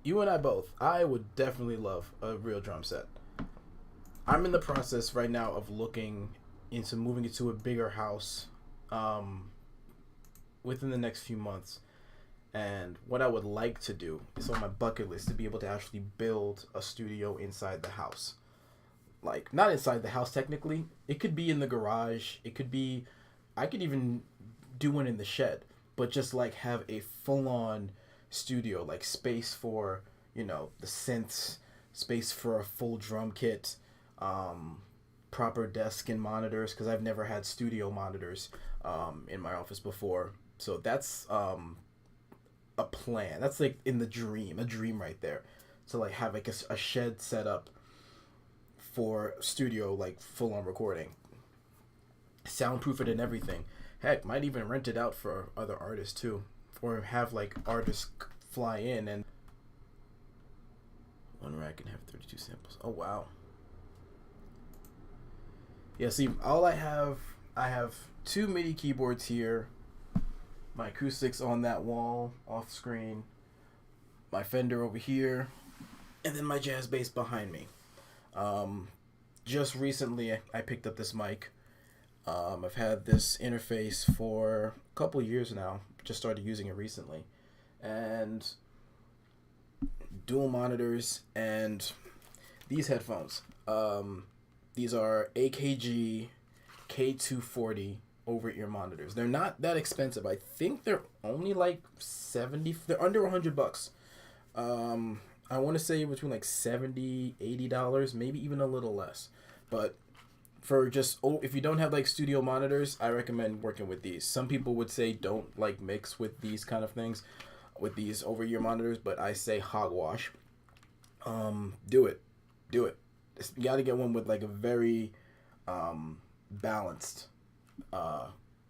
You and I both. I would definitely love a real drum set. I'm in the process right now of looking into moving into a bigger house within the next few months. And what I would like to do is on my bucket list to be able to actually build a studio inside the house. like not inside the house technically. It could be in the garage. It could be, I could even do one in the shed, but just like have a full on studio, like space for, you know, the synths, space for a full drum kit, proper desk and monitors, because I've never had studio monitors in my office before. So that's a plan. That's like in the dream, a dream right there. So like have like a shed set up for studio, like full on recording, soundproof it and everything. Heck, might even rent it out for other artists too, or have like artists fly in and one rack can have 32 samples. Oh wow. Yeah, see, I have two MIDI keyboards here, my acoustics on that wall off screen, my Fender over here, and then my jazz bass behind me. Just recently I picked up this mic. I've had this interface for a couple of years now. Just started using it recently. And dual monitors and these headphones. These are AKG K240 over-ear monitors. They're not that expensive. I think they're only like 70. They're under $100. I want to say between like $70, $80, maybe even a little less. But for just, if you don't have like studio monitors, I recommend working with these. Some people would say don't like mix with these kind of things, with these over-ear monitors, but I say hogwash. Do it. You got to get one with like a very balanced,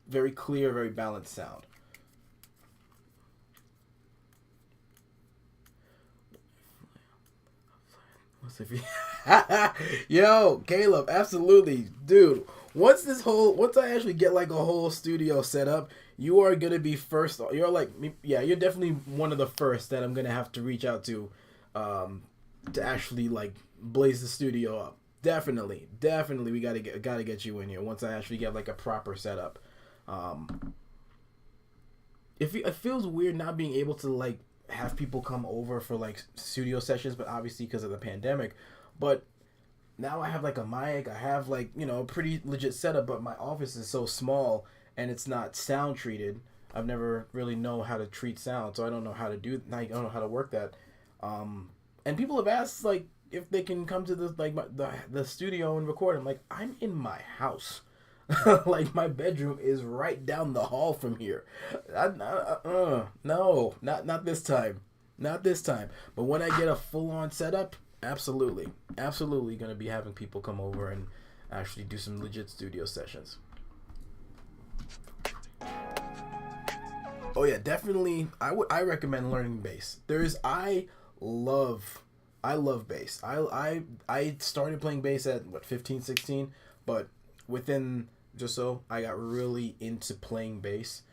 very clear, very balanced sound. Yo, Caleb, absolutely, dude. Once I actually get like a whole studio set up, you are gonna be first. You're like, yeah, you're definitely one of the first that I'm gonna have to reach out to actually like blaze the studio up. Definitely, we gotta get you in here once I actually get like a proper setup. It feels weird not being able to like have people come over for like studio sessions, but obviously because of the pandemic. But now I have like a mic, I have like, you know, a pretty legit setup, but my office is so small and it's not sound treated. I've never really know how to treat sound, so I don't know how to I don't know how to work that. And people have asked like if they can come to the studio and record. I'm like, I'm in my house. Like my bedroom is right down the hall from here. No, not this time. Not this time. But when I get a full on setup, absolutely gonna be having people come over and actually do some legit studio sessions. Oh yeah, definitely. I recommend learning bass. I love bass. I started playing bass at 15, 16, but within just so I got really into playing bass.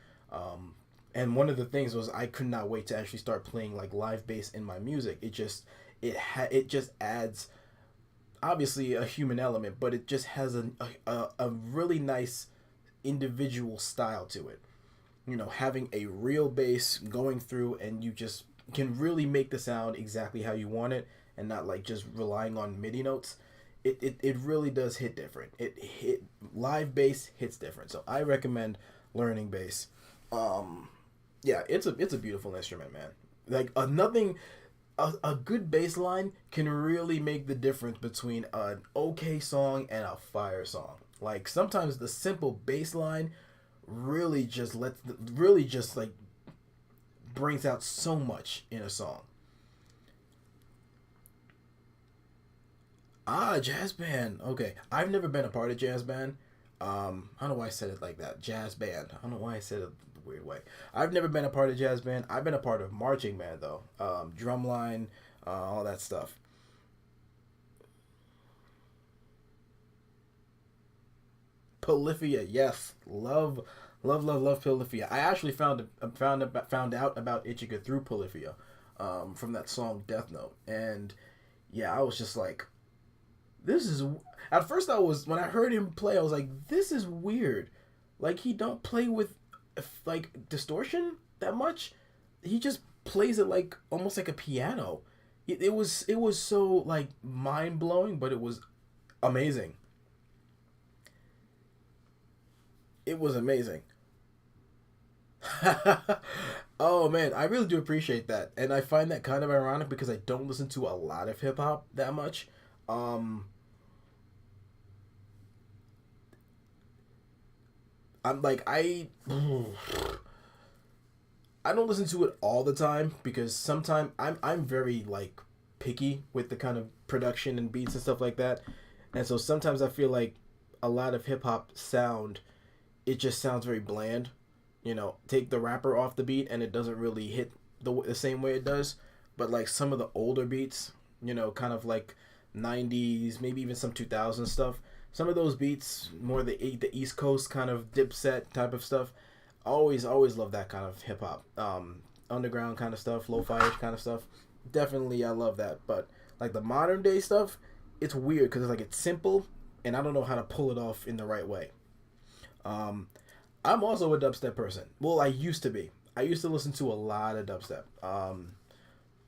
And one of the things was I could not wait to actually start playing like live bass in my music. It just adds obviously a human element, but it just has a really nice individual style to it. You know, having a real bass going through and you just can really make the sound exactly how you want it and not like just relying on MIDI notes. It really does hit different. Live bass hits different. So I recommend learning bass. Yeah, it's a beautiful instrument, man. Like a good bass line can really make the difference between an okay song and a fire song. Like sometimes the simple bass line really just like brings out so much in a song. Jazz band. Okay, I've never been a part of jazz band. I don't know why I said it like that. Jazz band. I don't know why I said it the weird way. I've never been a part of jazz band. I've been a part of marching band though. Drumline, all that stuff. Polyphia, yes, love Polyphia. I actually found out about Ichigo through Polyphia, from that song Death Note, and yeah, I was just like, this is. At first, when I heard him play, I was like, this is weird. Like he don't play with like distortion that much. He just plays it like almost like a piano. It was so like mind blowing, but it was amazing. It was amazing. Oh man, I really do appreciate that, and I find that kind of ironic because I don't listen to a lot of hip hop that much. Um, I'm like I don't listen to it all the time because sometimes I'm very like picky with the kind of production and beats and stuff like that, and so sometimes I feel like a lot of hip hop sound, it just sounds very bland. Take the rapper off the beat and it doesn't really hit the same way it does. But like some of the older beats, kind of like 90s, maybe even some 2000s stuff. Some of those beats, more the East Coast kind of Dipset type of stuff. Always love that kind of hip hop, underground kind of stuff, lo-fi-ish kind of stuff. Definitely, I love that. But like the modern day stuff, it's weird because like it's simple, and I don't know how to pull it off in the right way. Um, I'm also a dubstep person. Well, I used to be. I used to listen to a lot of dubstep.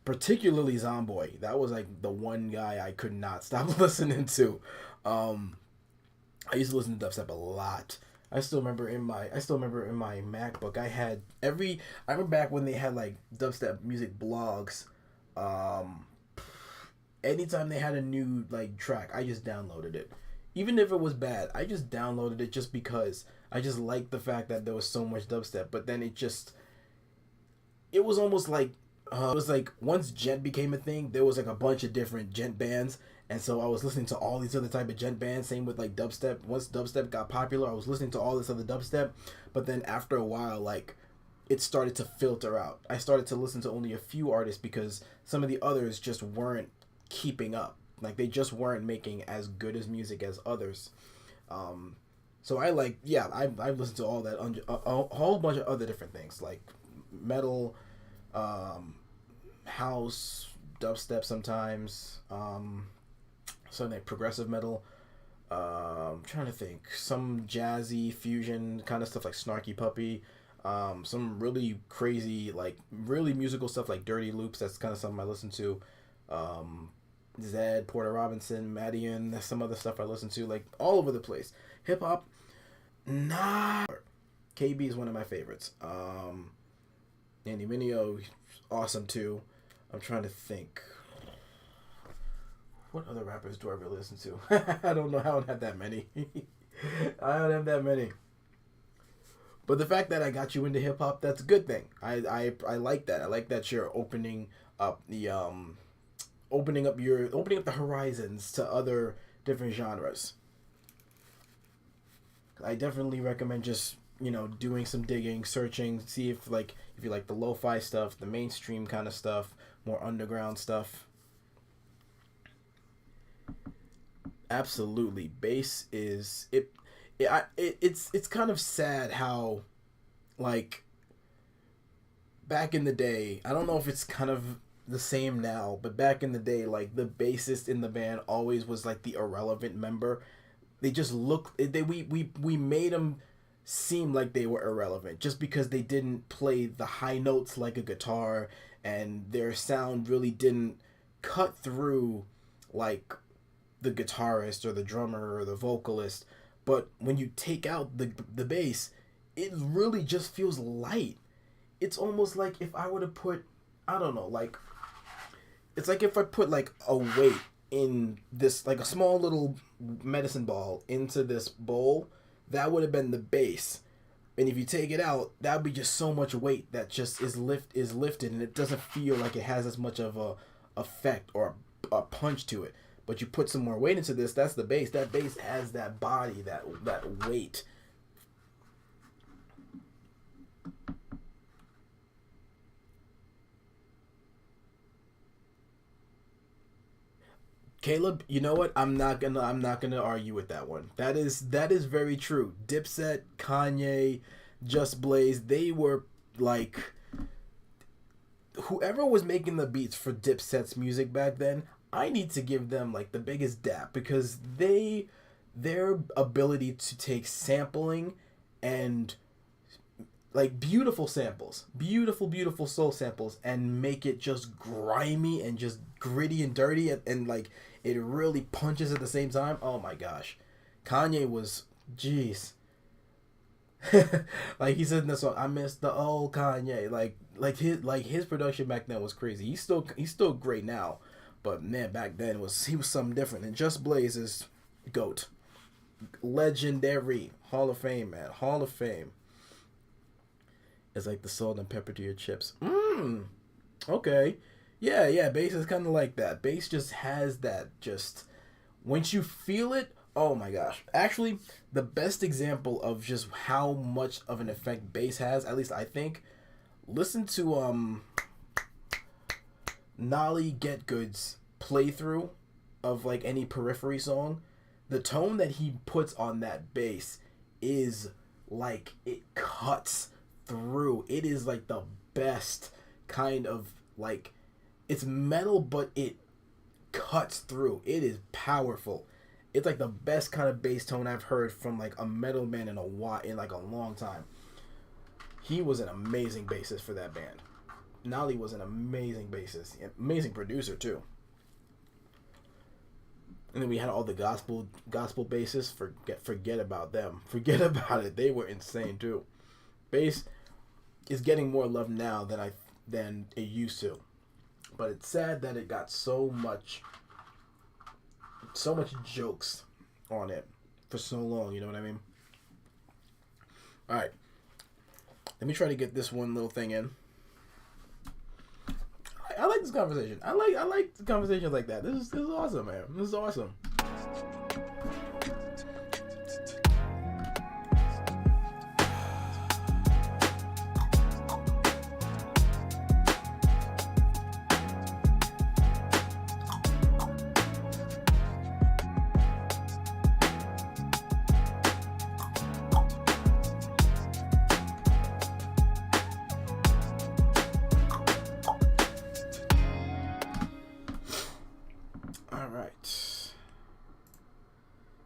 Particularly Zomboy. That was like the one guy I could not stop listening to. Um, I used to listen to dubstep a lot. I still remember in my MacBook I had I remember back when they had like dubstep music blogs. Um, Anytime they had a new like track, I just downloaded it. Even if it was bad, I just downloaded it just because I just liked the fact that there was so much dubstep. But then it was almost like it was like once gent became a thing, there was like a bunch of different gent bands, and so I was listening to all these other type of gent bands. Same with like dubstep. Once dubstep got popular, I was listening to all this other dubstep, but then after a while, like it started to filter out. I started to listen to only a few artists because some of the others just weren't keeping up. Like they just weren't making as good as music as others. Um, so I've listened to all that a whole bunch of other different things like metal, um, house, dubstep sometimes, something like progressive metal. I'm trying to think, some jazzy fusion kind of stuff like Snarky Puppy. Some really crazy, like really musical stuff like Dirty Loops. That's kind of something I listen to. Um, Zed, Porter Robinson, Madian. That's some other stuff I listen to, like all over the place. Hip hop, nah. KB is one of my favorites. Andy Mineo, awesome too. I'm trying to think. What other rappers do I really listen to? I don't know. I don't have that many. I don't have that many. But the fact that I got you into hip hop, that's a good thing. I like that. I like that you're up the opening up the horizons to other different genres. I definitely recommend just doing some digging, searching, see if you like the lo-fi stuff, the mainstream kind of stuff, more underground stuff. Absolutely, bass is it. It's kind of sad how like back in the day, I don't know if it's kind of the same now, but back in the day, like the bassist in the band always was like the irrelevant member. They just look they we made them seem like they were irrelevant just because they didn't play the high notes like a guitar, and their sound really didn't cut through like the guitarist or the drummer or the vocalist. But when you take out the bass, it really just feels light. It's almost like if I were to put, I don't know, like it's like if I put like a weight in this, like a small little medicine ball into this bowl, that would have been the bass. And if you take it out, that would be just so much weight that just is lifted, and it doesn't feel like it has as much of a effect or a punch to it. But you put some more weight into this, that's the bass. That bass has that body, that weight. Caleb, you know what? I'm not gonna argue with that one. That is very true. Dipset, Kanye, Just Blaze, they were like whoever was making the beats for Dipset's music back then. I need to give them like the biggest dap because their ability to take sampling and like beautiful samples, beautiful soul samples, and make it just grimy and just gritty and dirty, and like it really punches at the same time. Oh my gosh, Kanye was, jeez. Like he said in the song, I miss the old Kanye. His production back then was crazy. He's still great now, but man, back then he was something different. And Just Blaze is GOAT, legendary, Hall of Fame, man, Hall of Fame. It's like the salt and pepper to your chips. Okay, yeah. Bass is kind of like that. Bass just has that. Just once you feel it, oh my gosh. Actually, the best example of just how much of an effect bass has, at least I think, listen to Nolly Get Good's playthrough of like any Periphery song. The tone that he puts on that bass is like it cuts through. It is like the best kind of like, it's metal but it cuts through. It is powerful. It's like the best kind of bass tone I've heard from like a metal man in like a long time. He was an amazing bassist for that band. Nolly was an amazing bassist, amazing producer too. And then we had all the gospel bassists. Forget about them. Forget about it. They were insane too. Bass is getting more love now than it used to, but it's sad that it got so much jokes on it for so long. You know what I mean? All right, let me try to get this one little thing in. I like this conversation. I like the conversations like that. This is awesome, man. This is awesome.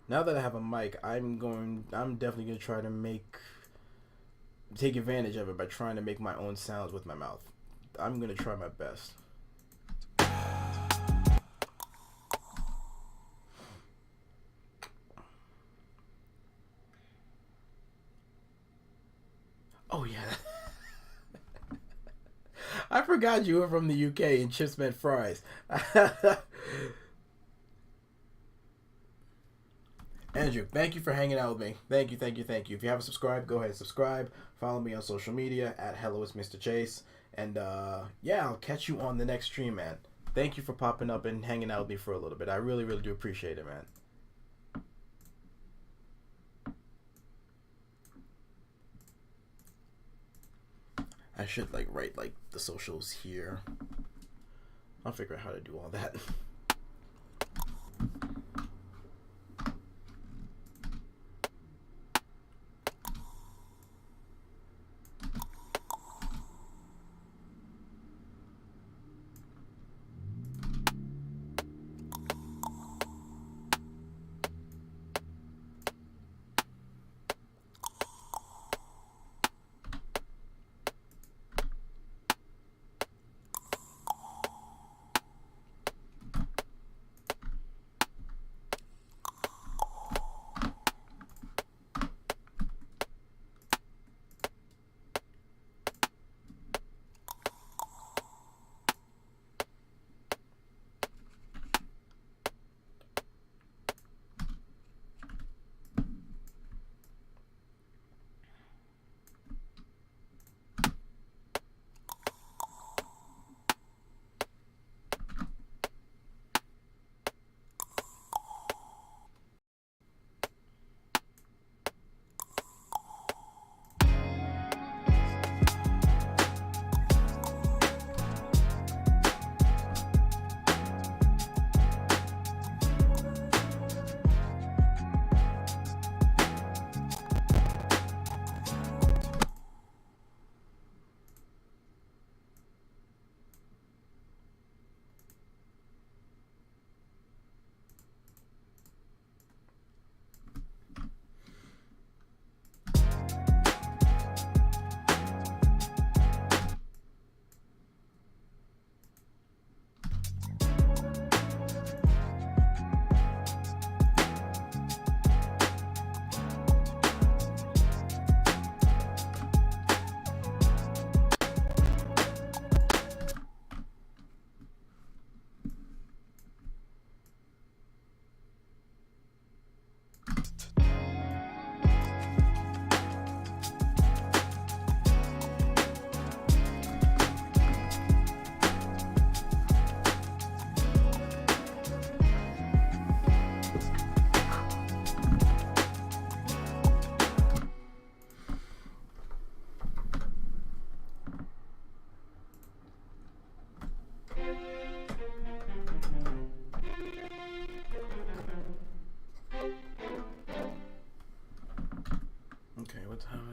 Now that I have a mic, I'm definitely gonna try to take advantage of it by trying to make my own sounds with my mouth. I'm gonna try my best. Oh yeah. I forgot you were from the UK and chips meant fries. Andrew, thank you for hanging out with me. Thank you. If you haven't subscribed, go ahead and subscribe. Follow me on social media at Hello It's Mr. Chase. And yeah, I'll catch you on the next stream, man. Thank you for popping up and hanging out with me for a little bit. I really, really do appreciate it, man. I should write the socials here. I'll figure out how to do all that.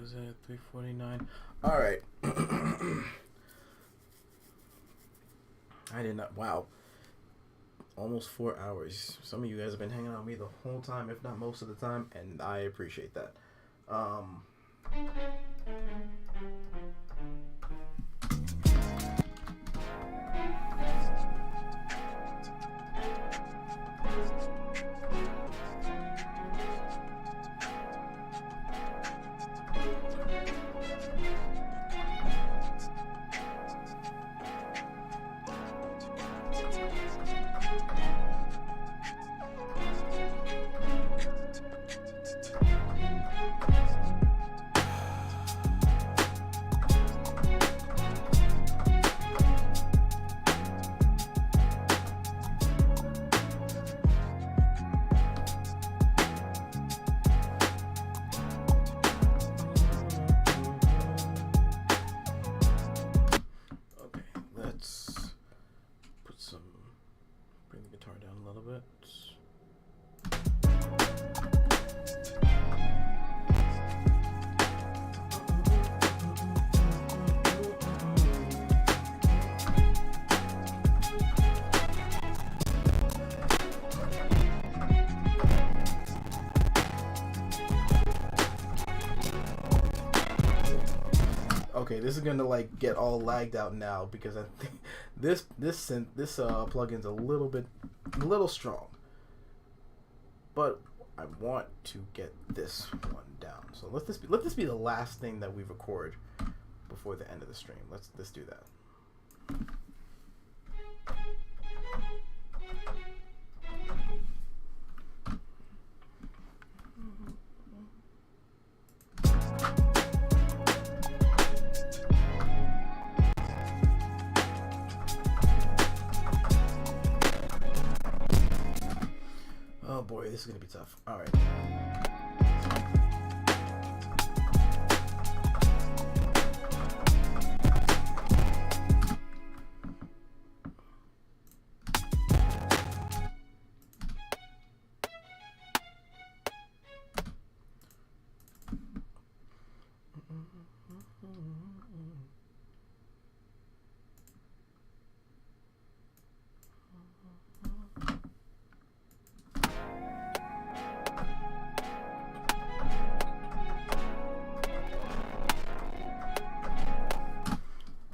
was at 3:49. All right. I did not. Wow. Almost 4 hours. Some of you guys have been hanging out with me the whole time, if not most of the time, and I appreciate that. Bring the guitar down a little bit. Okay, this is gonna like get all lagged out now because I think this plugin's a little strong, but I want to get this one down. So let this be the last thing that we record before the end of the stream. Let's do that. Oh boy, this is gonna be tough. All right.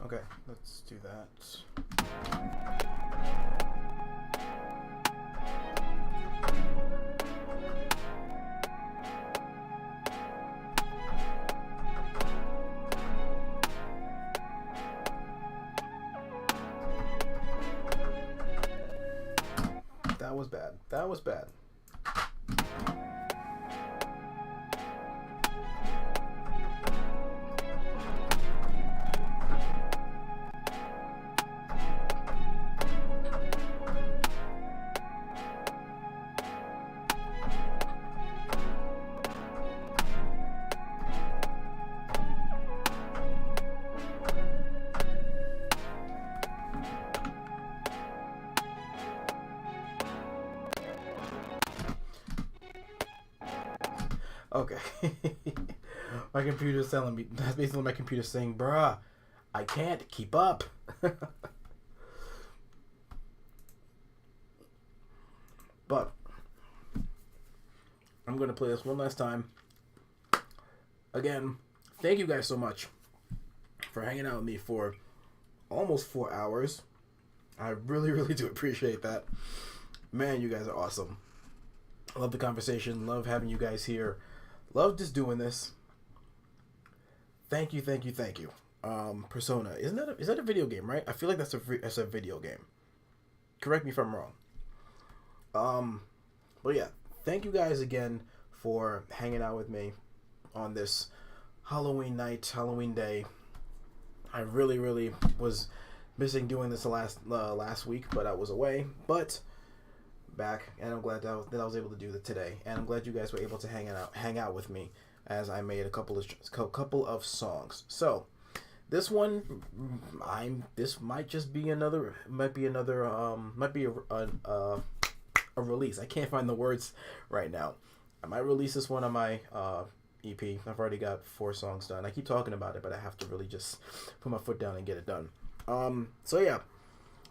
Okay, let's do that. That was bad. That was bad. Okay. My computer's telling me, that's basically my computer saying, bruh, I can't keep up. But I'm going to play this one last time. Again, thank you guys so much for hanging out with me for almost 4 hours. I really, really do appreciate that. Man, you guys are awesome. I love the conversation. Love having you guys here. Love just doing this. Thank you, thank you, thank you. Persona, is that a video game, right? I feel like that's a video game. Correct me if I'm wrong. But yeah, thank you guys again for hanging out with me on this Halloween night, Halloween day. I really, really was missing doing this last week, but I was away. But back, and I'm glad that I was able to do that today, and I'm glad you guys were able to hang out with me as I made a couple of songs. So this one, this might just be another a release. I can't find the words right now. I might release this one on my EP. I've already got 4 songs done. I keep talking about it, but I have to really just put my foot down and get it done. So yeah,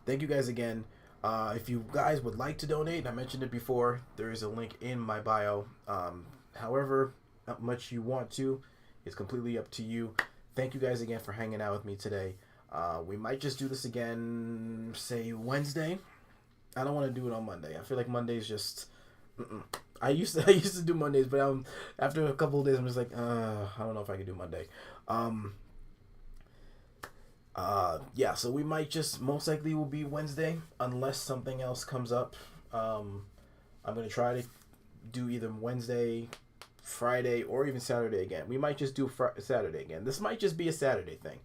thank you guys again. If you guys would like to donate, I mentioned it before, there is a link in my bio. However much you want to, it's completely up to you. Thank you guys again for hanging out with me today. We might just do this again, say Wednesday. I don't want to do it on Monday. I feel like Monday's just. I used to do Mondays, but after a couple of days, I'm just like, I don't know if I can do Monday. Yeah, so we might just most likely will be Wednesday unless something else comes up. I'm gonna try to do either Wednesday, Friday, or even Saturday again. We might just do Saturday again. This might just be a Saturday thing.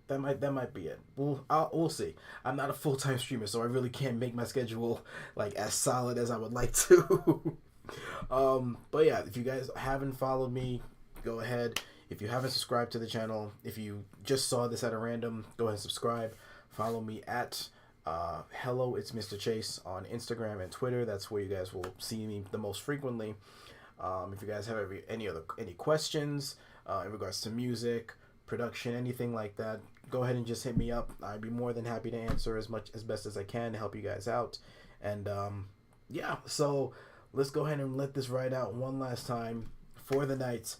That might be it. We'll see. I'm not a full-time streamer, so I really can't make my schedule like as solid as I would like to. But yeah, if you guys haven't followed me, go ahead. If you haven't subscribed to the channel, if you just saw this at a random, go ahead and subscribe. Follow me at Hello It's Mr. Chase on Instagram and Twitter. That's where you guys will see me the most frequently. If you guys have any questions in regards to music, production, anything like that, go ahead and just hit me up. I'd be more than happy to answer as best as I can to help you guys out. And yeah, so let's go ahead and let this ride out one last time for the night.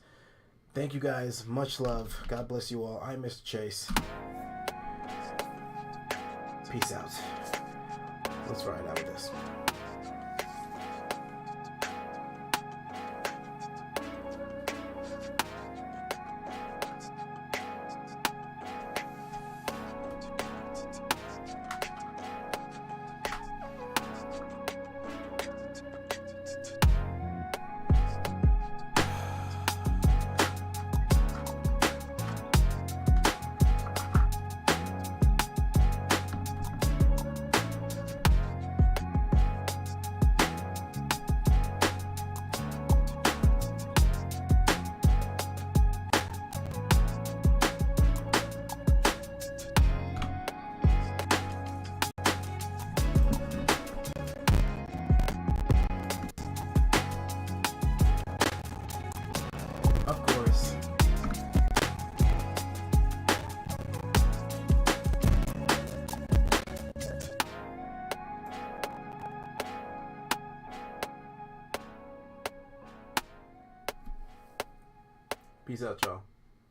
Thank you guys. Much love. God bless you all. I'm Mr. Chase. Peace out. Let's ride out with this. Of course. Peace out, y'all.